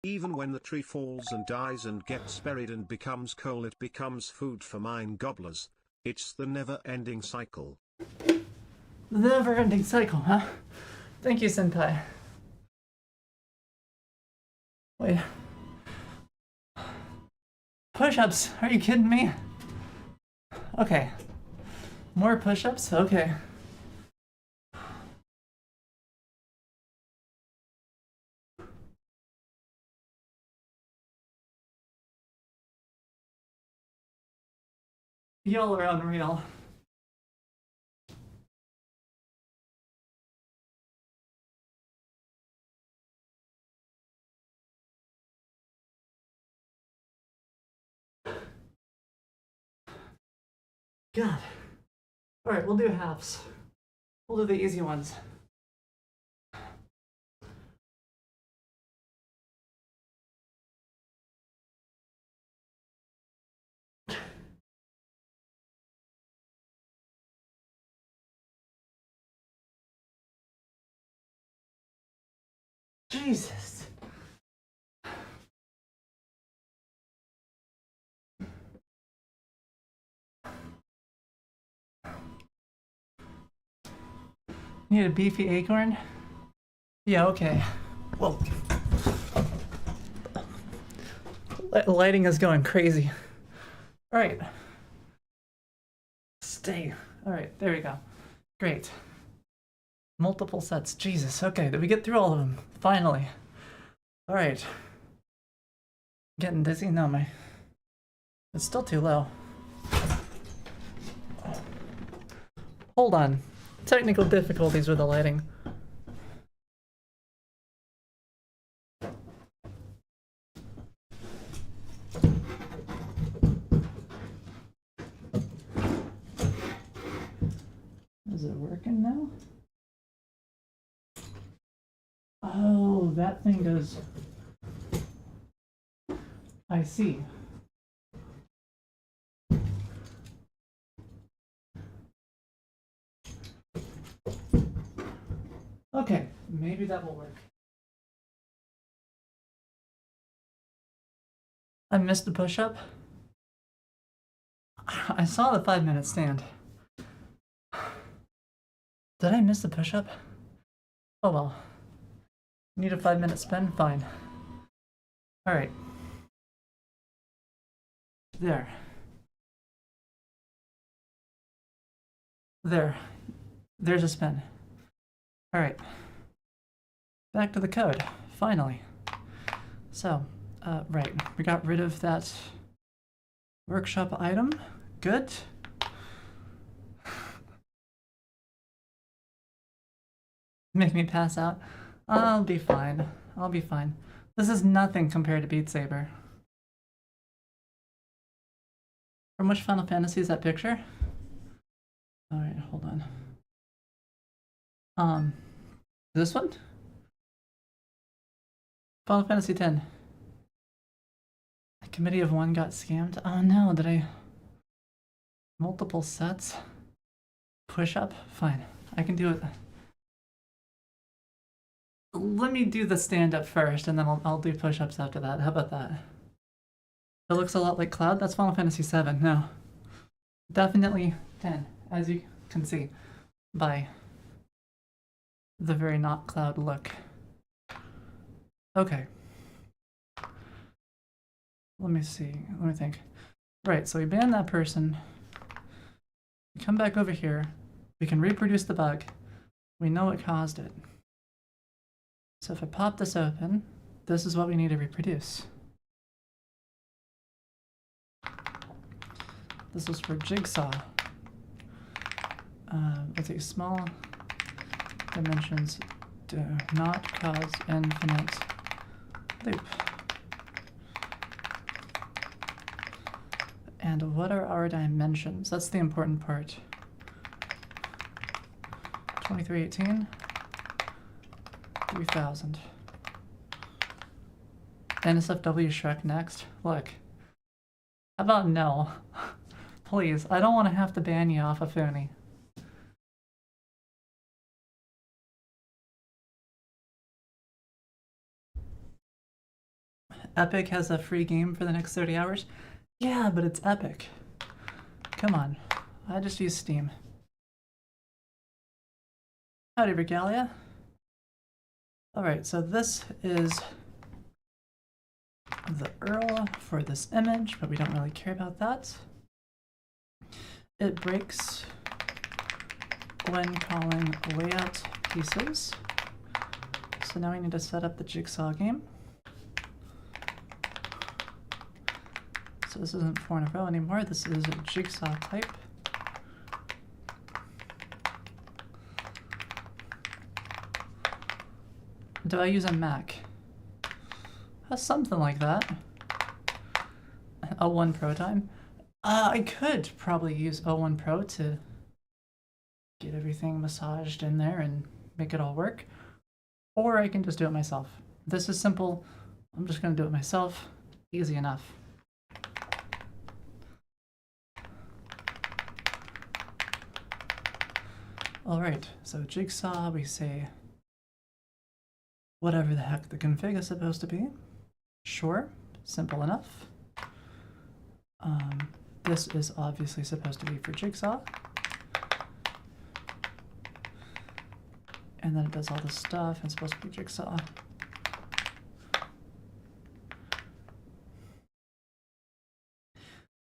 Even when the tree falls and dies and gets buried and becomes coal, it becomes food for mine gobblers. It's the never-ending cycle. The never-ending cycle, huh? Thank you, Senpai. Wait. Push-ups? Are you kidding me? Okay. More push-ups? Okay. Y'all are unreal. God. Alright, we'll do halves. We'll do the easy ones. Jesus. Need a beefy acorn? Yeah, okay. Whoa. Lighting is going crazy. Alright. Stay. Alright, there we go. Great. Multiple sets. Jesus, okay, did we get through all of them? Finally. Alright. Getting dizzy? No, it's still too low. Hold on. Technical difficulties with the lighting. Is it working now? Oh, that thing goes... I see. Okay, maybe that will work. I missed the push-up. I saw the 5-minute stand. Did I miss the push-up? Oh well. Need a 5-minute spin? Fine. Alright. There. There. There's a spin. Alright. Back to the code. Finally. So, right. We got rid of that workshop item. Good. Make me pass out. I'll be fine. I'll be fine. This is nothing compared to Beat Saber. From which Final Fantasy is that picture? Alright, hold on. This one? Final Fantasy X. A committee of one got scammed? Oh no, did I... Multiple sets? Push up? Fine. I can do it. Let me do the stand-up first, and then I'll do push-ups after that. How about that? It looks a lot like Cloud. That's Final Fantasy VII. No. Definitely 10, as you can see by the very not Cloud look. Okay. Let me see. Let me think. Right, so we ban that person. We come back over here. We can reproduce the bug. We know what caused it. So if I pop this open, this is what we need to reproduce. This is for Jigsaw. Let's see, small dimensions do not cause infinite loop. And what are our dimensions? That's the important part. 2318. 3000. NSFW Shrek next. Look. How about no? Please, I don't want to have to ban you off of Foony. Epic has a free game for the next 30 hours? Yeah, but it's Epic. Come on. I just use Steam. Howdy, Regalia. Alright, so this is the URL for this image, but we don't really care about that. It breaks when calling layout pieces. So now we need to set up the Jigsaw game. So this isn't 4 in a row anymore, this is a Jigsaw type. Do I use a Mac? Something like that. O1 Pro time? I could probably use O1 Pro to get everything massaged in there and make it all work. Or I can just do it myself. This is simple. I'm just going to do it myself. Easy enough. Alright, so Jigsaw, we say whatever the heck the config is supposed to be. Sure, simple enough. This is obviously supposed to be for Jigsaw. And then it does all this stuff, and it's supposed to be Jigsaw.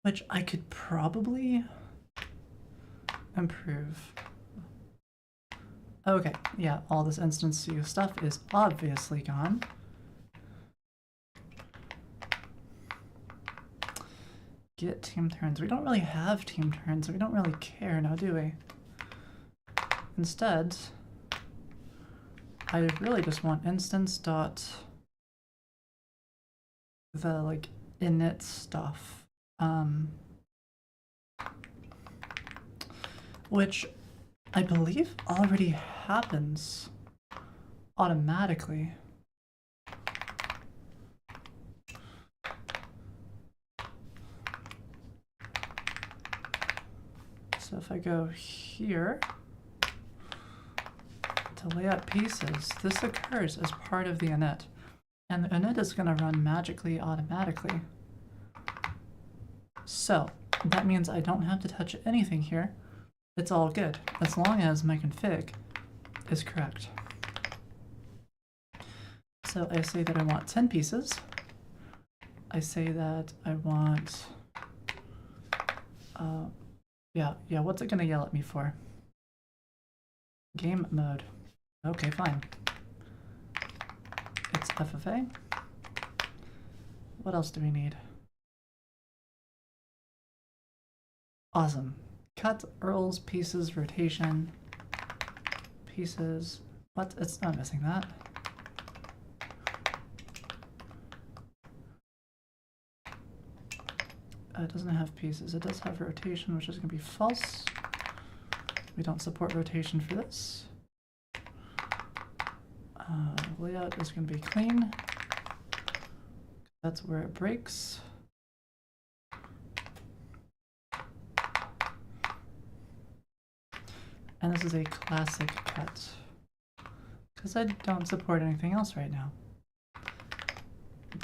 Which I could probably improve. Okay, yeah, all this instance view stuff is obviously gone. Get team turns. We don't really have team turns, so we don't really care now, do we? Instead, I really just want instance dot the like init stuff, which I believe already happens automatically. So if I go here to layout pieces, this occurs as part of the init. And the init is going to run magically automatically. So that means I don't have to touch anything here. It's all good, as long as my config is correct. So I say that I want 10 pieces. I say that I want, yeah, what's it gonna yell at me for? Game mode. Okay, fine. It's FFA. What else do we need? Awesome. Cut, URLs, pieces, rotation, pieces. What? It's not missing that. It doesn't have pieces. It does have rotation, which is going to be false. We don't support rotation for this. Layout is going to be clean. That's where it breaks. And this is a classic cut, because I don't support anything else right now.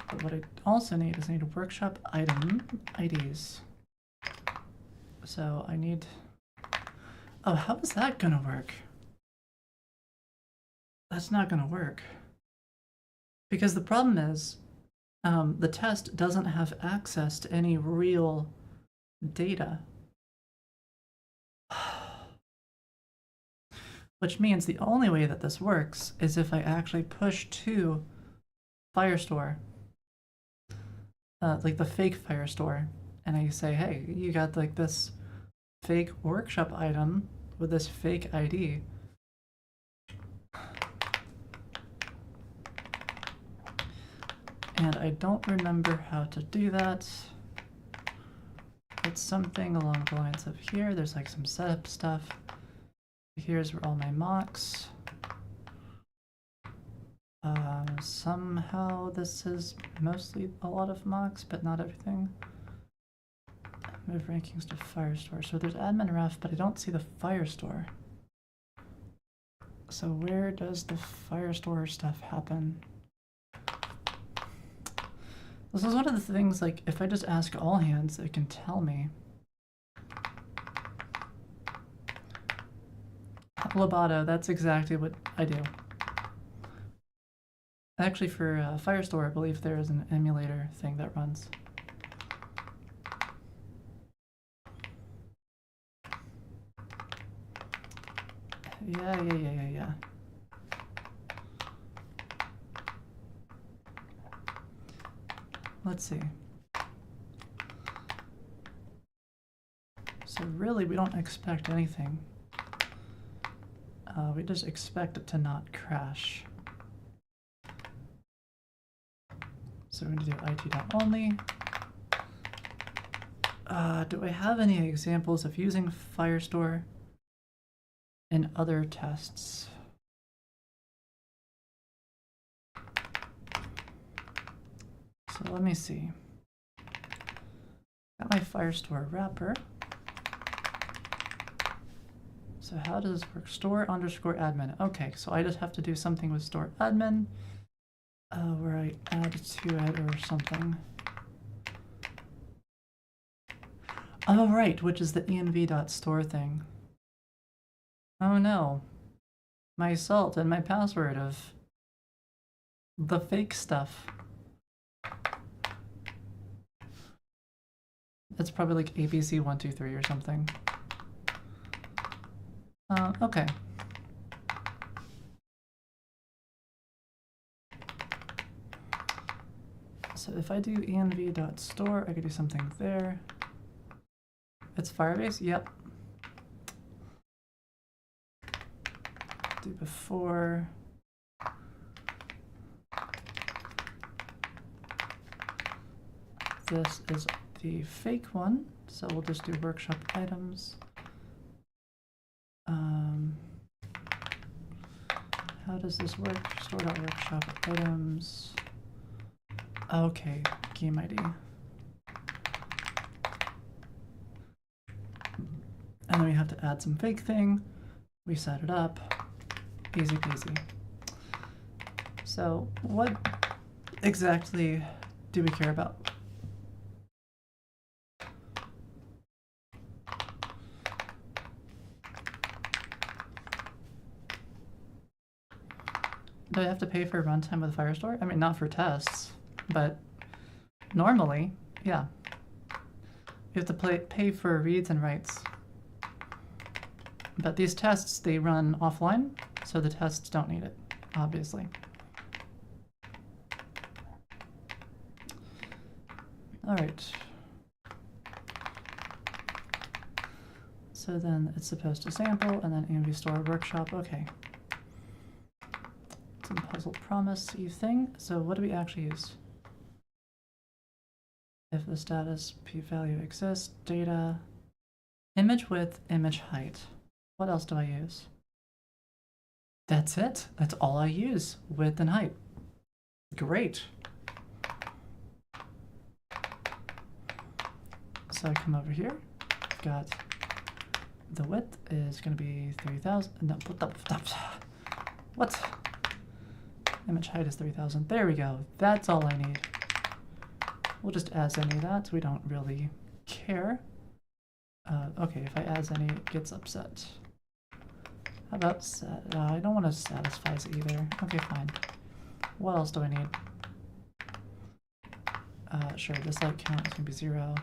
But what I also need is I need a workshop item IDs. So I need, oh, how is that gonna work? That's not gonna work. Because the problem is, the test doesn't have access to any real data. Which means the only way that this works is if I actually push to Firestore, like the fake Firestore, and I say, hey, you got like this fake workshop item with this fake ID. And I don't remember how to do that. It's something along the lines of here. There's like some setup stuff. Here's where all my mocks. Somehow this is mostly a lot of mocks, but not everything. Move rankings to Firestore. So there's admin ref, but I don't see the Firestore. So where does the Firestore stuff happen? This is one of the things, like, if I just ask all hands, it can tell me. Lobato, that's exactly what I do. Actually, for Firestore, I believe there is an emulator thing that runs. Yeah. Let's see. So really, we don't expect anything. We just expect it to not crash. So we're going to do it.only. Do I have any examples of using Firestore in other tests? So let me see. Got my Firestore wrapper. So how does this work? Store_admin. Okay, so I just have to do something with store admin, where I add to it or something. Oh, right, which is the env.store thing. Oh no. My salt and my password of the fake stuff. It's probably like ABC123 or something. Okay. So if I do env.store, I could do something there. It's Firebase? Yep. Do before. This is the fake one, so we'll just do workshop items. How does this work? Store.workshop items. Okay, game ID. And then we have to add some fake thing. We set it up. Easy peasy. So what exactly do we care about? Do I have to pay for runtime with Firestore? I mean, not for tests, but normally, yeah. You have to pay for reads and writes. But these tests, they run offline, so the tests don't need it, obviously. All right. So then it's supposed to sample, and then env store workshop, okay. Some puzzle promise-y thing. So what do we actually use? If the status p-value exists, data, image width, image height. What else do I use? That's it. That's all I use, width and height. Great. So I come over here, got the width is going to be 3000. No, what? Image height is 3000. There we go. That's all I need. We'll just as any of that. We don't really care. Okay, if I as any, it gets upset. How about I don't want to satisfies either. Okay, fine. What else do I need? Sure, this light count is going to be 0.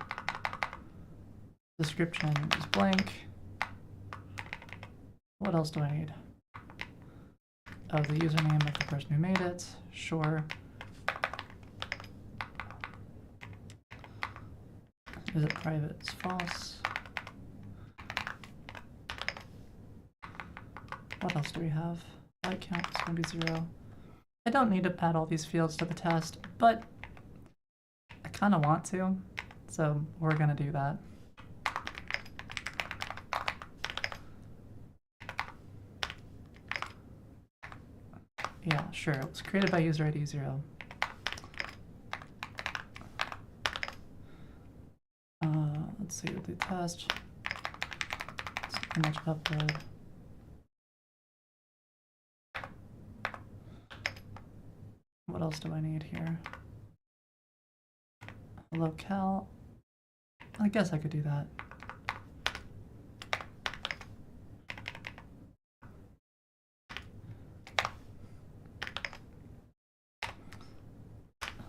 Description is blank. What else do I need? Oh, the username of the person who made it. Sure. Is it private? It's false. What else do we have? Light count is going to be 0. I don't need to add all these fields to the test, but I kind of want to, so we're going to do that. Yeah, sure. It was created by user ID 0. Let's see what the test. Image upload. What else do I need here? Locale. I guess I could do that.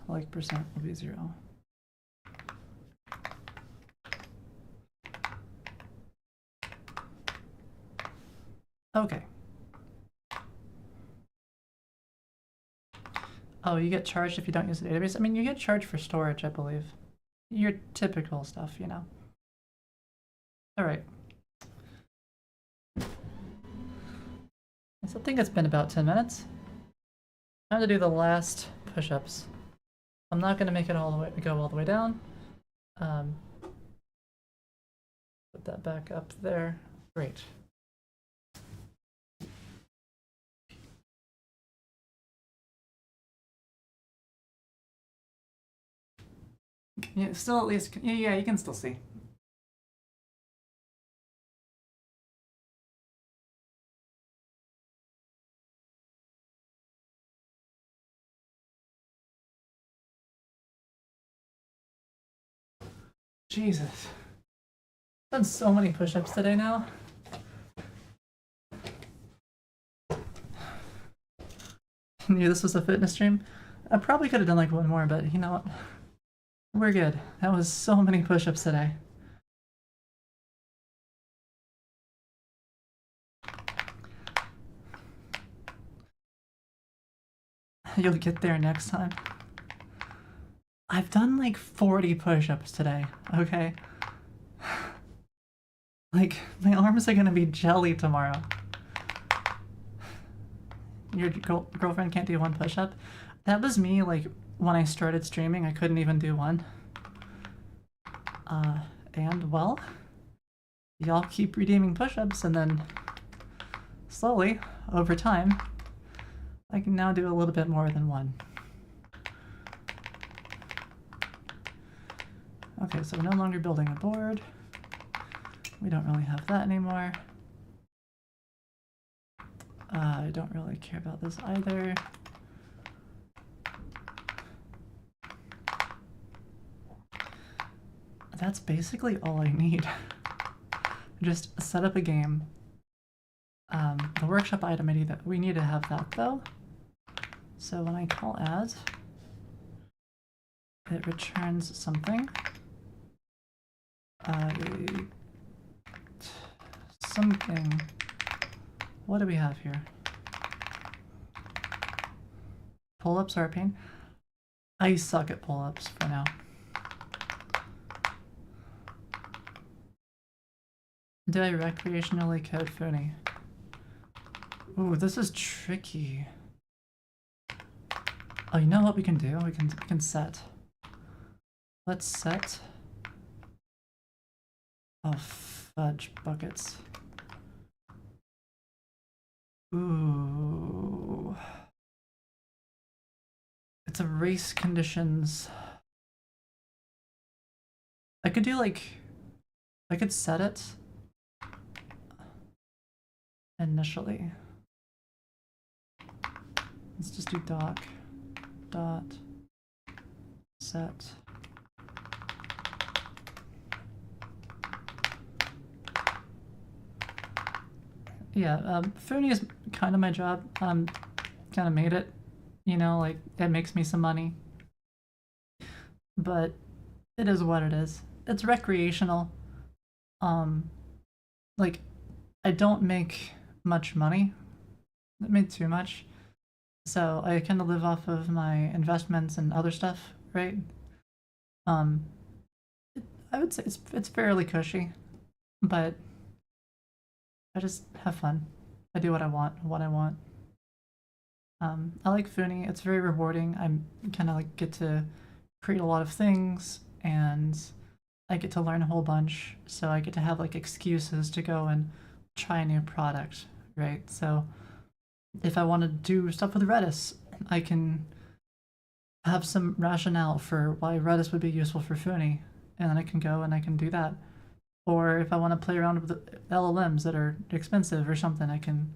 Like percent will be 0. Okay. Oh, you get charged if you don't use the database? I mean, you get charged for storage, I believe. Your typical stuff, you know. All right. So I think it's been about 10 minutes. Time to do the last push-ups. I'm not going to make it all the way go all the way down. Put that back up there. Great. Yeah, still at least, yeah, you can still see. Jesus. I've done so many push-ups today now. Knew this was a fitness stream. I probably could have done like one more, but you know what? We're good. That was so many push-ups today. You'll get there next time. I've done like 40 push-ups today, okay? Like, my arms are gonna be jelly tomorrow. Your girlfriend can't do one push-up? That was me, like, when I started streaming, I couldn't even do one. And, well, y'all keep redeeming push-ups, and then slowly, over time, I can now do a little bit more than one. Okay, so we're no longer building a board. We don't really have that anymore. I don't really care about this either. That's basically all I need. Just set up a game. The workshop item ID, that we need to have that though. So when I call add, it returns something. Something. What do we have here? Pull-ups are a pain. I suck at pull-ups for now. Did I recreationally code foony? Ooh, this is tricky. Oh, you know what we can do? We can set. Let's set. Oh, fudge buckets. Ooh. It's a race conditions. I could do like, I could set it initially. Let's just do dot set. Yeah, foony is kind of my job. Kind of made it, you know, like it makes me some money. But it is what it is. It's recreational. Like I don't make much money. I made too much. So I kind of live off of my investments and other stuff, right? I would say it's fairly cushy, but I just have fun. I do what I want, I like foony. It's very rewarding. I'm kind of like get to create a lot of things, and I get to learn a whole bunch. So I get to have like excuses to go and try a new product, right? So if I want to do stuff with Redis, I can have some rationale for why Redis would be useful for foony, and then I can go and I can do that. Or if I want to play around with the LLMs that are expensive or something, I can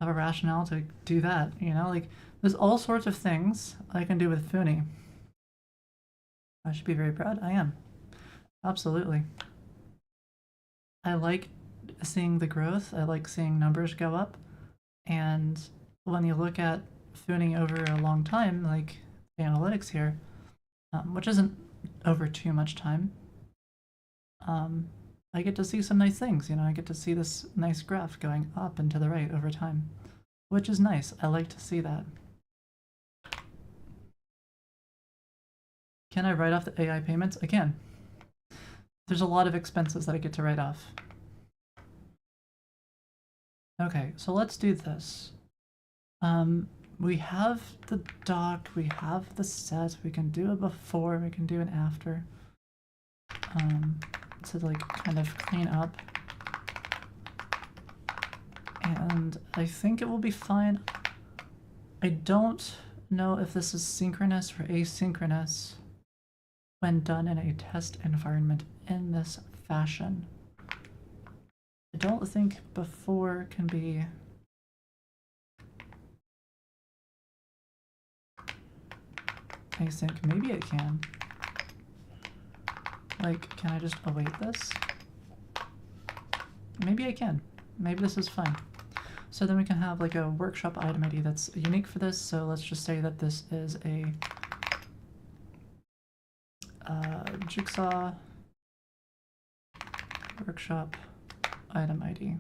have a rationale to do that, you know? Like, there's all sorts of things I can do with foony. I should be very proud. I am. Absolutely. I like seeing the growth. I like seeing numbers go up. And when you look at foony over a long time, like the analytics here, which isn't over too much time, I get to see some nice things, you know, I get to see this nice graph going up and to the right over time, which is nice. I like to see that. Can I write off the AI payments? I can. There's a lot of expenses that I get to write off. Okay, so let's do this. We have the doc, we have the set, we can do a before, we can do an after. To like kind of clean up. And I think it will be fine. I don't know if this is synchronous or asynchronous when done in a test environment in this fashion. I don't think before can be async. Maybe it can. Like, can I just await this? Maybe I can. Maybe this is fine. So then we can have like a workshop item ID that's unique for this. So let's just say that this is a Jigsaw workshop item ID.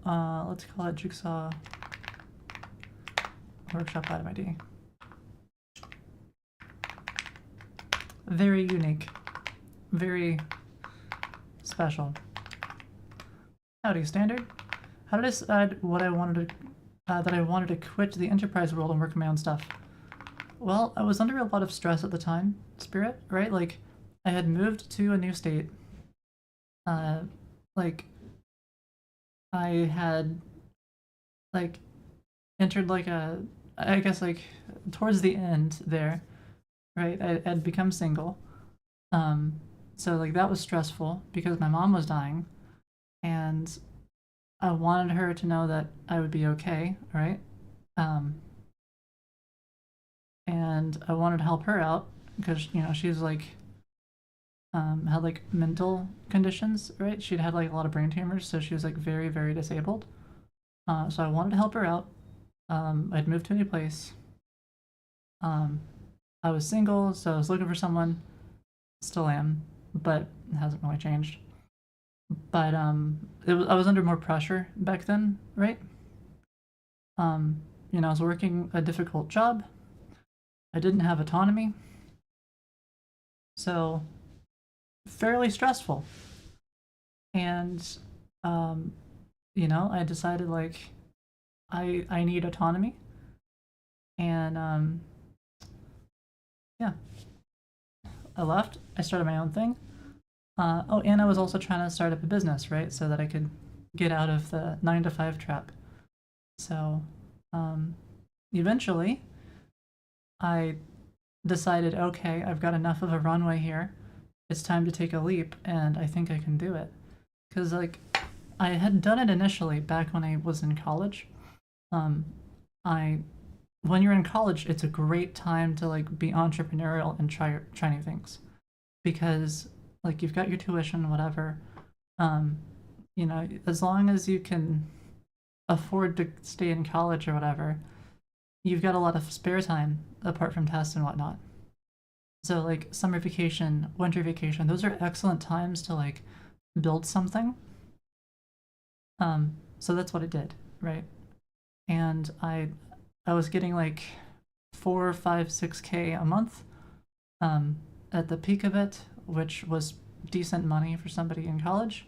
Let's call it Jigsaw workshop item ID. Very unique, very special. Howdy, standard. How did I decide what I wanted to, that I wanted to quit the enterprise world and work on my own stuff? Well, I was under a lot of stress at the time, Spirit, right? Like, I had moved to a new state. Like, I had, like, entered like a, I guess like, towards the end there, right? I had become single. So like that was stressful because my mom was dying, and and I wanted her to know that I would be okay, right? And I wanted to help her out because she's like had like mental conditions, right? She'd had like a lot of brain tumors, so she was like very, very disabled. So I wanted to help her out. I'd moved to a new place. I was single, so I was looking for someone. Still am, but it hasn't really changed. But I was under more pressure back then, right? I was working a difficult job. I didn't have autonomy, so fairly stressful. And I decided like I need autonomy, and yeah, I left. I started my own thing. And I was also trying to start up a business, right, so that I could get out of the 9 to 5 trap. So eventually, I decided, okay, I've got enough of a runway here. It's time to take a leap, and I think I can do it. Because like I had done it initially back when I was in college. I When you're in college, it's a great time to like be entrepreneurial and try new things, because like you've got your tuition, whatever. As long as you can afford to stay in college or whatever, you've got a lot of spare time apart from tests and whatnot. So like summer vacation, winter vacation, those are excellent times to like build something. So that's what I did, right? And I was getting like 4, 5, 6K a month at the peak of it, which was decent money for somebody in college.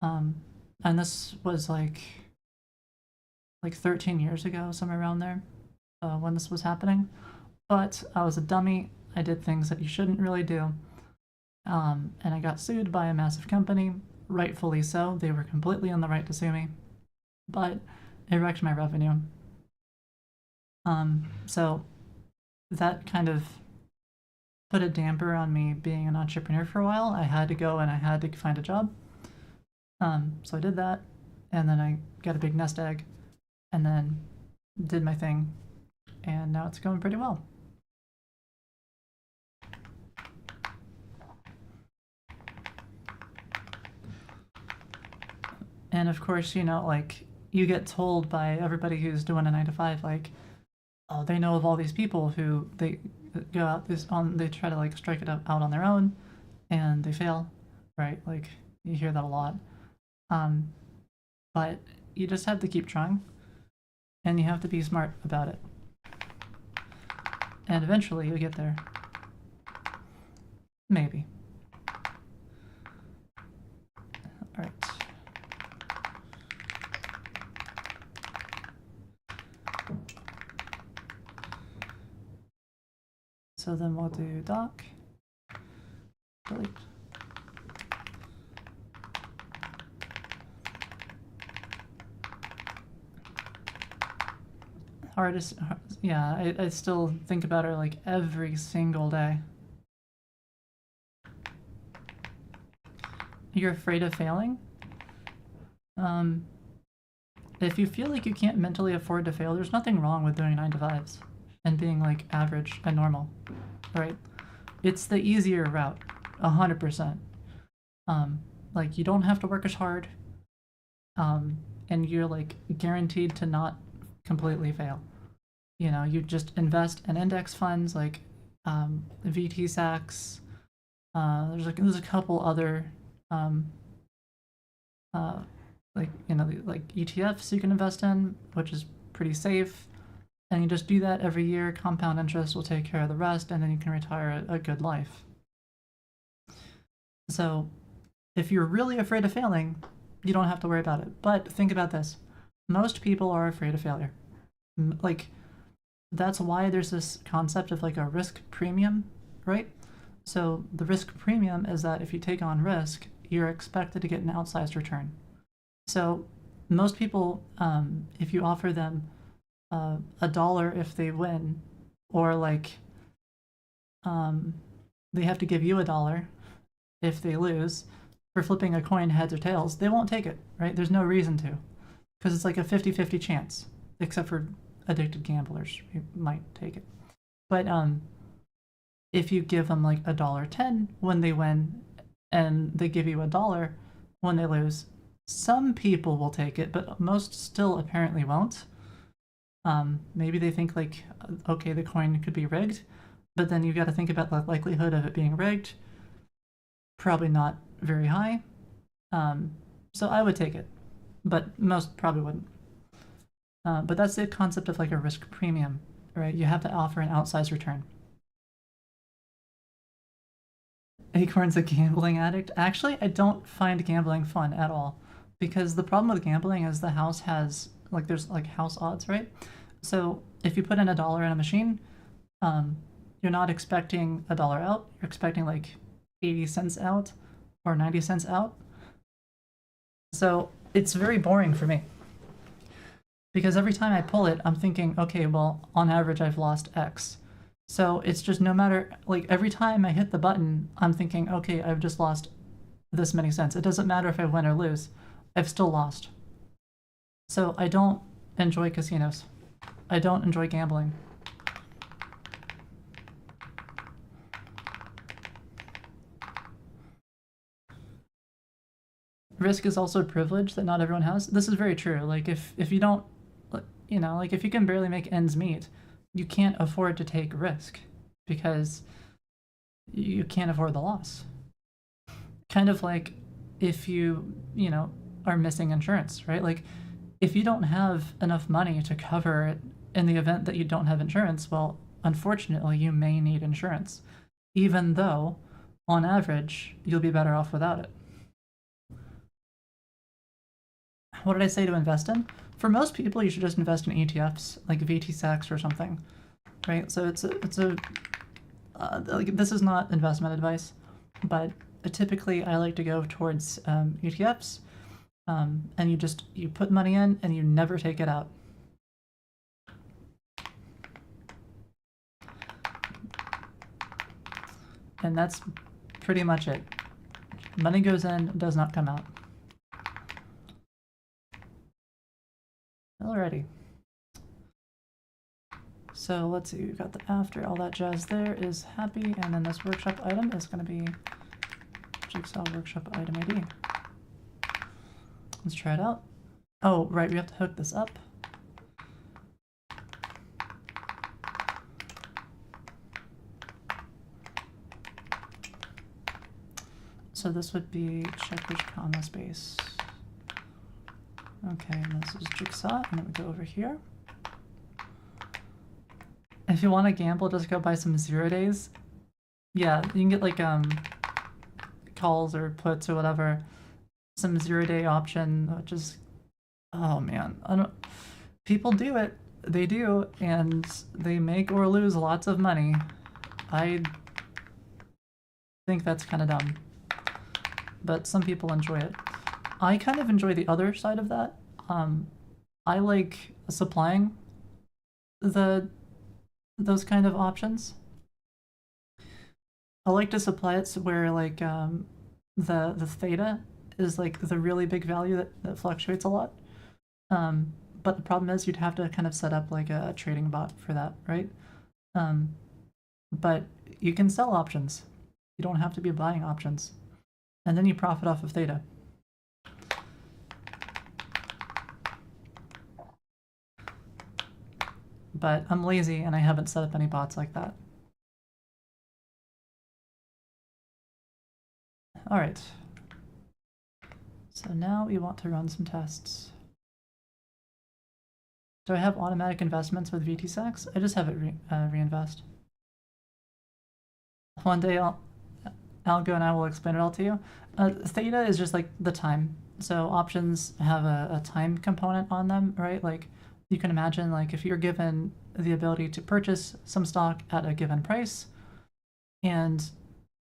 And this was like 13 years ago, somewhere around there, when this was happening. But I was a dummy. I did things that you shouldn't really do. And I got sued by a massive company, rightfully so. They were completely in the right to sue me, but it wrecked my revenue. So that kind of put a damper on me being an entrepreneur for a while. I had to go and I had to find a job. So I did that, and then I got a big nest egg, and then did my thing, and now it's going pretty well. And of course, like you get told by everybody who's doing a 9 to 5, like, oh, they know of all these people who they go out they try to like strike it out on their own, and they fail, right? Like you hear that a lot. But you just have to keep trying, and you have to be smart about it, and eventually you'll get there. Maybe. All right. So then we'll do doc, delete. Hardest, yeah, I still think about her like every single day. You're afraid of failing? If you feel like you can't mentally afford to fail, there's nothing wrong with doing 9 to 5s and being like average and normal, right? It's the easier route, 100%. Like you don't have to work as hard, and you're like guaranteed to not completely fail. You just invest in index funds like VT Sacks. There's a couple other like ETFs you can invest in, which is pretty safe. And you just do that every year. Compound interest will take care of the rest, and then you can retire a good life. So if you're really afraid of failing, you don't have to worry about it. But think about this. Most people are afraid of failure. Like, that's why there's this concept of like a risk premium, right? So the risk premium is that if you take on risk, you're expected to get an outsized return. So most people, if you offer them $1 if they win, or like they have to give you $1 if they lose, for flipping a coin heads or tails, they won't take it, right? There's no reason to, because it's like a 50-50 chance, except for addicted gamblers who might take it. But if you give them like $1.10 when they win, and they give you $1 when they lose, some people will take it, but most still apparently won't. Maybe they think like, okay, the coin could be rigged, but then you've got to think about the likelihood of it being rigged. Probably not very high. So I would take it, but most probably wouldn't. But that's the concept of like a risk premium, right? You have to offer an outsized return. Acorn's a gambling addict. Actually, I don't find gambling fun at all, because the problem with gambling is the house has like, there's like house odds, right? So if you put in $1 in a machine, you're not expecting $1 out. You're expecting like 80 cents out or 90 cents out. So it's very boring for me, because every time I pull it, I'm thinking, okay, well, on average, I've lost X. So it's just, no matter, like, every time I hit the button, I'm thinking, okay, I've just lost this many cents. It doesn't matter if I win or lose. I've still lost. So I don't enjoy casinos. I don't enjoy gambling. Risk is also a privilege that not everyone has. This is very true. Like, if you don't, you know, like, if you can barely make ends meet, you can't afford to take risk, because you can't afford the loss. Kind of like if you know, are missing insurance, right? Like, if you don't have enough money to cover it in the event that you don't have insurance, well, unfortunately, you may need insurance, even though, on average, you'll be better off without it. What did I say to invest in? For most people, you should just invest in ETFs, like VTSAX or something, right? So it's a like, this is not investment advice, but typically I like to go towards ETFs, and you put money in and you never take it out. And that's pretty much it. Money goes in, does not come out. Alrighty. So let's see, we've got the after, all that jazz there is happy, and then this workshop item is going to be Jigsaw workshop item ID. Let's try it out. Oh, right, we have to hook this up. So this would be checkers comma space. Okay, and this is Jigsaw, and then we go over here. If you want to gamble, just go buy some 0 days. Yeah, you can get like calls or puts or whatever. Some 0 day option, which is, oh man, I don't. People do it. They do, and they make or lose lots of money. I think that's kind of dumb, but some people enjoy it. I kind of enjoy the other side of that. I like supplying those kind of options. I like to supply it where like the theta is like the really big value that fluctuates a lot. But the problem is you'd have to kind of set up like a trading bot for that, right? But you can sell options. You don't have to be buying options. And then you profit off of theta. But I'm lazy and I haven't set up any bots like that. All right. So now we want to run some tests. Do I have automatic investments with VTSAX? I just have it reinvest. One day Algo and I will explain it all to you. Theta is just like the time. So options have a time component on them, right? Like, you can imagine, like, if you're given the ability to purchase some stock at a given price, and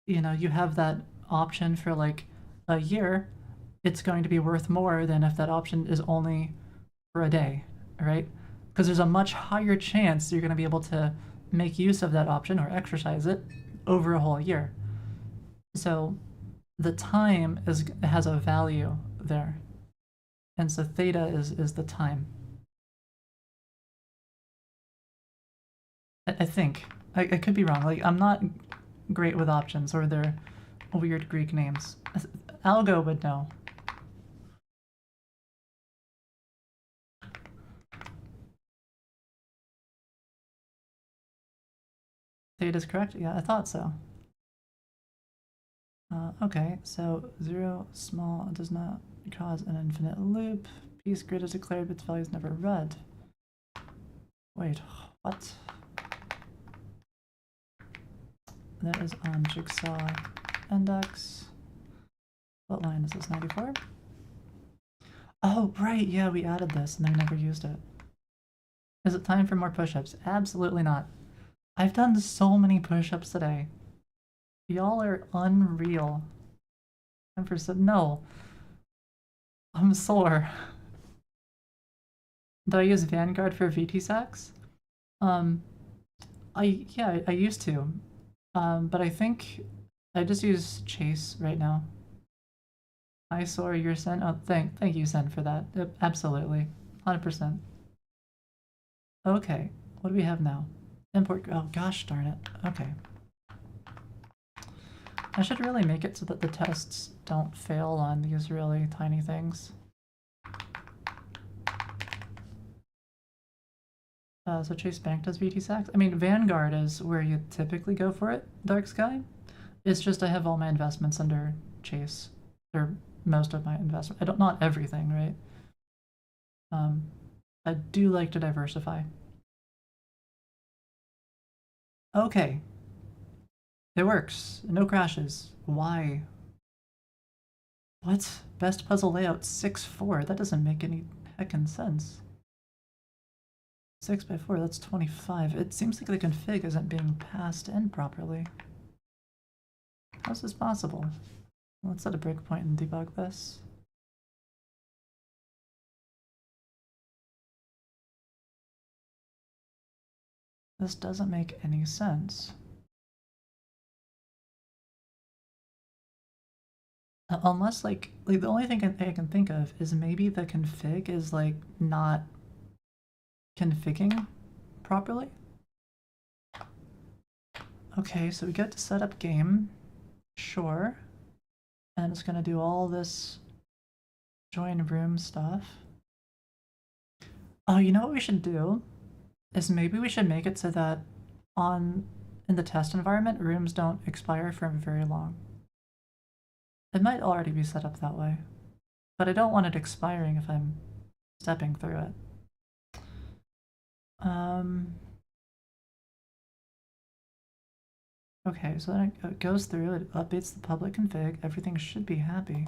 you know you have that option for like a year, it's going to be worth more than if that option is only for a day, right? Because there's a much higher chance you're going to be able to make use of that option or exercise it over a whole year. So the time has a value there. And so theta is the time. I think. I could be wrong. Like, I'm not great with options or their weird Greek names. Algo would know. Theta is correct? Yeah, I thought so. Okay, so 0 small does not cause an infinite loop. Piece grid is declared, but its value is never read. Wait, what? That is on Jigsaw index. What line is this, 94? Oh, right, yeah, we added this and then we never used it. Is it time for more push-ups? Absolutely not. I've done so many push-ups today. Y'all are unreal. No. I'm sore. Do I use Vanguard for VT-Sax? I used to. But I think I just use Chase right now. I saw your Sen. Oh, thank you, Sen, for that. Yep, absolutely. 100%. Okay, what do we have now? Import, oh gosh darn it. Okay. I should really make it so that the tests don't fail on these really tiny things. So Chase Bank does VT-Sax. I mean, Vanguard is where you typically go for it, Dark Sky. It's just I have all my investments under Chase. Or most of my investment. Not everything, right? I do like to diversify. Okay. It works. No crashes. Why? What? Best puzzle layout 6-4. That doesn't make any heckin' sense. 6x4, that's 25. It seems like the config isn't being passed in properly. How's this possible? Let's set a breakpoint and debug this. This doesn't make any sense. Unless, like the only thing I can think of is maybe the config is, like, not configuring properly. Okay, so we get to set up game. Sure. And it's gonna do all this join room stuff. Oh, you know what we should do? Is maybe we should make it so that in the test environment, rooms don't expire for very long. It might already be set up that way, but I don't want it expiring if I'm stepping through it. Okay, so then it goes through, it updates the public config, everything should be happy.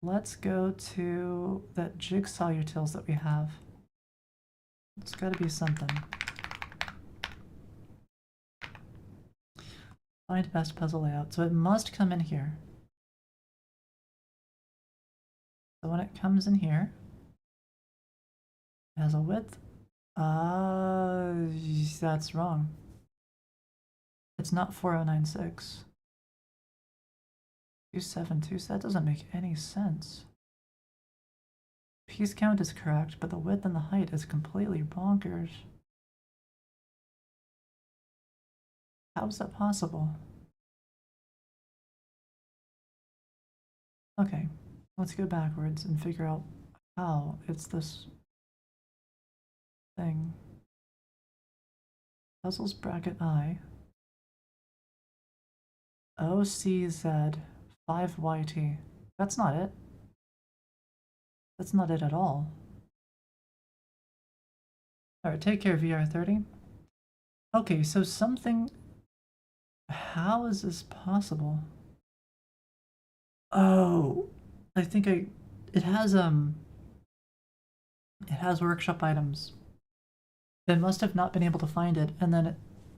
Let's go to that Jigsaw utils that we have. It's gotta be something. Find best puzzle layout. So it must come in here. So when it comes in here, it has a width. That's wrong. It's not 4096. 272, that doesn't make any sense. Piece count is correct, but the width and the height is completely bonkers. How is that possible? Okay, let's go backwards and figure out how it's this thing. Puzzles bracket I. OCZ 5YT. That's not it. That's not it at all. Alright, take care, VR30. Okay, so something... How is this possible? Oh, I think it has workshop items. It must have not been able to find it, and then it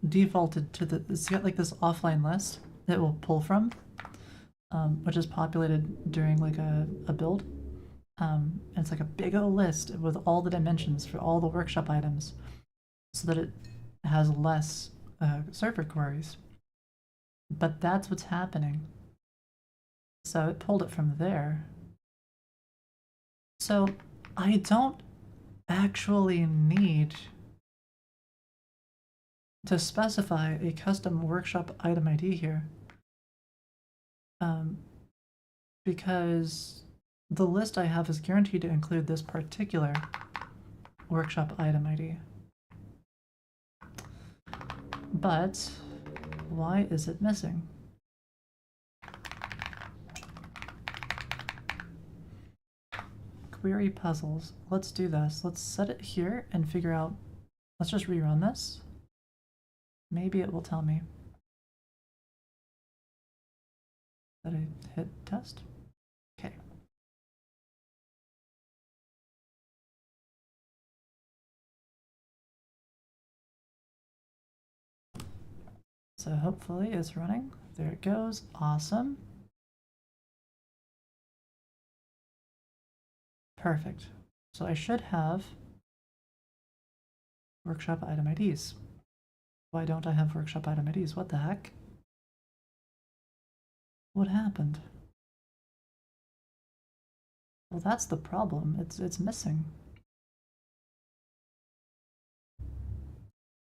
defaulted to it's got like this offline list that will pull from, which is populated during like a build. It's like a big old list with all the dimensions for all the workshop items, so that it has less server queries. But that's what's happening. So it pulled it from there. So I don't actually need to specify a custom workshop item ID here. Because the list I have is guaranteed to include this particular workshop item ID. But why is it missing? Query puzzles. Let's do this. Let's set it here and figure out. Let's just rerun this. Maybe it will tell me that I hit test. Okay. So hopefully it's running. There it goes. Awesome. Perfect. So I should have workshop item IDs. Why don't I have workshop item IDs? What the heck? What happened? Well, that's the problem. It's missing.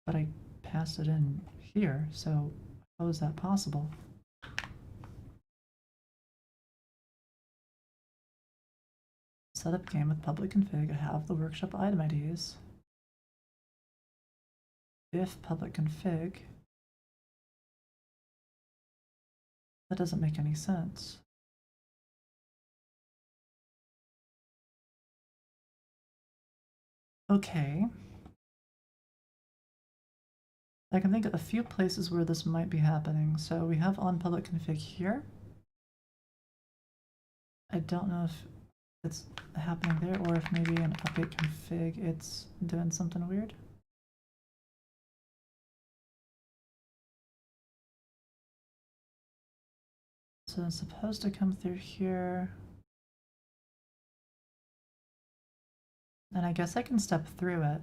But I passed it in here, so how is that possible? Setup game with public config. I have the workshop item IDs. If public config. That doesn't make any sense. Okay. I can think of a few places where this might be happening. So we have on public config here. I don't know if it's happening there or if maybe in update config it's doing something weird. So it's supposed to come through here. And I guess I can step through it.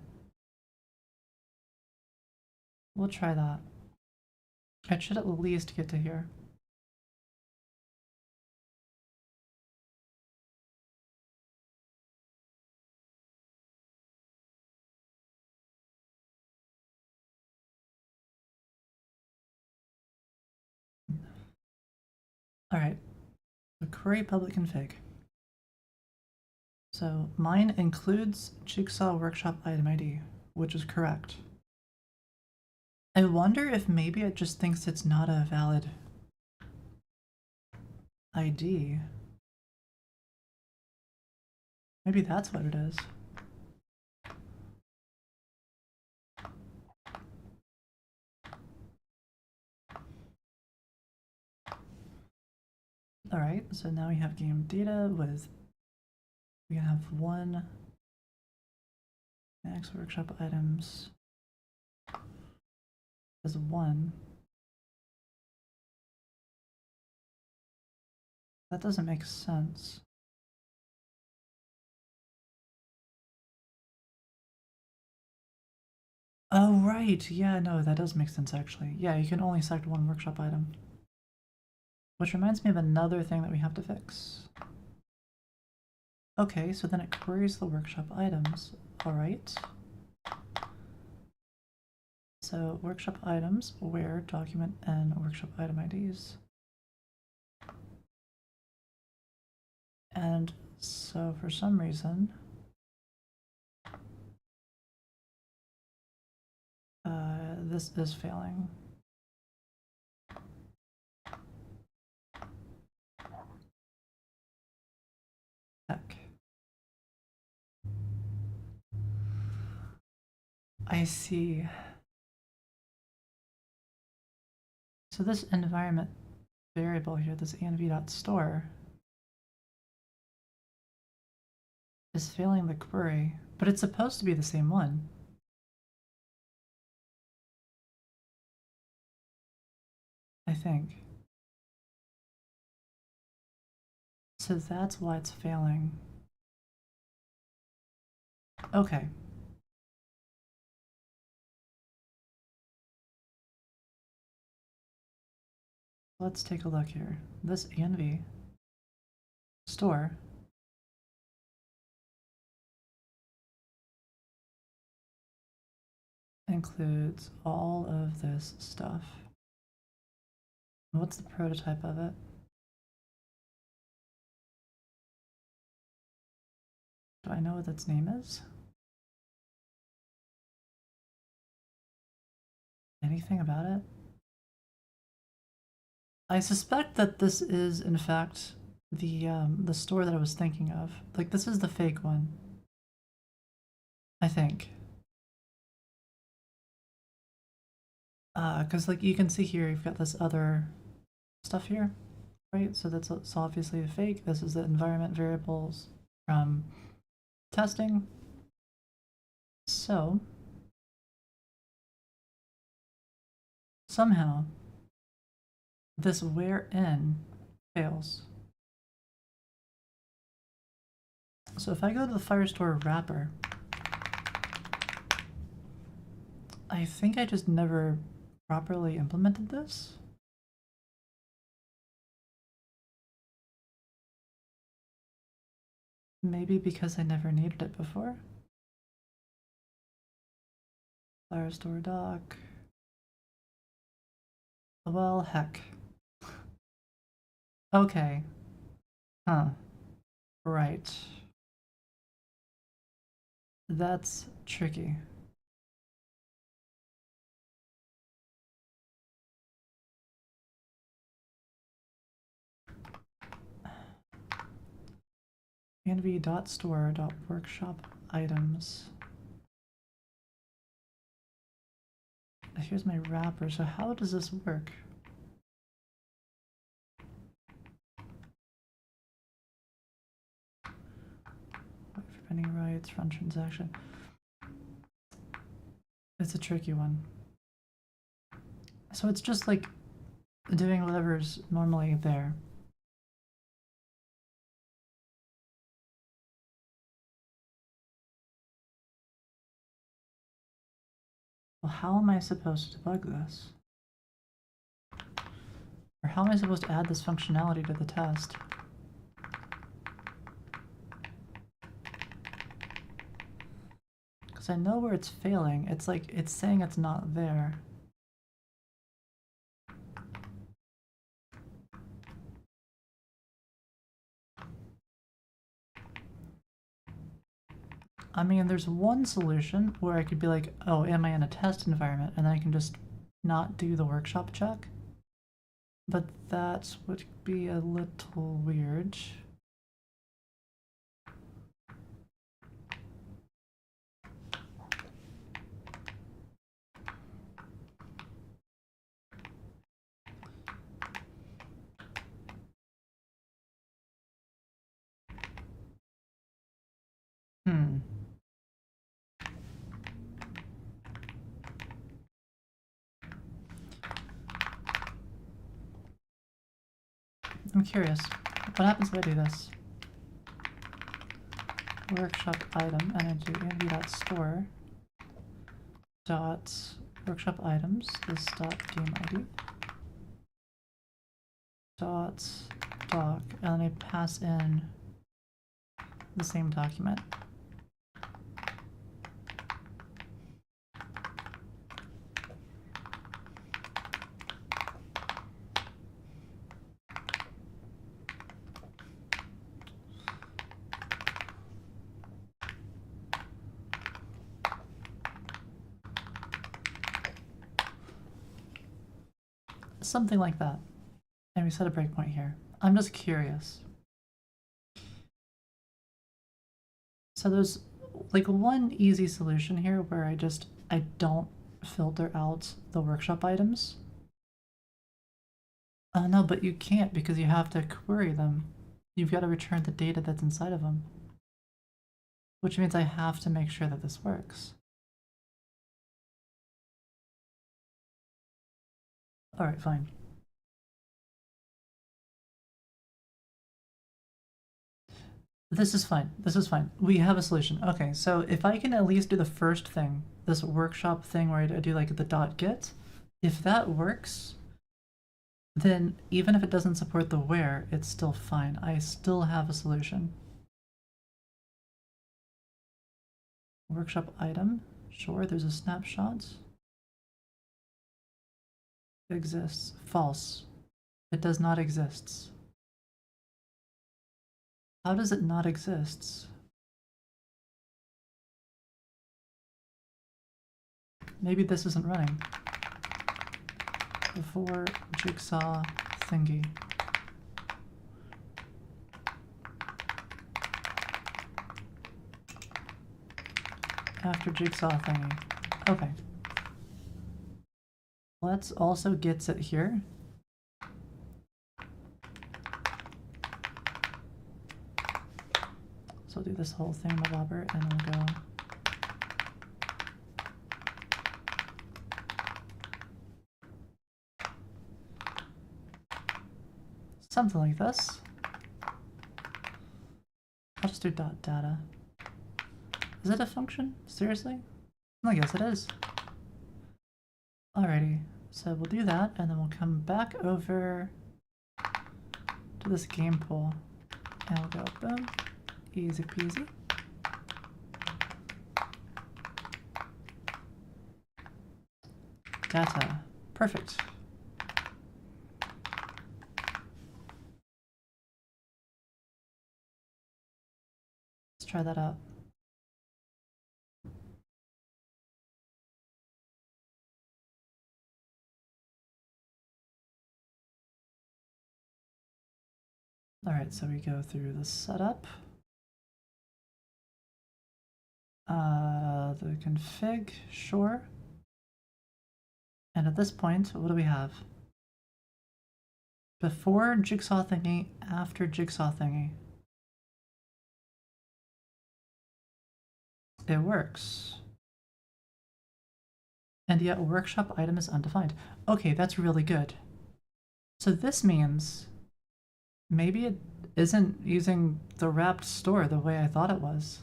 We'll try that. It should at least get to here. All right, the query public config. So mine includes Jigsaw workshop item ID, which is correct. I wonder if maybe it just thinks it's not a valid ID. Maybe that's what it is. All right, so now we have game data with, we have one max workshop items as one. That doesn't make sense. Oh, right. Yeah, no, that does make sense actually. Yeah, you can only select one workshop item. Which reminds me of another thing that we have to fix. Okay, so then it queries the workshop items. All right. So workshop items, where document and workshop item IDs. And so for some reason, this is failing. Heck. I see. So this environment variable here, this env.store, is failing the query, but it's supposed to be the same one. I think. So that's why it's failing. Okay. Let's take a look here. This env store includes all of this stuff. What's the prototype of it? Do I know what its name is? Anything about it? I suspect that this is, in fact, the store that I was thinking of. Like, this is the fake one. I think. Because, like, you can see here, you've got this other stuff here, right? So that's obviously the fake. This is the environment variables from testing. So, somehow, this where in fails. So if I go to the Firestore wrapper, I think I just never properly implemented this. Maybe because I never needed it before. Firestore doc. Well, heck. Okay. Huh. Right. That's tricky. env.store.workshop items. Here's my wrapper. So how does this work? Wait for pending rights, run transaction. It's a tricky one. So it's just like doing whatever's normally there. Well, how am I supposed to debug this? Or how am I supposed to add this functionality to the test? Because I know where it's failing. It's like, it's saying it's not there. I mean, there's one solution where I could be like, oh, am I in a test environment? And then I can just not do the workshop check. But that would be a little weird. I'm curious. What happens if I do this? Workshop item, and I do env.store dot workshop items, this dot game ID dot doc, and then I pass in the same document. Something like that. And we set a breakpoint here. I'm just curious. So there's like one easy solution here where I don't filter out the workshop items. No, but you can't because you have to query them. You've got to return the data that's inside of them. Which means I have to make sure that this works. Alright, fine. This is fine. This is fine. We have a solution. Okay, so if I can at least do the first thing, this workshop thing where I do like the .get, if that works, then even if it doesn't support the where, it's still fine. I still have a solution. Workshop item, sure, there's a snapshot. It exists. False. It does not exist. How does it not exist? Maybe this isn't running. Before Jigsaw thingy. After Jigsaw thingy. Okay. Let's also get it here. So I'll do this whole thingamabobber and we'll go. Something like this. I'll just do dot data. Is it a function? Seriously? I guess it is. Alrighty, so we'll do that and then we'll come back over to this game pool and we'll go boom, easy peasy. Data, perfect. Let's try that out. Alright, so we go through the setup. The config, sure. And at this point, what do we have? Before Jigsaw thingy, after Jigsaw thingy. It works. And yet workshop item is undefined. Okay, that's really good. So this means maybe it isn't using the wrapped store the way I thought it was.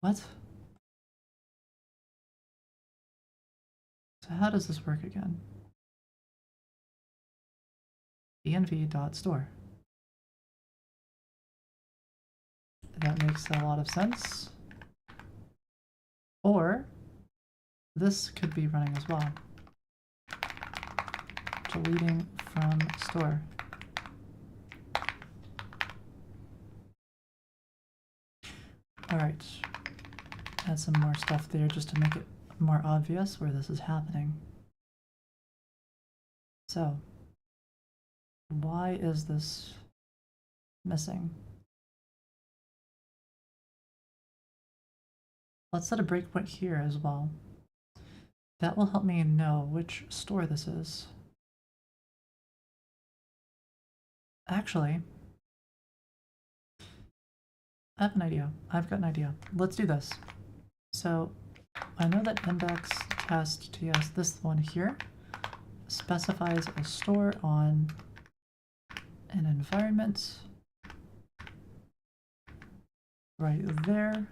What? So how does this work again? env.store. That makes a lot of sense. Or this could be running as well. Deleting from store. Alright. Add some more stuff there just to make it more obvious where this is happening. So, why is this missing? Let's set a breakpoint here as well. That will help me know which store this is. Actually, I have an idea. I've got an idea. Let's do this. So I know that index test ts, this one here, specifies a store on an environment right there,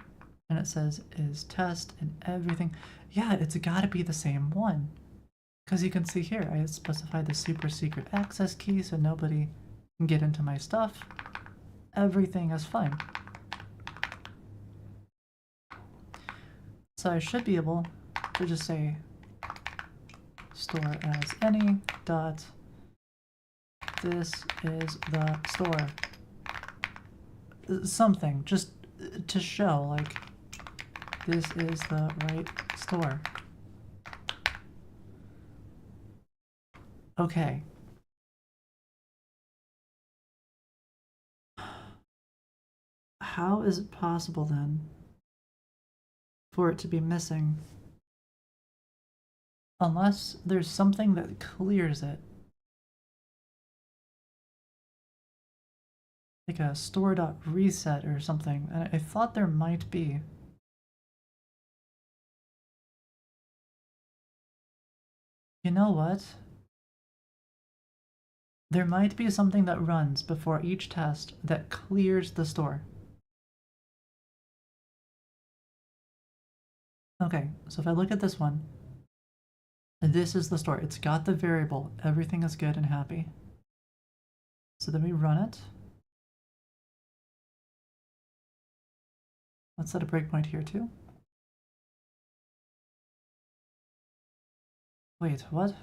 and it says is test and everything. Yeah, it's gotta be the same one, because you can see here I specified the super secret access key so nobody can get into my stuff. Everything is fine. So I should be able to just say store as any dot this is the store. Something just to show like this is the right store. Okay. How is it possible then for it to be missing? Unless there's something that clears it. Like a store.reset or something. And I thought there might be. You know what? There might be something that runs before each test that clears the store. Okay, so if I look at this one, This is the store. It's got the variable. Everything is good and happy. So then we run it. Let's set a breakpoint here too. Wait, what?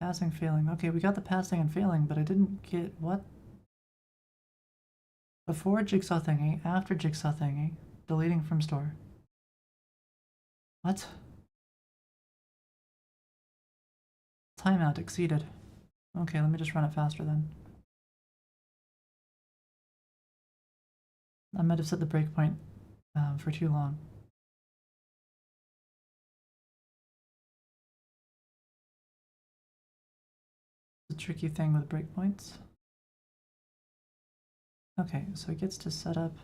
Passing, failing. Okay, we got the passing and failing, but I didn't get what? Before jigsaw thingy, after jigsaw thingy, deleting from store. What? Timeout exceeded. Okay, let me just run it faster then. I might have set the breakpoint for too long. It's a tricky thing with breakpoints. Okay, so it gets to set up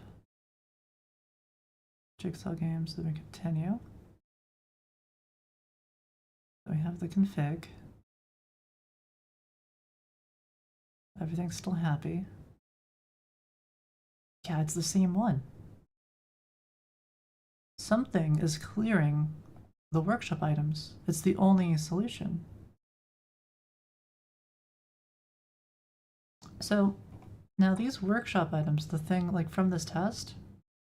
Jigsaw games, then we continue. So we have the config. Everything's still happy. Yeah, it's the same one. Something is clearing the workshop items. It's the only solution. So now these workshop items, the thing like from this test,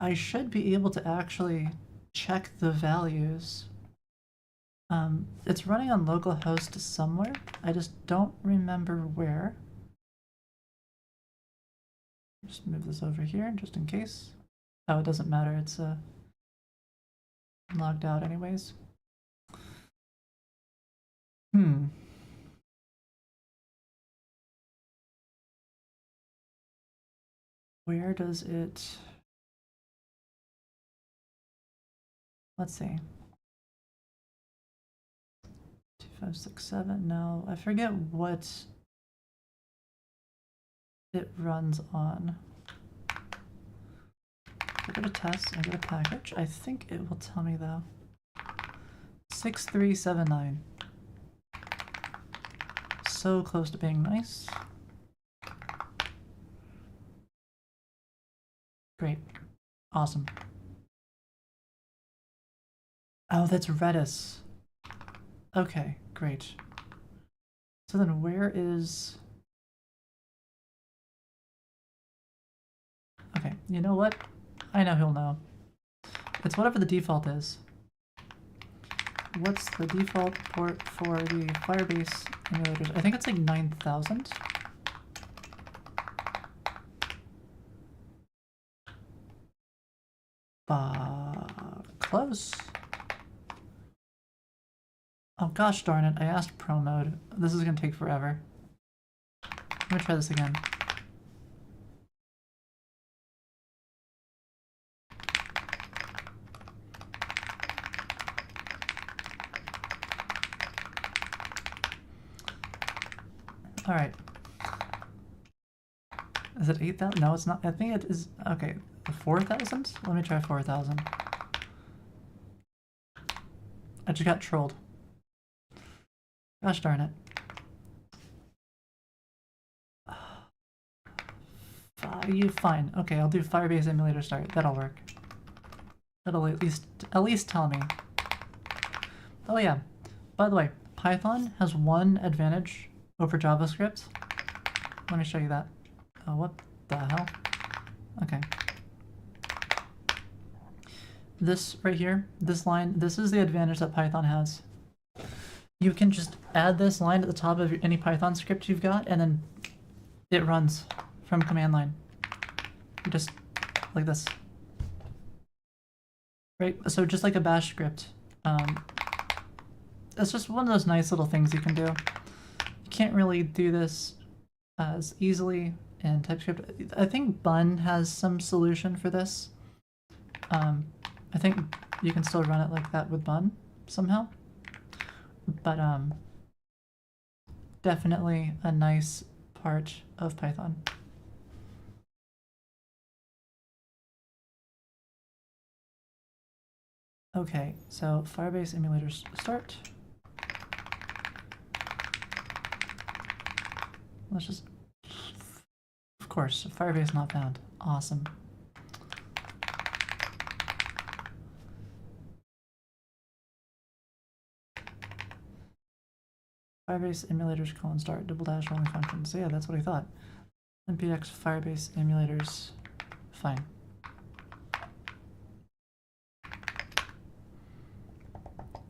I should be able to actually check the values. It's running on localhost somewhere. I just don't remember where. Just move this over here just in case. Oh, it doesn't matter. It's logged out anyways. Where does it... Let's see. 2567, no, I forget what it runs on. I go to test, I go to package. I think it will tell me though. 6379. So close to being nice. Great. Awesome. Oh, that's Redis. Okay, great. So then where is... Okay, you know what? I know he'll know. It's whatever the default is. What's the default port for the Firebase emulators? I think it's like 9000. Close. Oh gosh darn it, I asked pro mode. This is gonna take forever. Let me try this again. Alright. Is it 8,000? No, it's not. I think it is. Okay, 4,000? Let me try 4,000. I just got trolled. Gosh darn it. Fine. Okay, I'll do Firebase emulator start. That'll work. That'll at least tell me. Oh yeah. By the way, Python has one advantage over JavaScript. Let me show you that. Oh, what the hell? Okay. This right here, this line, this is the advantage that Python has. You can just add this line at the top of any Python script you've got, and then it runs from command line. Just like this. Right? So just like a bash script. It's just one of those nice little things you can do. You can't really do this as easily in TypeScript. I think Bun has some solution for this. I think you can still run it like that with Bun somehow. But definitely a nice part of Python. Okay, so Firebase emulators start. Let's just, of course, Firebase not found. Awesome. Firebase emulators colon start double dash only functions. So yeah, that's what I thought. npx Firebase emulators. Fine.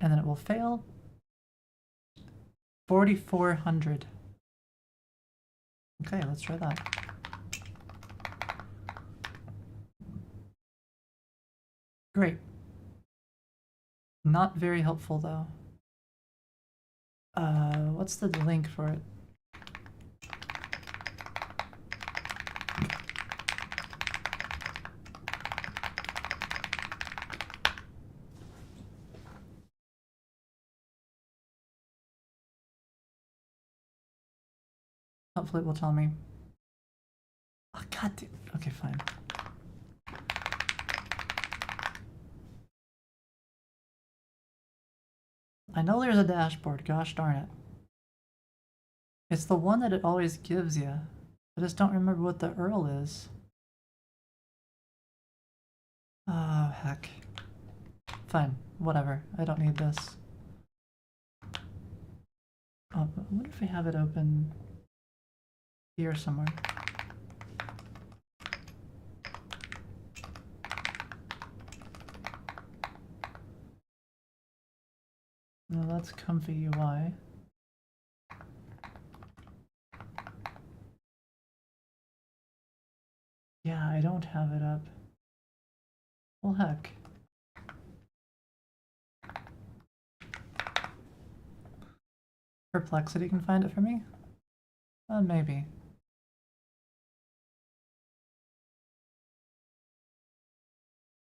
And then it will fail. 4,400. Okay, let's try that. Great. Not very helpful though. What's the link for it? Hopefully it will tell me. Oh, god damn. Okay, fine. I know there's a dashboard, gosh darn it. It's the one that it always gives you. I just don't remember what the URL is. Oh, heck. Fine, whatever. I don't need this. Oh, I wonder if we have it open here somewhere. No, that's comfy UI. Yeah, I don't have it up. Well, heck. Perplexity can find it for me? Maybe.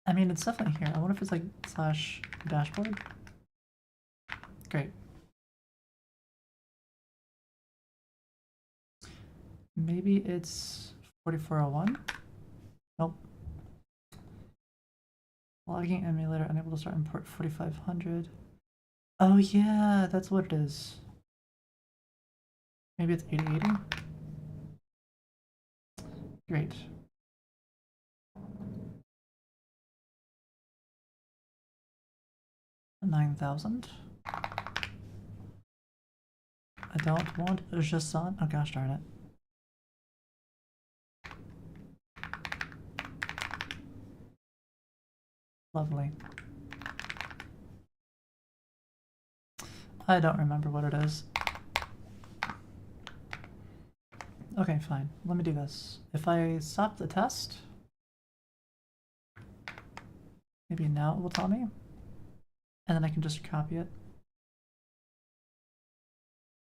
I mean, it's definitely here. I wonder if it's like slash dashboard. Great. Maybe it's 4401? Nope. Logging emulator unable to start import 4500. Oh yeah, that's what it is. Maybe it's 8080? Great. $9,000. I don't want a Jigsaw. Oh gosh darn it. Lovely. I don't remember what it is. Okay, fine. Let me do this. If I stop the test, maybe now it will tell me, and then I can just copy it.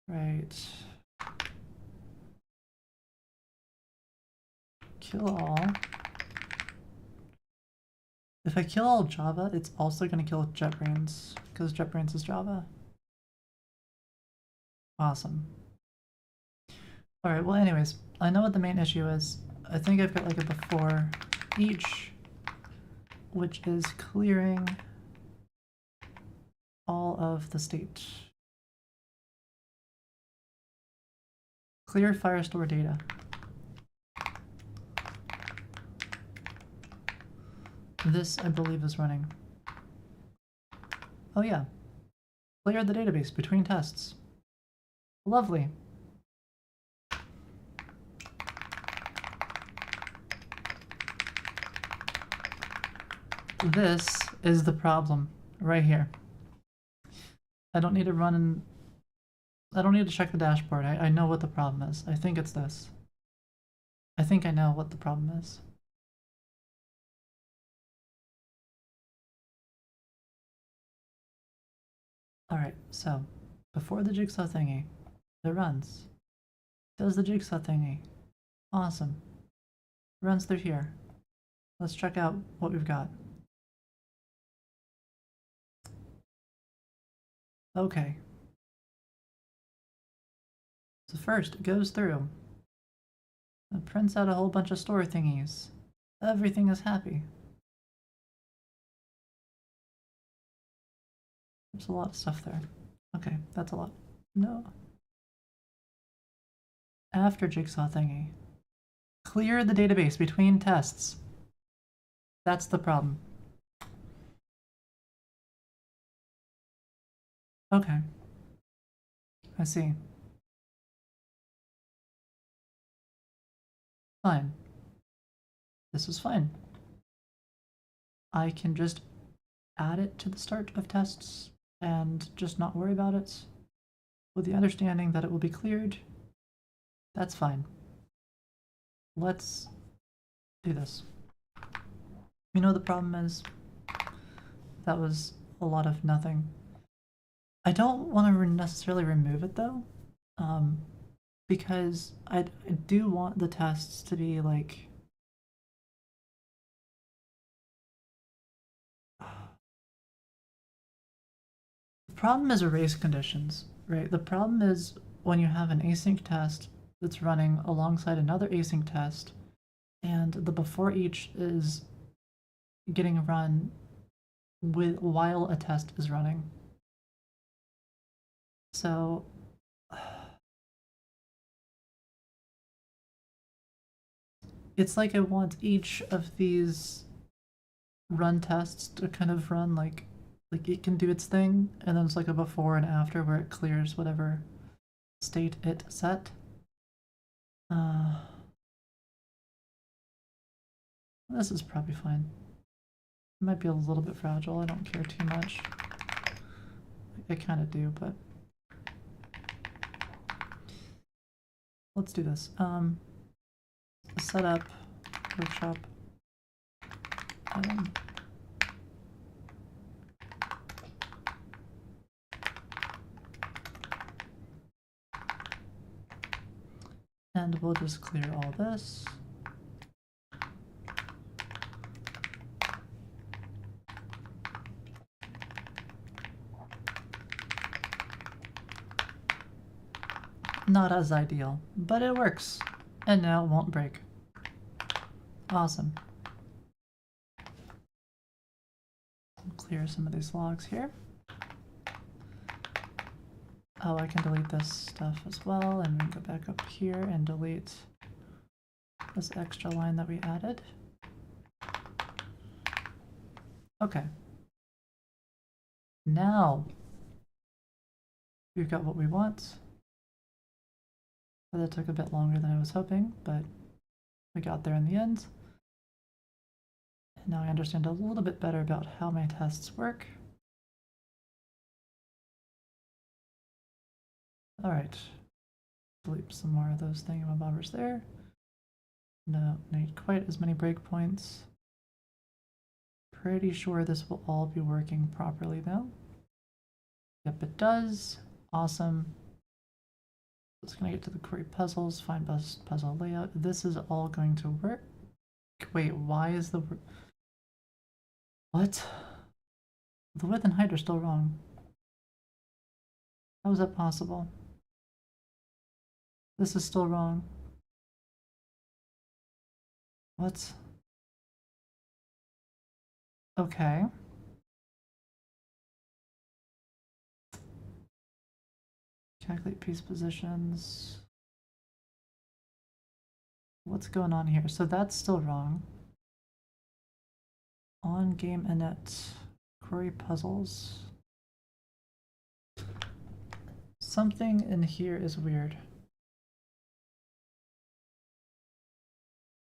Right. Kill all. If I kill all Java, it's also going to kill JetBrains, because JetBrains is Java. Awesome. Alright, well anyways, I know what the main issue is. I think I've got like a before each, which is clearing all of the state. Clear Firestore data. This, I believe, is running. Oh yeah. Clear the database between tests. Lovely. This is the problem right here. I don't need to run. I don't need to check the dashboard. I know what the problem is. I think it's this. I think I know what the problem is. Alright, so before the Jigsaw thingy, it runs. Does the Jigsaw thingy. Awesome. Runs through here. Let's check out what we've got. Okay. So first, it goes through. It prints out a whole bunch of store thingies. Everything is happy. There's a lot of stuff there. Okay, that's a lot. No. After Jigsaw thingy. Clear the database between tests. That's the problem. Okay. I see. Fine. This is fine. I can just add it to the start of tests and just not worry about it with the understanding that it will be cleared. That's fine. Let's do this. You know the problem is? That was a lot of nothing. I don't want to necessarily remove it though, because I do want the tests to be like... The problem is erase conditions, right? The problem is when you have an async test that's running alongside another async test, and the before each is getting run while a test is running. So it's like I want each of these run tests to kind of run like it can do its thing, and then it's like a before and after where it clears whatever state it set. This is probably fine. It might be a little bit fragile, I don't care too much. I kind of do, but let's do this. Setup workshop item. And we'll just clear all this. Not as ideal, but it works. And now it won't break. Awesome. I'll clear some of these logs here. Oh, I can delete this stuff as well, and we can go back up here and delete this extra line that we added. Okay. Now we've got what we want. That took a bit longer than I was hoping, but we got there in the end. And now I understand a little bit better about how my tests work. All right, delete some more of those thingamabobbers there. No, need quite as many breakpoints. Pretty sure this will all be working properly now. Yep, it does. Awesome. It's gonna get to the query puzzles, find best puzzle layout. This is all going to work. Wait, why is the... What? The width and height are still wrong. How is that possible? This is still wrong. What? Okay. Calculate piece positions. What's going on here? So that's still wrong. On game init, query puzzles. Something in here is weird.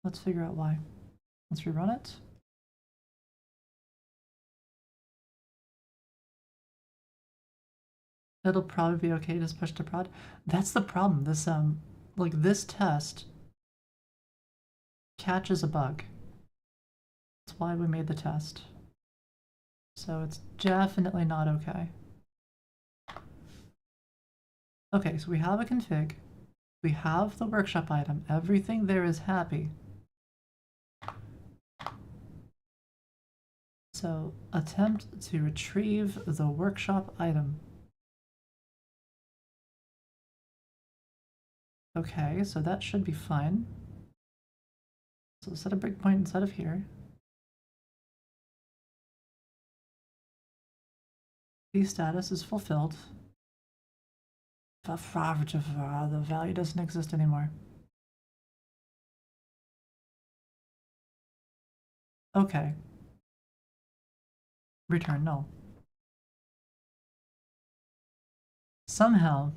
Let's figure out why. Let's rerun it. It'll probably be okay, just push to prod. That's the problem. This like this test catches a bug. That's why we made the test. So it's definitely not okay. Okay, so we have a config. We have the workshop item. Everything there is happy. So attempt to retrieve the workshop item. Okay, so that should be fine. So set a breakpoint inside of here. The status is fulfilled. The value doesn't exist anymore. Okay. Return null. Somehow,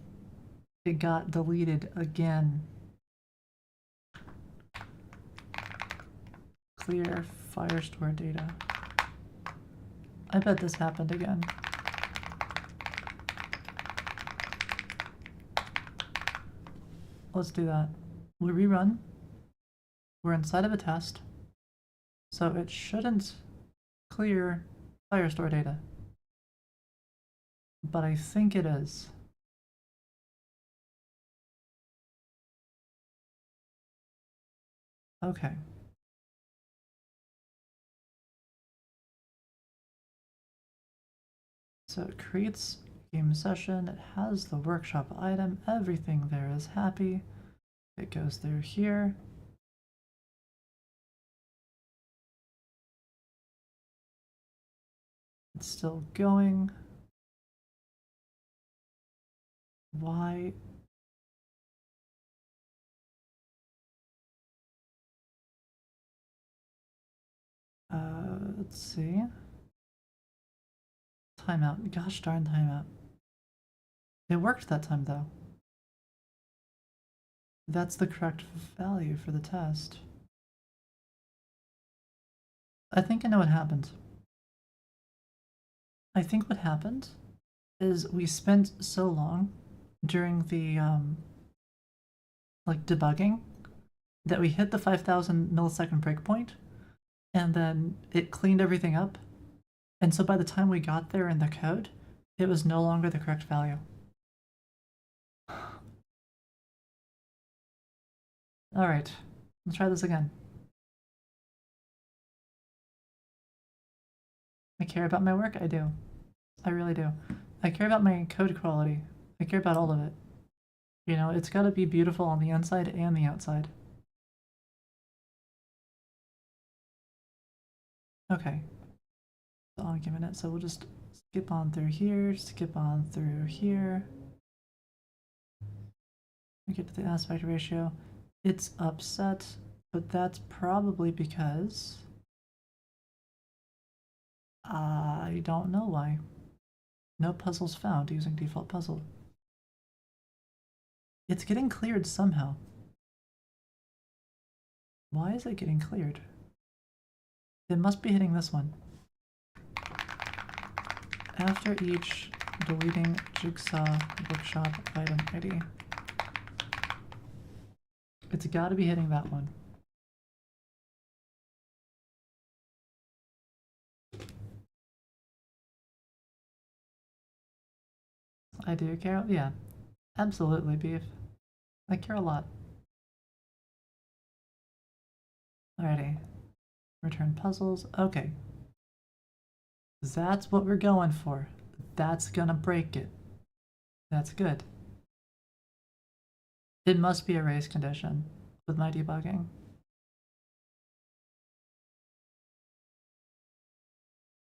it got deleted again. Clear Firestore data. I bet this happened again. Let's do that. We rerun. We're inside of a test, so it shouldn't clear Firestore data. But I think it is. Okay. So it creates game session, it has the workshop item, everything there is happy. It goes through here. It's still going. Why? Let's see. Timeout. Gosh darn timeout. It worked that time though. That's the correct value for the test. I think I know what happened. I think what happened is we spent so long during the like debugging that we hit the 5,000 millisecond breakpoint, and then it cleaned everything up. And so by the time we got there in the code, it was no longer the correct value. All right, let's try this again. I care about my work? I do. I really do. I care about my code quality. I care about all of it. You know, it's got to be beautiful on the inside and the outside. Okay. So I'm giving it, so we'll just skip on through here, skip on through here. We get to the aspect ratio. It's upset, but that's probably because I don't know why. No puzzles found using default puzzle. It's getting cleared somehow. Why is it getting cleared? It must be hitting this one. After each, deleting Jigsaw workshop item ID. It's gotta be hitting that one. I do care, yeah. Absolutely, Beef. I care a lot. Alrighty. Return puzzles. Okay. That's what we're going for. That's gonna break it. That's good. It must be a race condition with my debugging.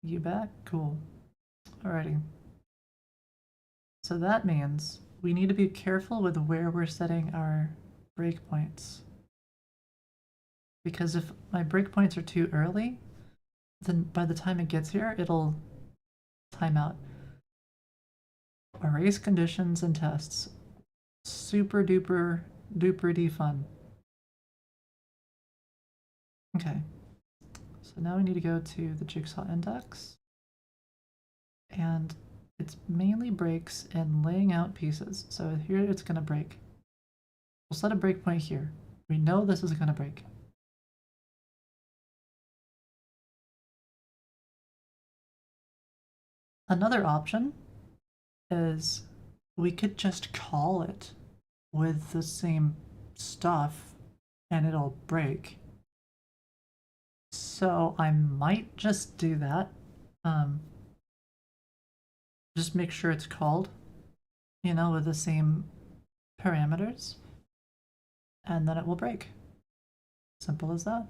You back? Cool. Alrighty. So that means we need to be careful with where we're setting our breakpoints. Because if my breakpoints are too early, then by the time it gets here, it'll time out. Erase conditions and tests. Super duper duper defun. Okay. So now we need to go to the Jigsaw index. And it's mainly breaks and laying out pieces. So here it's gonna break. We'll set a breakpoint here. We know this is gonna break. Another option is we could just call it with the same stuff and it'll break. So I might just do that. Just make sure it's called, you know, with the same parameters, and then it will break. Simple as that.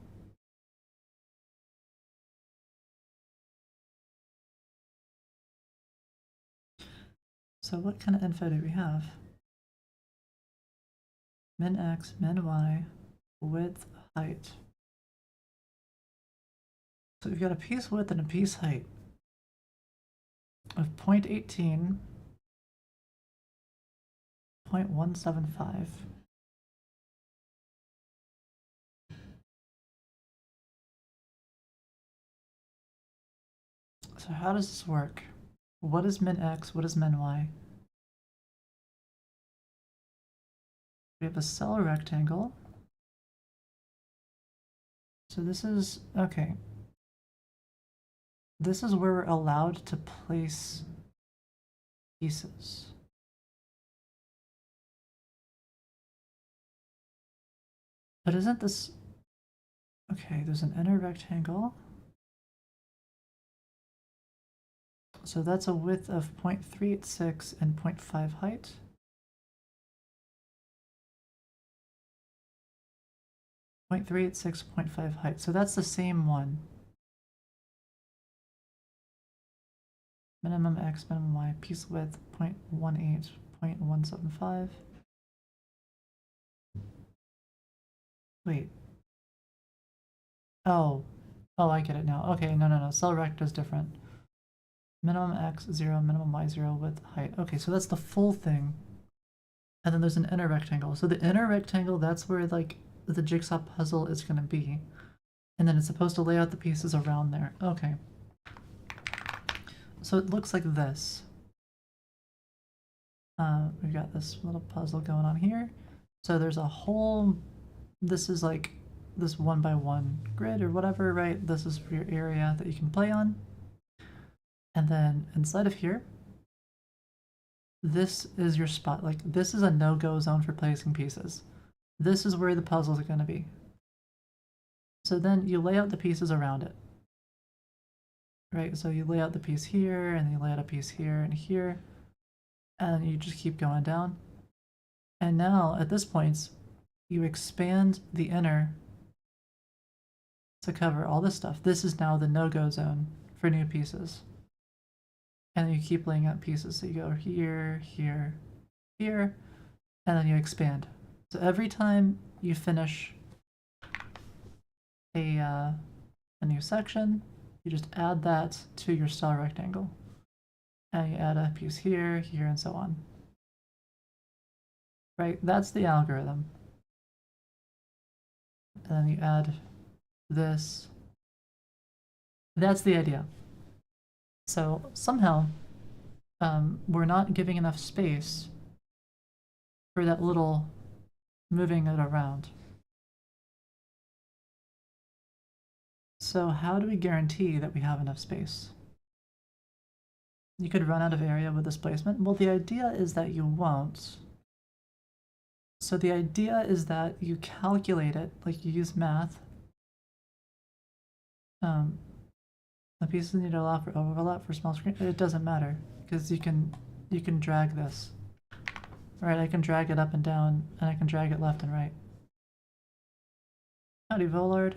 So what kind of info do we have? Min x, min y, width, height. So we've got a piece width and a piece height of 0.18, 0.175. So how does this work? What is min x? What is min y? We have a cell rectangle. So this is, okay. This is where we're allowed to place pieces. But isn't this, okay, there's an inner rectangle. So that's a width of 0.386 and 0.5 height. Point 0.386, 0.5 height. So that's the same one. Minimum x, minimum y, piece width 0.18, 0.175. Wait. Oh, I get it now. Okay, no. Cell rect is different. Minimum x 0, minimum y 0 with height. Okay, so that's the full thing. And then there's an inner rectangle. So the inner rectangle, that's where like the jigsaw puzzle is going to be. And then it's supposed to lay out the pieces around there. Okay. So it looks like this. We've got this little puzzle going on here. So there's a whole, this is like this 1x1 grid or whatever, right? This is for your area that you can play on. And then inside of here, this is your spot. Like this is a no-go zone for placing pieces. This is where the puzzles are going to be. So then you lay out the pieces around it. Right, so you lay out the piece here, and you lay out a piece here and here, and you just keep going down. And now, at this point, you expand the inner to cover all this stuff. This is now the no-go zone for new pieces. And you keep laying out pieces. So you go here, here, here, and then you expand. So every time you finish a new section, you just add that to your cell rectangle. And you add a piece here, here, and so on. Right, that's the algorithm. And then you add this. That's the idea. So somehow, we're not giving enough space for that little moving it around. So how do we guarantee that we have enough space? You could run out of area with this placement. Well, the idea is that you won't. So the idea is that you calculate it, like you use math. The pieces need to allow for overlap for small screen. It doesn't matter because you can drag this. Right, I can drag it up and down, and I can drag it left and right. Howdy, Volard.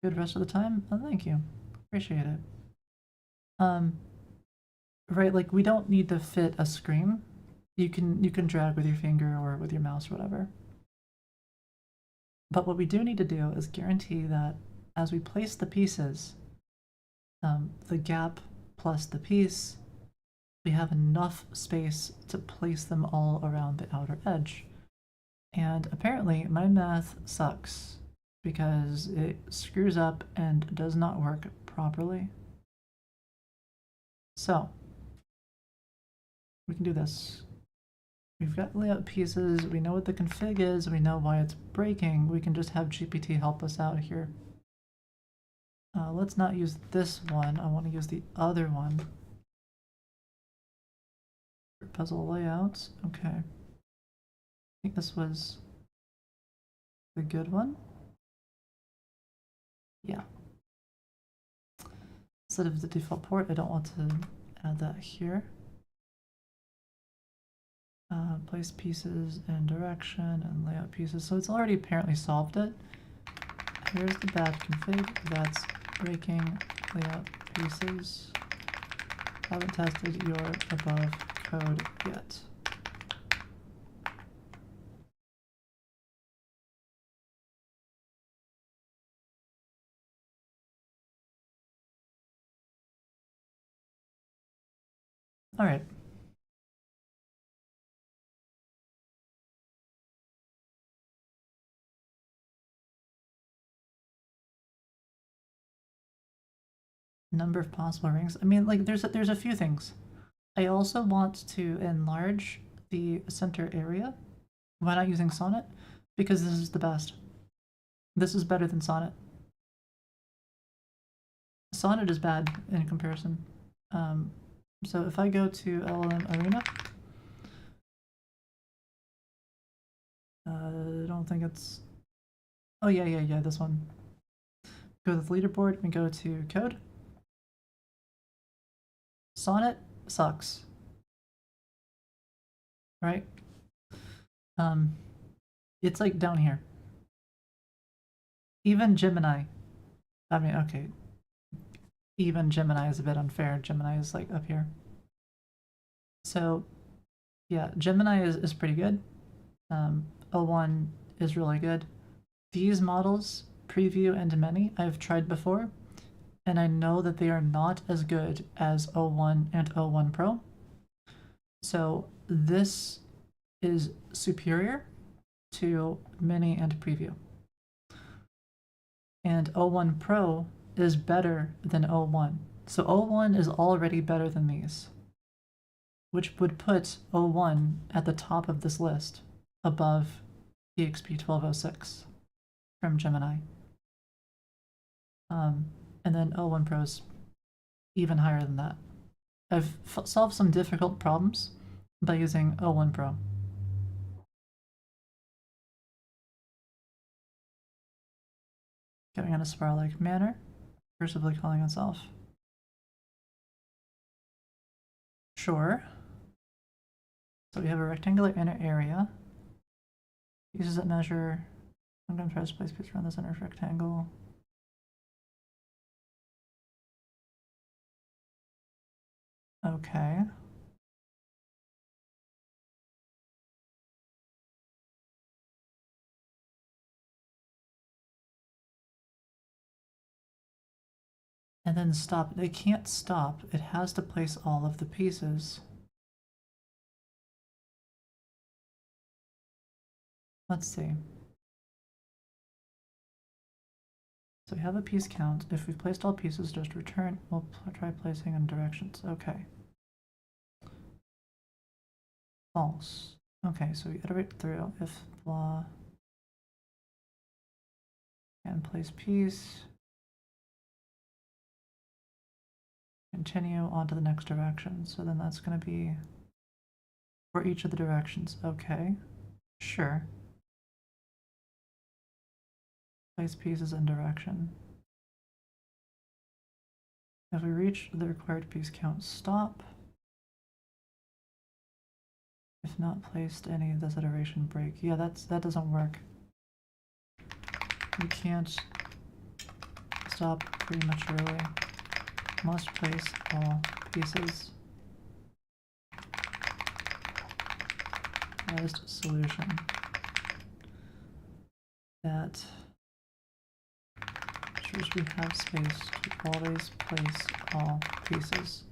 Good rest of the time? Oh, thank you. Appreciate it. Right, like we don't need to fit a screen. You can drag with your finger or with your mouse or whatever. But what we do need to do is guarantee that as we place the pieces, the gap plus the piece, we have enough space to place them all around the outer edge. And apparently my math sucks because it screws up and does not work properly. So we can do this. We've got layout pieces, we know what the config is, we know why it's breaking. We can just have GPT help us out here. Let's not use this one, I want to use the other one. Puzzle layouts, okay. I think this was the good one. Yeah. Instead of the default port, I don't want to add that here. Place pieces and direction and layout pieces. So it's already apparently solved it. Here's the bad config. That's breaking layout pieces. Haven't tested your above code yet. All right. Number of possible rings. I mean, like, there's a few things. I also want to enlarge the center area when I'm using Sonnet, because this is the best. This is better than Sonnet. Sonnet is bad in comparison. So if I go to LLM Arena, I don't think it's... Oh yeah, this one. Go to the leaderboard and go to code. Sonnet sucks. Right? It's like down here. Even Gemini. I mean, okay. Even Gemini is a bit unfair. Gemini is like up here. So, yeah, Gemini is pretty good. O1 is really good. These models, Preview and Many, I've tried before, and I know that they are not as good as O1 and O1 Pro. So this is superior to Mini and Preview. And O1 Pro is better than O1. So O1 is already better than these, which would put O1 at the top of this list, above EXP 1206 from Gemini. And then O1 Pro's even higher than that. I've solved some difficult problems by using O1 Pro. Going in a spiral-like manner, recursively calling itself. Sure. So we have a rectangular inner area. Uses that measure. I'm going to try to place pieces around this inner rectangle. Okay. And then stop. They can't stop. It has to place all of the pieces. Let's see. So we have a piece count. If we've placed all pieces, just return. We'll try placing in directions. Okay. False. Okay, so we iterate through if blah and place piece. Continue on to the next direction. So then that's going to be for each of the directions. Okay, sure. Place pieces in direction. If we reach the required piece count, stop. If not placed any of this iteration, break. Yeah, that doesn't work. You can't stop prematurely. Must place all pieces. Revised solution. That ensures we have space to always place all pieces.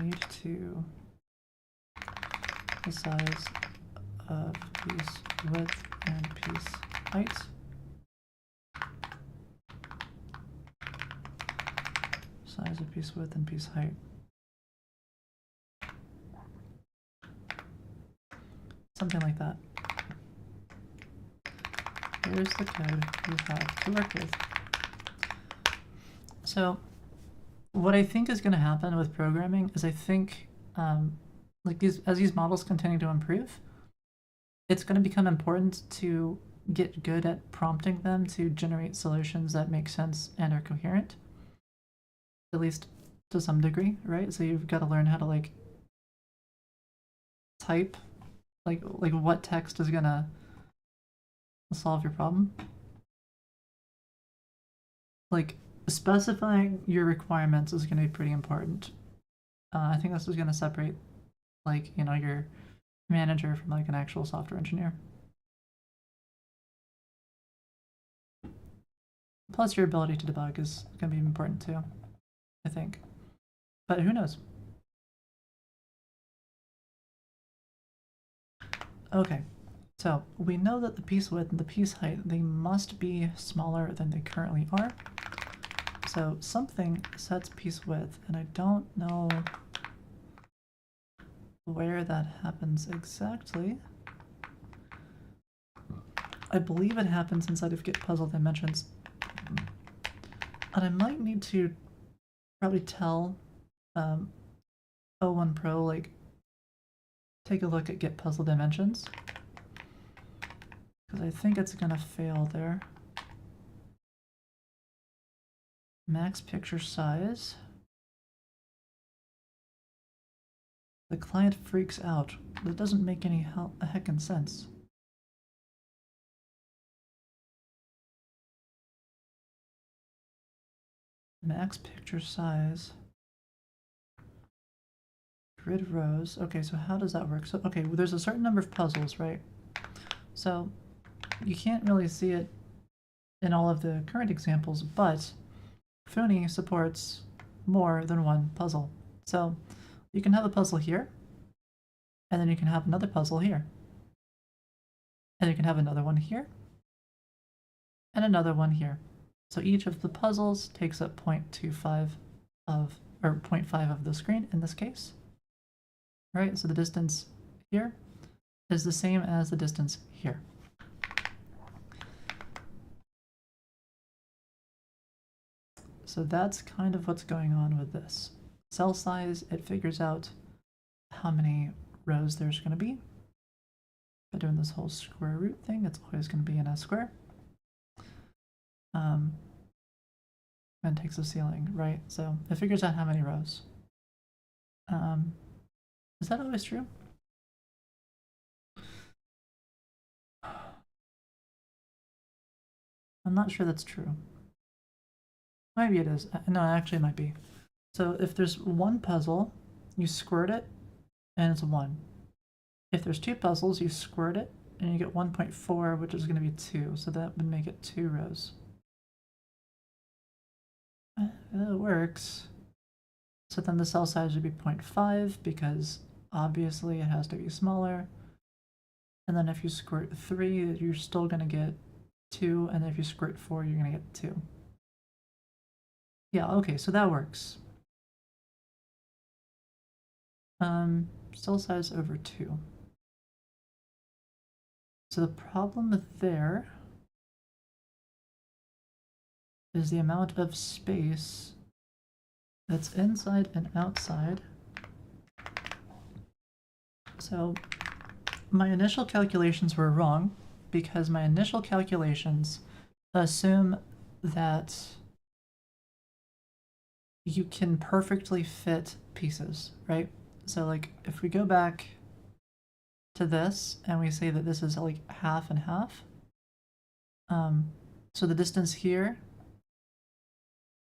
Need to the size of piece width and piece height. Size of piece width and piece height. Something like that. Here's the code you have to work with. So what I think is going to happen with programming is I think like as these models continue to improve, it's going to become important to get good at prompting them to generate solutions that make sense and are coherent, at least to some degree, right? So you've got to learn how to like type like what text is gonna solve your problem. Like specifying your requirements is going to be pretty important. I think this is going to separate like, you know, your manager from like an actual software engineer. Plus your ability to debug is going to be important too, I think. But who knows? Okay, so we know that the piece width and the piece height, they must be smaller than they currently are. So something sets piece width, and I don't know where that happens exactly. I believe it happens inside of get puzzle dimensions. And I might need to probably tell O1 Pro, like, take a look at get puzzle dimensions, because I think it's gonna fail there. Max picture size. The client freaks out. That doesn't make any heckin' sense. Max picture size. Grid rows. Okay, so how does that work? So, okay, well, there's a certain number of puzzles, right? So you can't really see it in all of the current examples, but Foony supports more than one puzzle. So you can have a puzzle here, and then you can have another puzzle here. And you can have another one here, and another one here. So each of the puzzles takes up 0.25 of, or 0.5 of the screen in this case. Right, so the distance here is the same as the distance here. So that's kind of what's going on with this. Cell size, it figures out how many rows there's going to be. By doing this whole square root thing, it's always going to be in a square. And takes a ceiling, right? So it figures out how many rows. Is that always true? I'm not sure that's true. Maybe it is. No, actually it might be. So if there's one puzzle, you squirt it, and it's 1. If there's 2 puzzles, you squirt it, and you get 1.4, which is going to be 2. So that would make it 2 rows. It works. So then the cell size would be 0.5, because obviously it has to be smaller. And then if you squirt 3, you're still going to get 2, and then if you squirt 4, you're going to get 2. Yeah, okay, so that works. Cell size over 2. So the problem there is the amount of space that's inside and outside. So my initial calculations were wrong, because my initial calculations assume that you can perfectly fit pieces, right? So like if we go back to this and we say that this is like half and half, so the distance here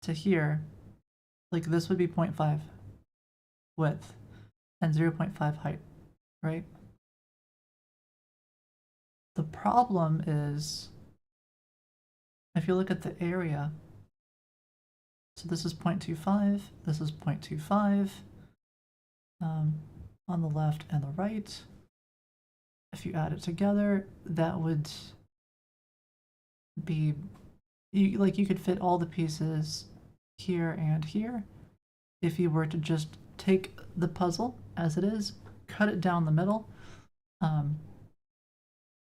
to here, like this would be 0.5 width and 0.5 height, right? The problem is, if you look at the area, so this is 0.25, this is 0.25, on the left and the right. If you add it together, that would be, you could fit all the pieces here and here if you were to just take the puzzle as it is, cut it down the middle.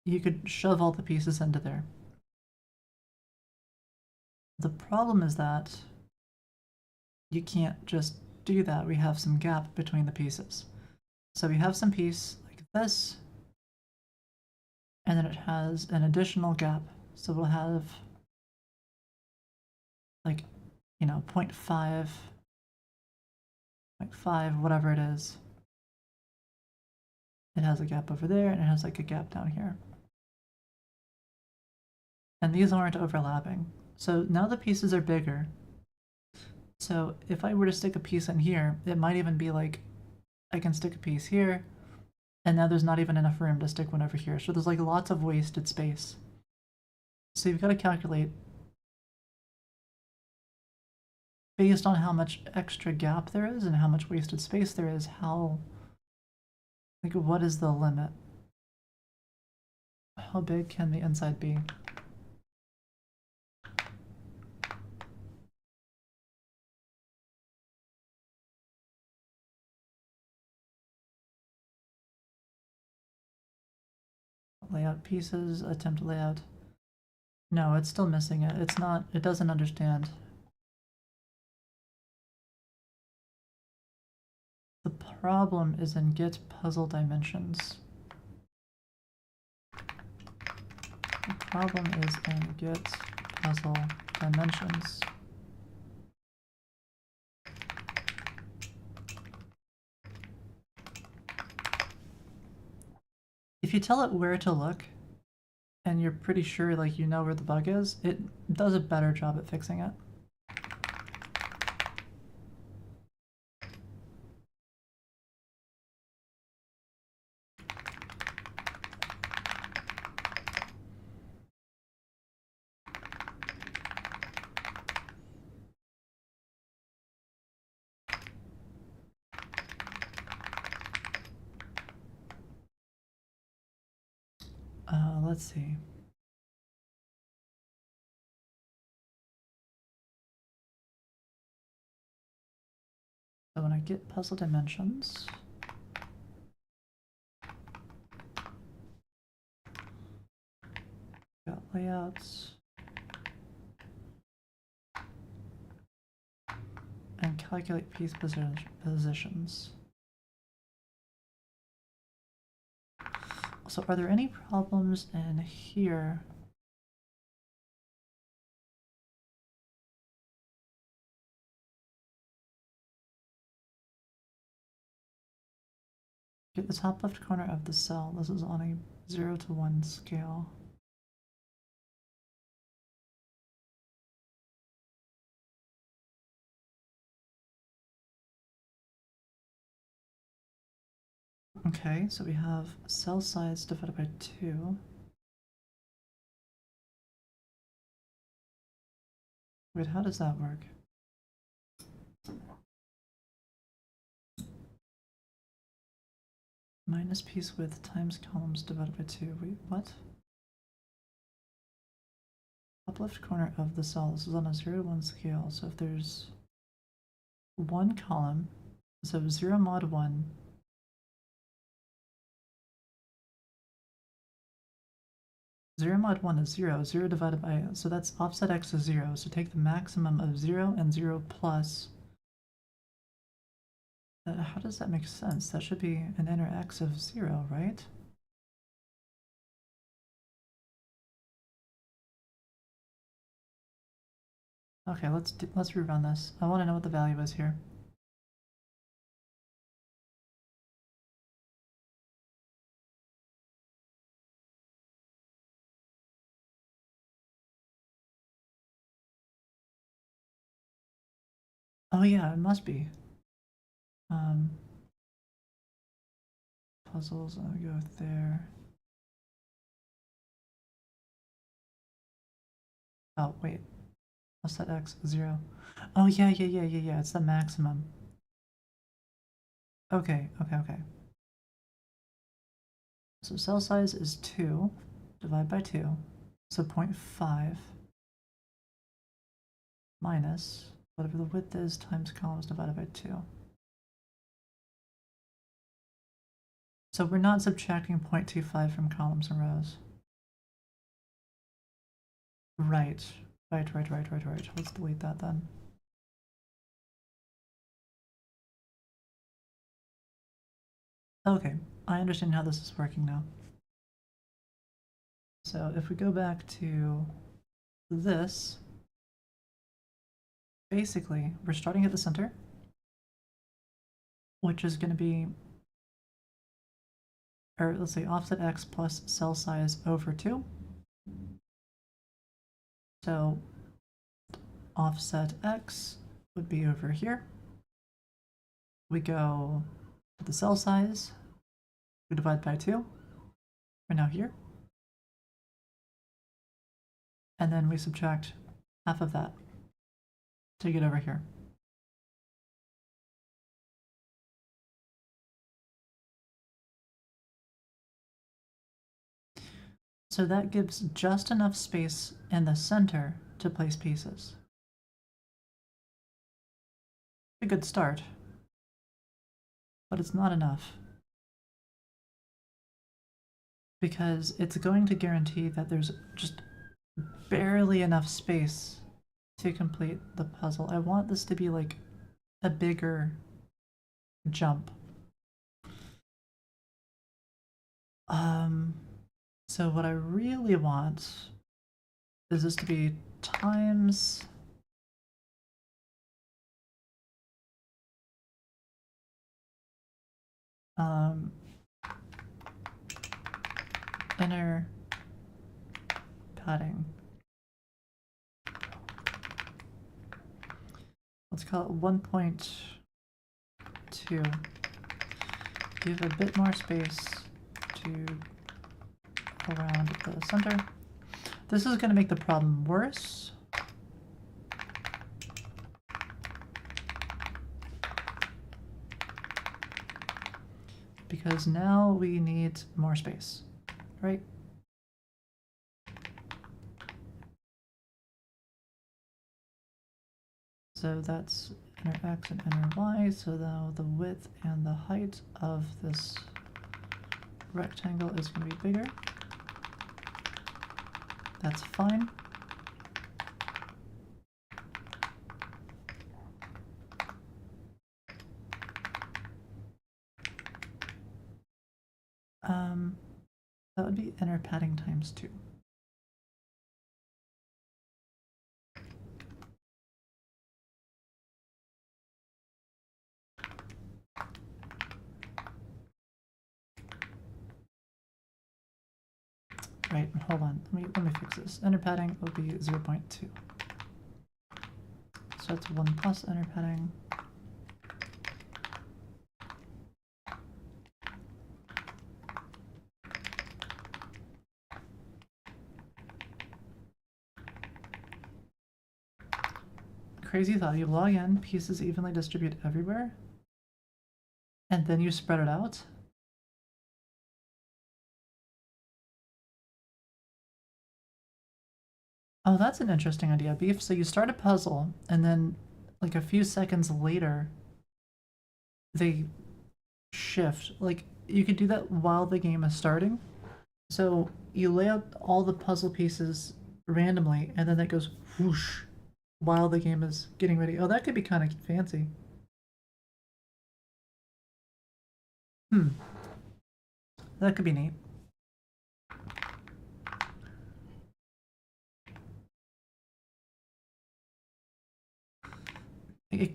You could shove all the pieces into there. The problem is that you can't just do that. We have some gap between the pieces. So we have some piece like this, and then it has an additional gap. So we'll have like, 0.5, 0.5, whatever it is. It has a gap over there, and it has like a gap down here. And these aren't overlapping. So now the pieces are bigger. So if I were to stick a piece in here, it might even be like, I can stick a piece here, and now there's not even enough room to stick one over here. So there's like lots of wasted space. So you've got to calculate, based on how much extra gap there is and how much wasted space there is, what is the limit? How big can the inside be? layout pieces, attempt layout. No, it's still missing it. It's not, it doesn't understand. The problem is in get puzzle dimensions. The problem is in get puzzle dimensions. If you tell it where to look, and you're pretty sure like you know where the bug is, it does a better job at fixing it. Let's see. So when I get puzzle dimensions, got layouts, and calculate piece positions. So are there any problems in here? Get the top left corner of the cell. This is on a 0 to 1 scale. Okay, so we have cell size divided by 2. Wait, how does that work? Minus piece width times columns divided by 2. Wait, what? Top left corner of the cell. This is on a 0 to 1 scale. So if there's one column, so 0 mod 1. Zero mod 1 is 0. 0 divided by, so that's offset x is 0. So take the maximum of 0 and 0 plus. How does that make sense? That should be an inner x of 0, right? Okay, let's rerun this. I want to know what the value is here. Oh yeah, it must be. Puzzles, I'll go there. Oh, wait. I'll set x 0. Oh yeah, it's the maximum. Okay. So cell size is 2, divide by 2, so 0.5 minus whatever the width is times columns divided by 2. So we're not subtracting 0.25 from columns and rows. Right. Let's delete that then. Okay, I understand how this is working now. So if we go back to this, basically we're starting at the center, which is going to be, or let's say offset x plus cell size over 2. So offset x would be over here. We go to the cell size, we divide by 2. We're now here. And then we subtract half of that to get over here. So that gives just enough space in the center to place pieces. A good start, but it's not enough. because it's going to guarantee that there's just barely enough space to complete the puzzle. I want this to be like a bigger jump. So what I really want is this to be times inner padding. Let's call it 1.2. Give a bit more space to around the center. This is going to make the problem worse. Because now we need more space, right? So that's inner x and inner y, so now the width and the height of this rectangle is going to be bigger. That's fine. That would be inner padding times 2. Right, hold on. Let me fix this. Inner padding will be 0.2. So that's 1 plus inner padding. Crazy thought. You log in, pieces evenly distribute everywhere, and then you spread it out. Oh, that's an interesting idea, Beef. So you start a puzzle, and then like a few seconds later, they shift. Like you could do that while the game is starting. So you lay out all the puzzle pieces randomly, and then that goes whoosh while the game is getting ready. Oh, that could be kind of fancy. That could be neat.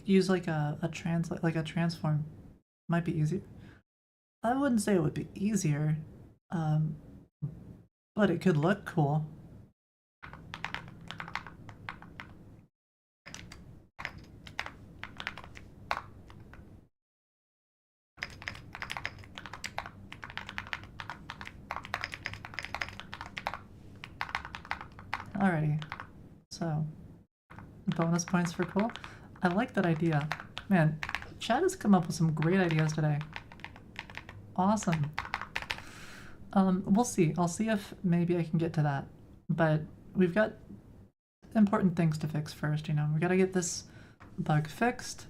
Use like a translate, like a transform. Might be easier. I wouldn't say it would be easier, but it could look cool. Alrighty, so bonus points for cool. I like that idea. Man, Chad has come up with some great ideas today. Awesome. We'll see. I'll see if maybe I can get to that. But we've got important things to fix first, you know. We gotta get this bug fixed.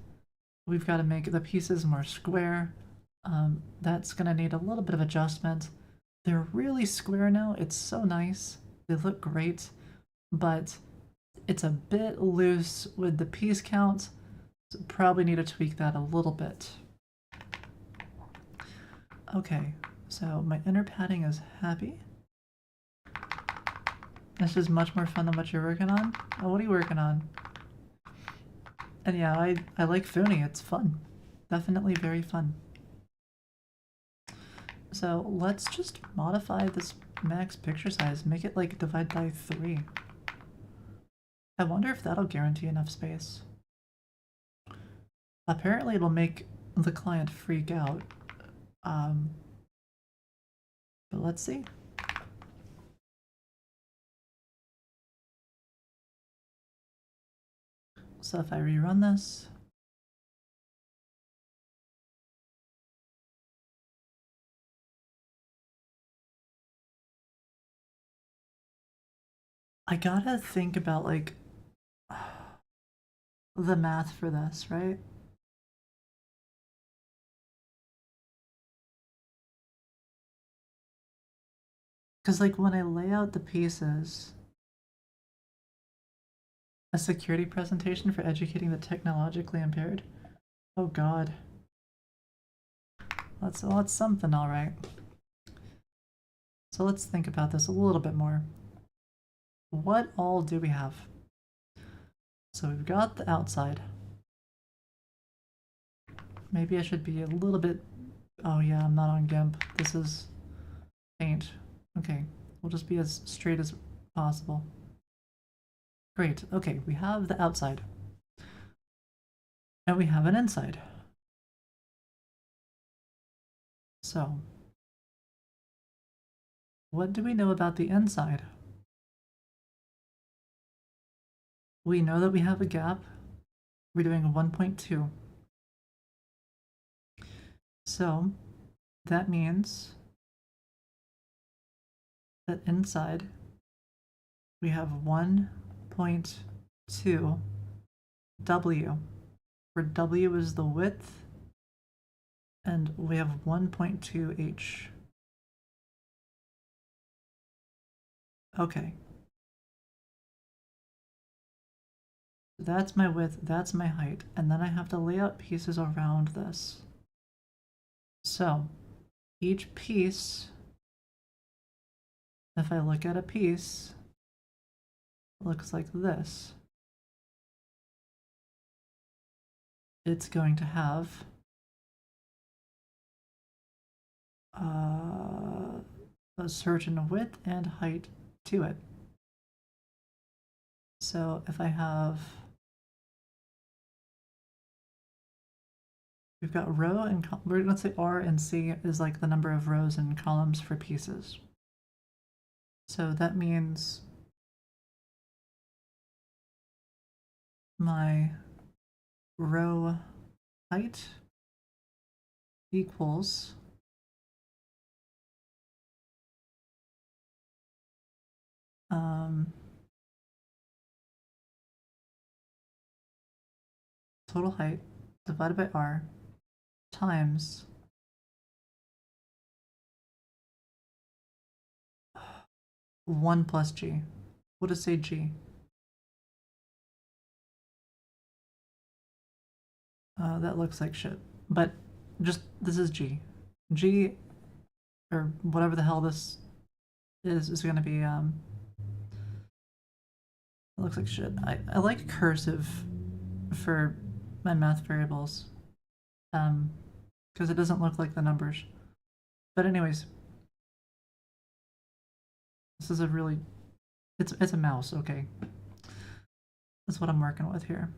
We've got to make the pieces more square. That's gonna need a little bit of adjustment. They're really square now. It's so nice. They look great, but it's a bit loose with the piece count. So probably need to tweak that a little bit. Okay, so my inner padding is happy. This is much more fun than what you're working on. Oh, what are you working on? And yeah, I like foony. It's fun. Definitely very fun. So let's just modify this max picture size. Make it like divide by 3. I wonder if that'll guarantee enough space. Apparently it'll make the client freak out. But let's see. So if I rerun this, I gotta think about like the math for this, right? Because like when I lay out the pieces, a security presentation for educating the technologically impaired. Oh God. That's something, all right. So let's think about this a little bit more. What all do we have? So we've got the outside. Maybe I should be a little bit... Oh yeah, I'm not on GIMP. This is Paint. Okay, we'll just be as straight as possible. Great, okay, we have the outside. And we have an inside. So, what do we know about the inside? We know that we have a gap. We're doing a 1.2. So, that means that inside we have 1.2 W, where W is the width, and we have 1.2 H. Okay. That's my width, that's my height, and then I have to lay out pieces around this. So, each piece, if I look at a piece, it looks like this. It's going to have a certain width and height to it. So if I have, we've got row and we're going to say R and C is like the number of rows and columns for pieces. So that means my row height equals total height divided by R times 1 plus G. We'll just say G. That looks like shit. But just, this is G. G, or whatever the hell this is going to be, it looks like shit. I like cursive for my math variables, because it doesn't look like the numbers. But anyways, this is a really, it's a mouse, okay? That's what I'm working with here.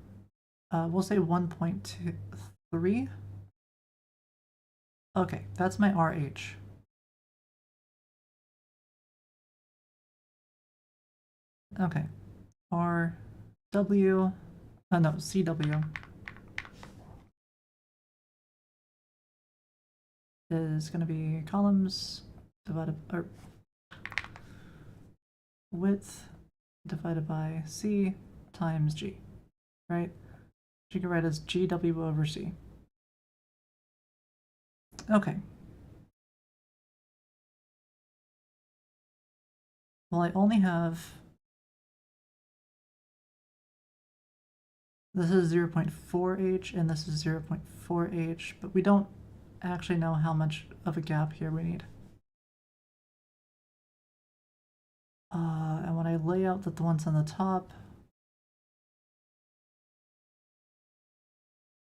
We'll say 1.23. Okay, that's my RH. Okay, RW, no, CW is going to be columns divided, or width divided by C times G, right? You can write as GW over C. Okay. Well, I only have, this is 0.4H and this is 0.4H, but we don't actually know how much of a gap here we need. And when I lay out the ones on the top,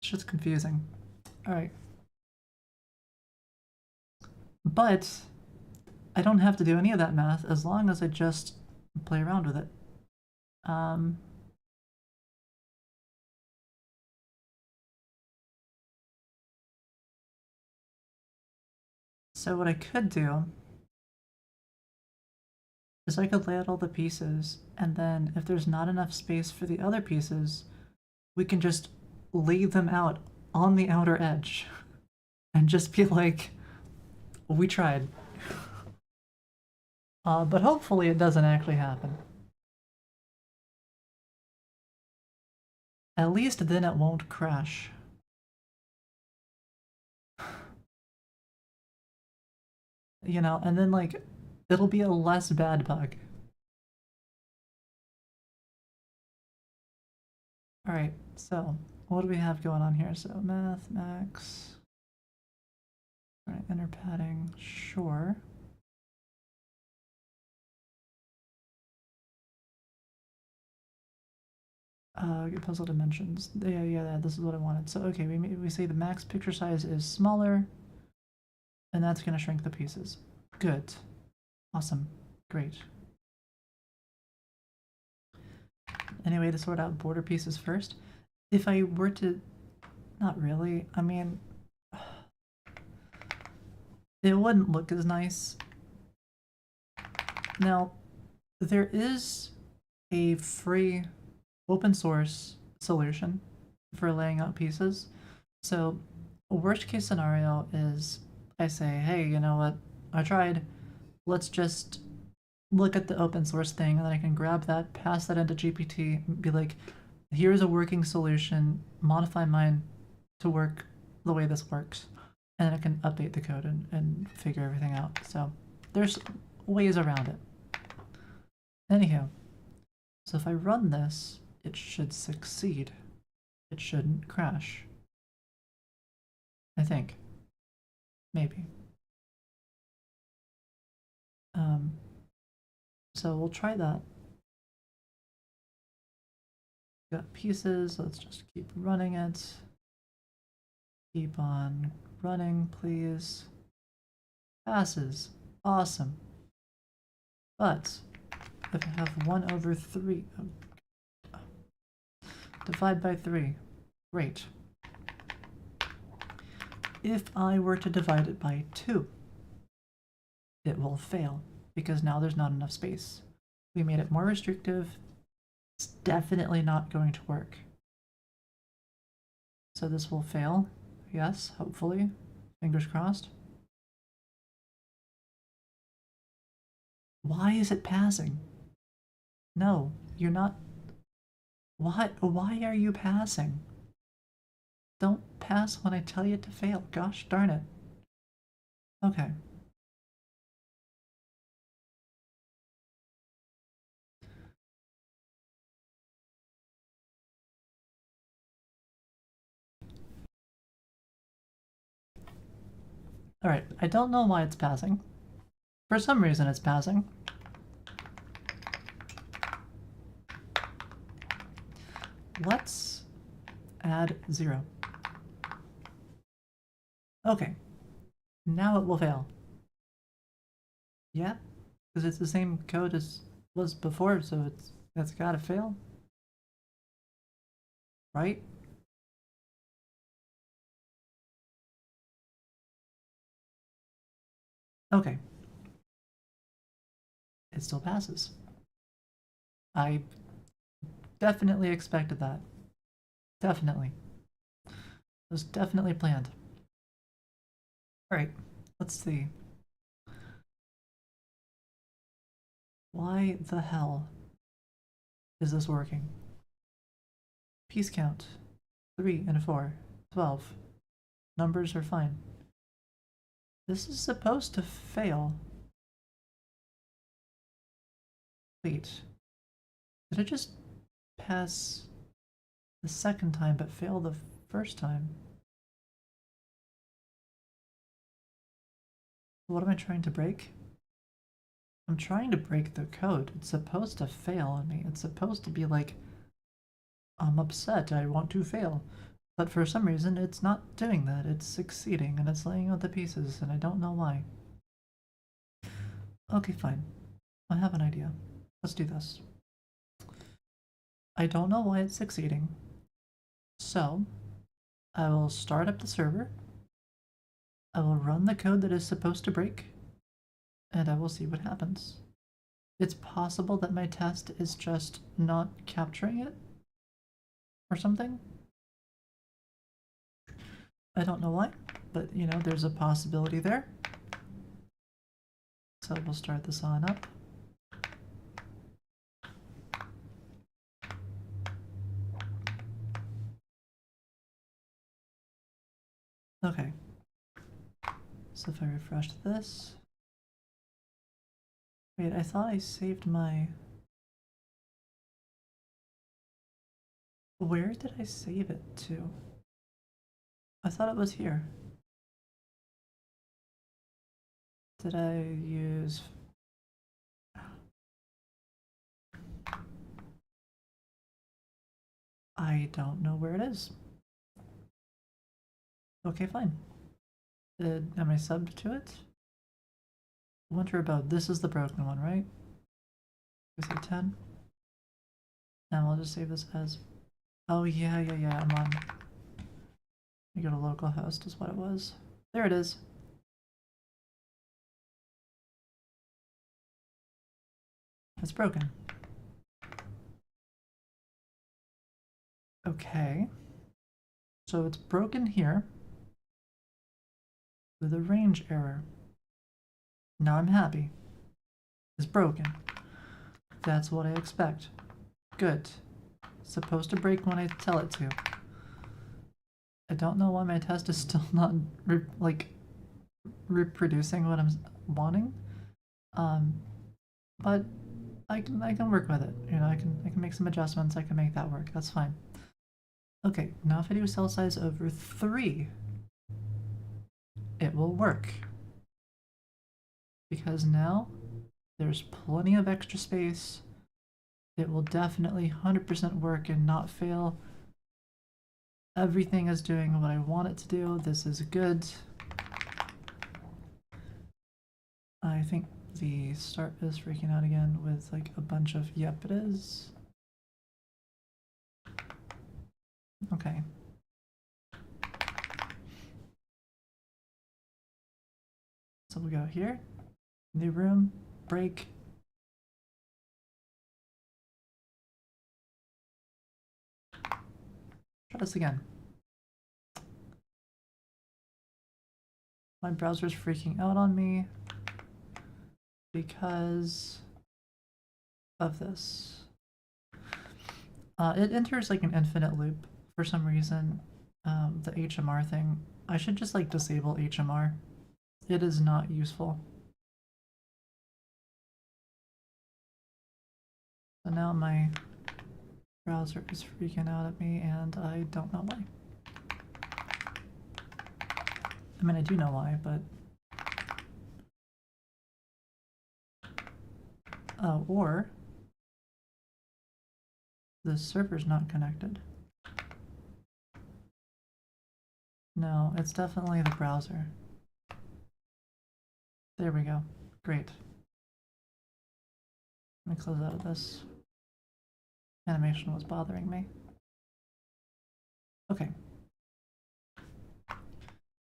it's just confusing. All right. But I don't have to do any of that math as long as I just play around with it. So what I could do is I could lay out all the pieces, and then if there's not enough space for the other pieces, we can just lay them out on the outer edge and just be like, we tried. But hopefully it doesn't actually happen. At least then it won't crash. You know, and then like, It'll be a less bad bug. Alright, so what do we have going on here? So math, max. Alright, inner padding, sure. Get puzzle dimensions. Yeah, this is what I wanted. So, okay, we say the max picture size is smaller, and that's going to shrink the pieces. Good. Awesome. Great. Any way to sort out border pieces first? If I were to... Not really. I mean... It wouldn't look as nice. Now, there is a free open source solution for laying out pieces. So worst case scenario is I say, hey, you know what, I tried, let's just look at the open source thing, and then I can grab that, pass that into GPT, be like, here's a working solution, modify mine to work the way this works, and then I can update the code and figure everything out. So there's ways around it. Anyhow, so if I run this, it should succeed. It shouldn't crash. I think. Maybe. So we'll try that. Got pieces, let's just keep running it. Keep on running, please. Passes. Awesome. But if I have 1/3, divide by 3. Great. If I were to divide it by 2, it will fail, because now there's not enough space. We made it more restrictive. It's definitely not going to work. So this will fail. Yes, hopefully. Fingers crossed. Why is it passing? No, you're not. What? Why are you passing? Don't pass when I tell you to fail. Gosh darn it. Okay. Alright, I don't know why it's passing. For some reason it's passing. Let's add 0. Okay. Now it will fail. Yeah, because it's the same code as was before, so that's gotta fail. Right? Okay. It still passes. I definitely expected that. Definitely. It was definitely planned. Alright, let's see. Why the hell is this working? Piece count. 3 and 4. 12. Numbers are fine. This is supposed to fail. Wait. Did it just pass the second time but fail the first time? What am I trying to break? I'm trying to break the code. It's supposed to fail on me. It's supposed to be like, I'm upset, I want to fail. But for some reason, it's not doing that. It's succeeding, and it's laying out the pieces, and I don't know why. Okay, fine. I have an idea. Let's do this. I don't know why it's succeeding. So, I will start up the server. I will run the code that is supposed to break, and I will see what happens. It's possible that my test is just not capturing it, or something. I don't know why, but you know, there's a possibility there. So we'll start this on up. Okay. So if I refresh this, Wait, I thought I saved my... Where did I save it to? I thought it was here. Did I use... I don't know where it is. Okay, fine. Am I subbed to it? Winter about this is the broken one, right? We say 10. And we'll just save this as... Oh yeah, I'm on... We go to localhost is what it was. There it is. It's broken. Okay. So it's broken here with a range error. Now I'm happy. It's broken. That's what I expect. Good. It's supposed to break when I tell it to. I don't know why my test is still not reproducing what I'm wanting. But I can work with it. You know, I can make some adjustments. I can make that work. That's fine. Okay, now if I do cell size over 3, it will work. Because now there's plenty of extra space. It will definitely 100% work and not fail. Everything is doing what I want it to do. This is good. I think the start is freaking out again with like a bunch of, yep, it is. Okay. So we'll go here, new room, break. Try this again. My browser's freaking out on me because of this. It enters like an infinite loop for some reason. The HMR thing. I should just like disable HMR. It is not useful. So now my browser is freaking out at me and I don't know why. I mean, I do know why, but... or... the server's not connected. No, it's definitely the browser. There we go. Great. Let me close out of this. Animation was bothering me. Okay.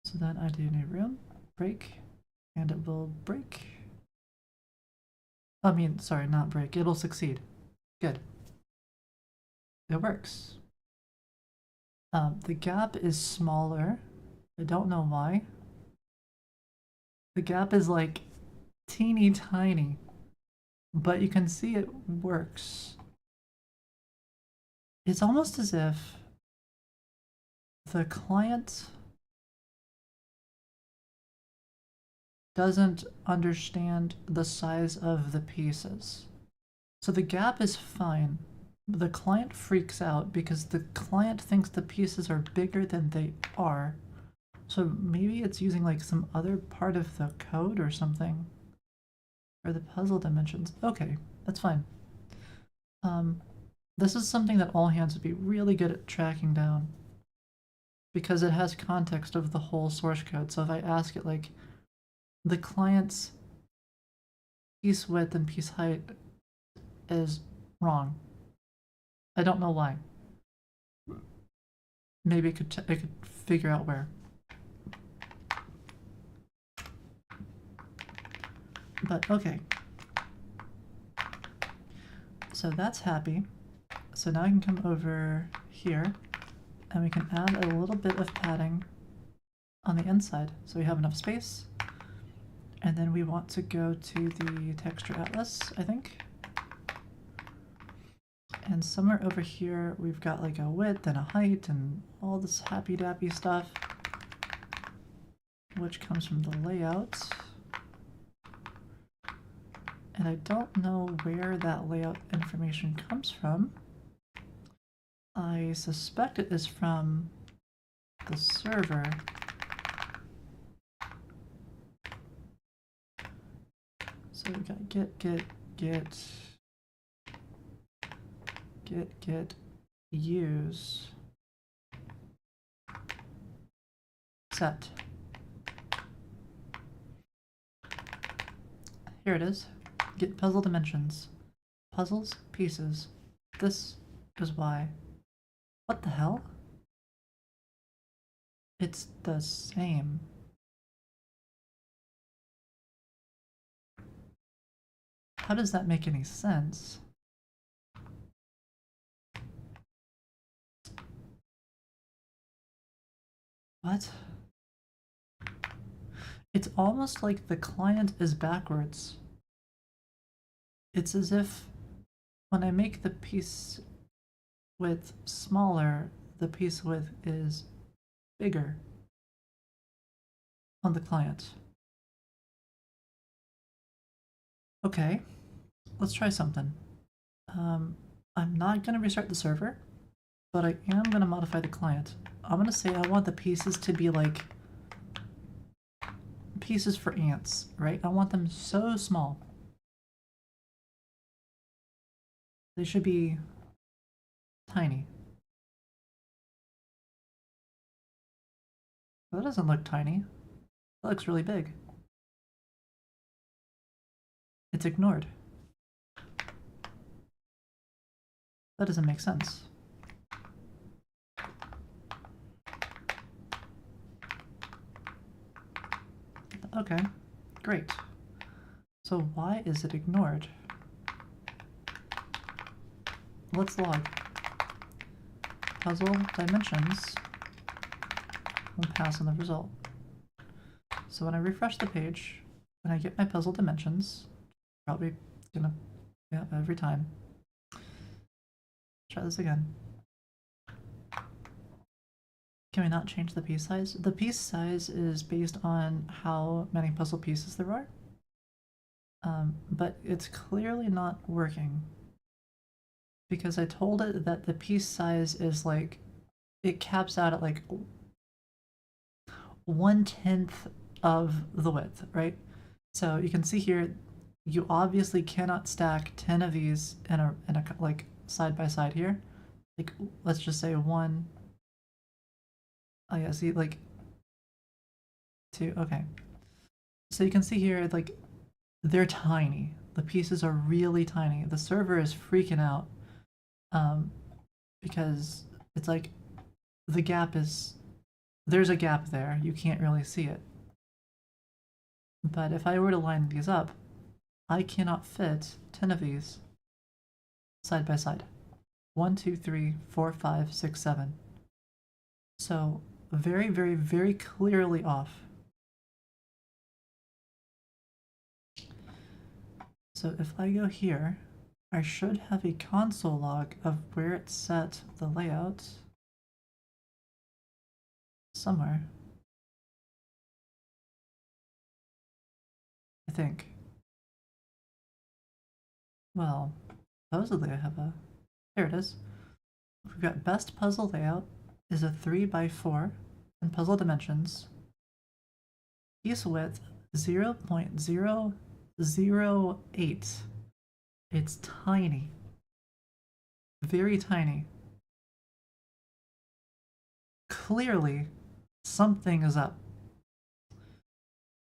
So then I do new room, break, and it will break. I mean, sorry, not break. It'll succeed. Good. It works. The gap is smaller. I don't know why. The gap is like teeny tiny, but you can see it works. It's almost as if the client doesn't understand the size of the pieces. So the gap is fine. The client freaks out because the client thinks the pieces are bigger than they are. So maybe it's using like some other part of the code or something. Or the puzzle dimensions. Okay, that's fine. This is something that all hands would be really good at tracking down, because it has context of the whole source code. So if I ask it like, the client's piece width and piece height is wrong. I don't know why. Maybe I could figure out where. But okay. So that's happy. So now I can come over here and we can add a little bit of padding on the inside so we have enough space. And then we want to go to the texture atlas, I think. And somewhere over here we've got like a width and a height and all this happy dappy stuff, which comes from the layout. And I don't know where that layout information comes from. I suspect it is from the server. So we got get use set. Here it is. Get puzzle dimensions. Puzzles, pieces. This is why. What the hell? It's the same. How does that make any sense? What? It's almost like the client is backwards. It's as if when I make the piece width smaller, the piece width is bigger on the client. Okay, let's try something. I'm not going to restart the server, but I am going to modify the client. I'm going to say I want the pieces to be like pieces for ants, right? I want them so small. They should be tiny. That doesn't look tiny. That looks really big. It's ignored. That doesn't make sense. Okay, great. So why is it ignored? Let's log. Puzzle dimensions and pass on the result. So when I refresh the page, when I get my puzzle dimensions, probably gonna, yeah, every time. Try this again. Can we not change the piece size? The piece size is based on how many puzzle pieces there are. But it's clearly not working. Because I told it that the piece size is like, it caps out at like 1/10 of the width, right? So you can see here, you obviously cannot stack 10 of these in a like side by side here. Like, let's just say one. Oh yeah, see, like two. Okay. So you can see here, like, they're tiny. The pieces are really tiny. The server is freaking out because it's like the gap is, there's a gap there. You can't really see it. But if I were to line these up, I cannot fit 10 of these side by side. 1, 2, 3, 4, 5, 6, 7. So very, very, very clearly off. So if I go here, I should have a console log of where it set the layout somewhere. I think. Well, supposedly I have a, there it is. We've got best puzzle layout is a 3x4 and puzzle dimensions. Piece width 0.008. It's tiny. Very tiny. Clearly, something is up.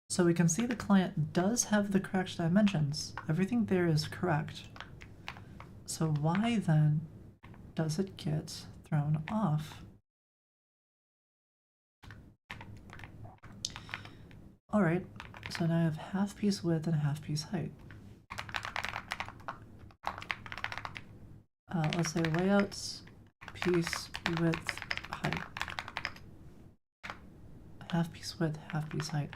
So we can see the client does have the correct dimensions. Everything there is correct. So why then does it get thrown off? Alright, so now I have half piece width and half piece height. Let's say layouts, piece width, height. Half piece width, half piece height.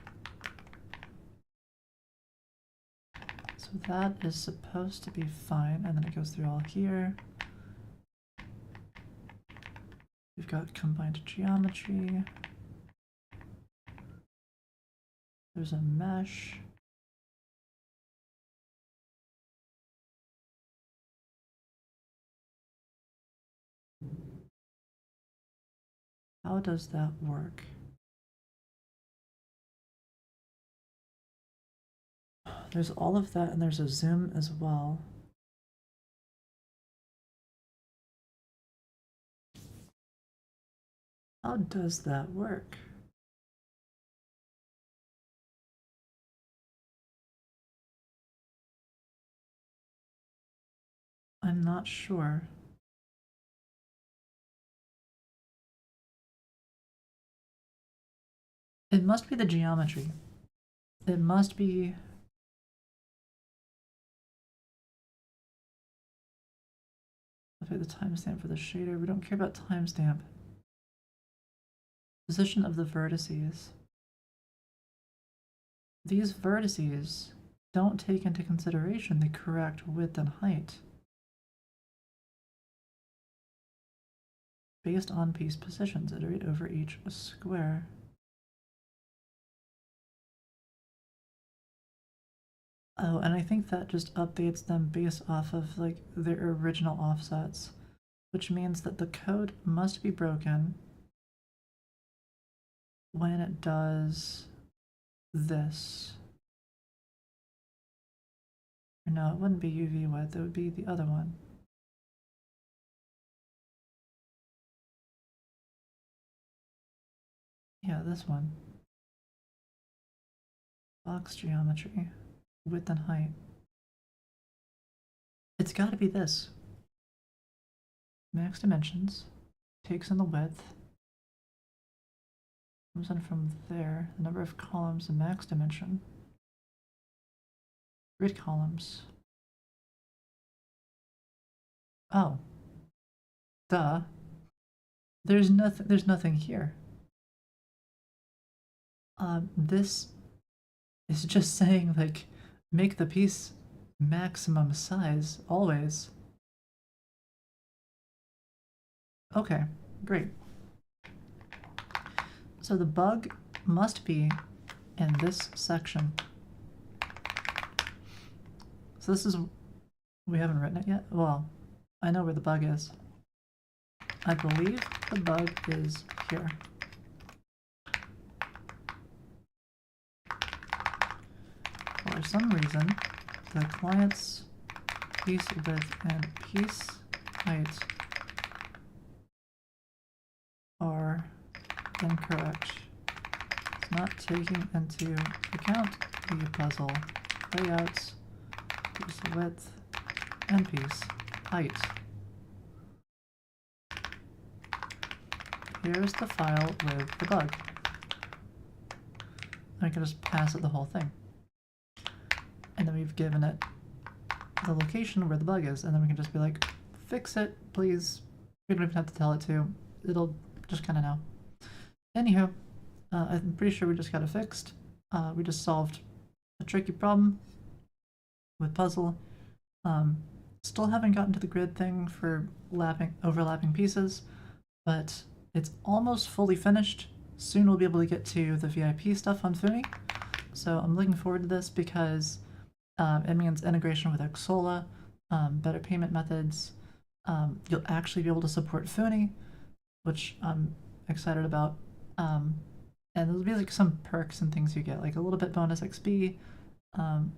So that is supposed to be fine, and then it goes through all here. We've got combined geometry. There's a mesh. How does that work? There's all of that, and there's a zoom as well. How does that work? I'm not sure. It must be the geometry. It must be... Okay, the timestamp for the shader. We don't care about timestamp. Position of the vertices. These vertices don't take into consideration the correct width and height based on piece positions. Iterate over each square. Oh, and I think that just updates them based off of like their original offsets, which means that the code must be broken when it does this. No, it wouldn't be UV width, it would be the other one. Yeah, this one. Box geometry, width and height. It's gotta be this. Max dimensions, takes in the width, comes in from there, the number of columns, the max dimension, grid columns. Oh. Duh. There's nothing here. This is just saying, like, make the piece maximum size, always. Okay, great. So the bug must be in this section. So this is... we haven't written it yet? Well, I know where the bug is. I believe the bug is here. For some reason, the client's piece width and piece height are incorrect. It's not taking into account the puzzle layouts, piece width, and piece height. Here's the file with the bug. I can just pass it the whole thing. And then we've given it the location where the bug is, and then we can just be like, fix it, please. We don't even have to tell it to. It'll just kind of know. Anywho, I'm pretty sure we just got it fixed. We just solved a tricky problem with puzzle. Still haven't gotten to the grid thing for overlapping pieces, but it's almost fully finished. Soon we'll be able to get to the VIP stuff on Foony. So I'm looking forward to this because it means integration with Xsola, better payment methods. You'll actually be able to support Foony, which I'm excited about. And there'll be like some perks and things you get, like a little bit bonus XP. I'm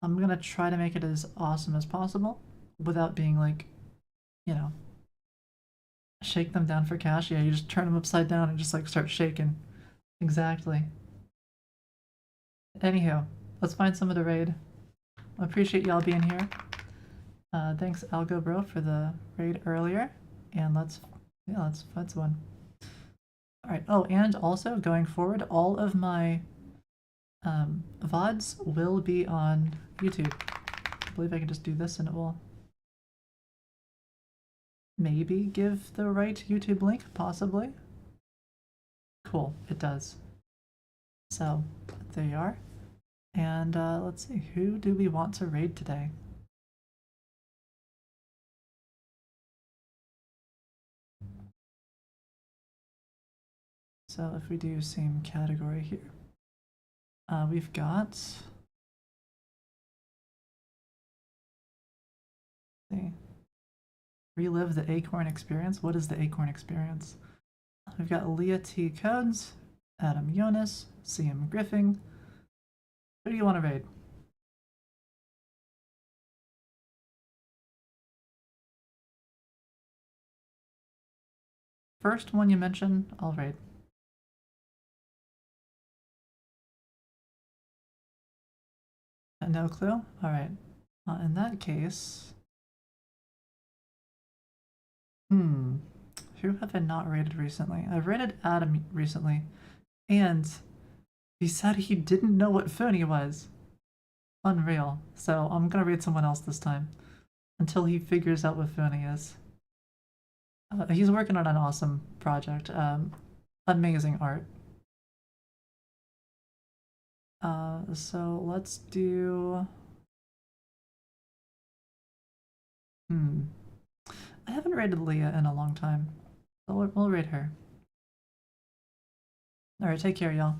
gonna try to make it as awesome as possible without being like, you know, shake them down for cash. Yeah, you just turn them upside down and just like start shaking. Exactly. Anywho, let's find some of the raid. I appreciate y'all being here. Thanks Algo Bro for the raid earlier, and let's find one. All right. Oh, and also going forward, all of my VODs will be on YouTube. I believe I can just do this and it will maybe give the right YouTube link, possibly. Cool, it does. So there you are. And let's see, who do we want to raid today? So if we do same category here, we've got, see, relive the Acorn experience. What is the Acorn experience? We've got Leah T. Codes, Adam Jonas, CM Griffing. Who do you want to raid? First one you mention, I'll raid. No clue? Alright. In that case... Who have I not rated recently? I've rated Adam recently, and he said he didn't know what foony was. Unreal. So I'm gonna raid someone else this time, until he figures out what foony is. He's working on an awesome project. Amazing art. So let's do... I haven't rated Leah in a long time, so we'll raid her. Alright, take care, y'all.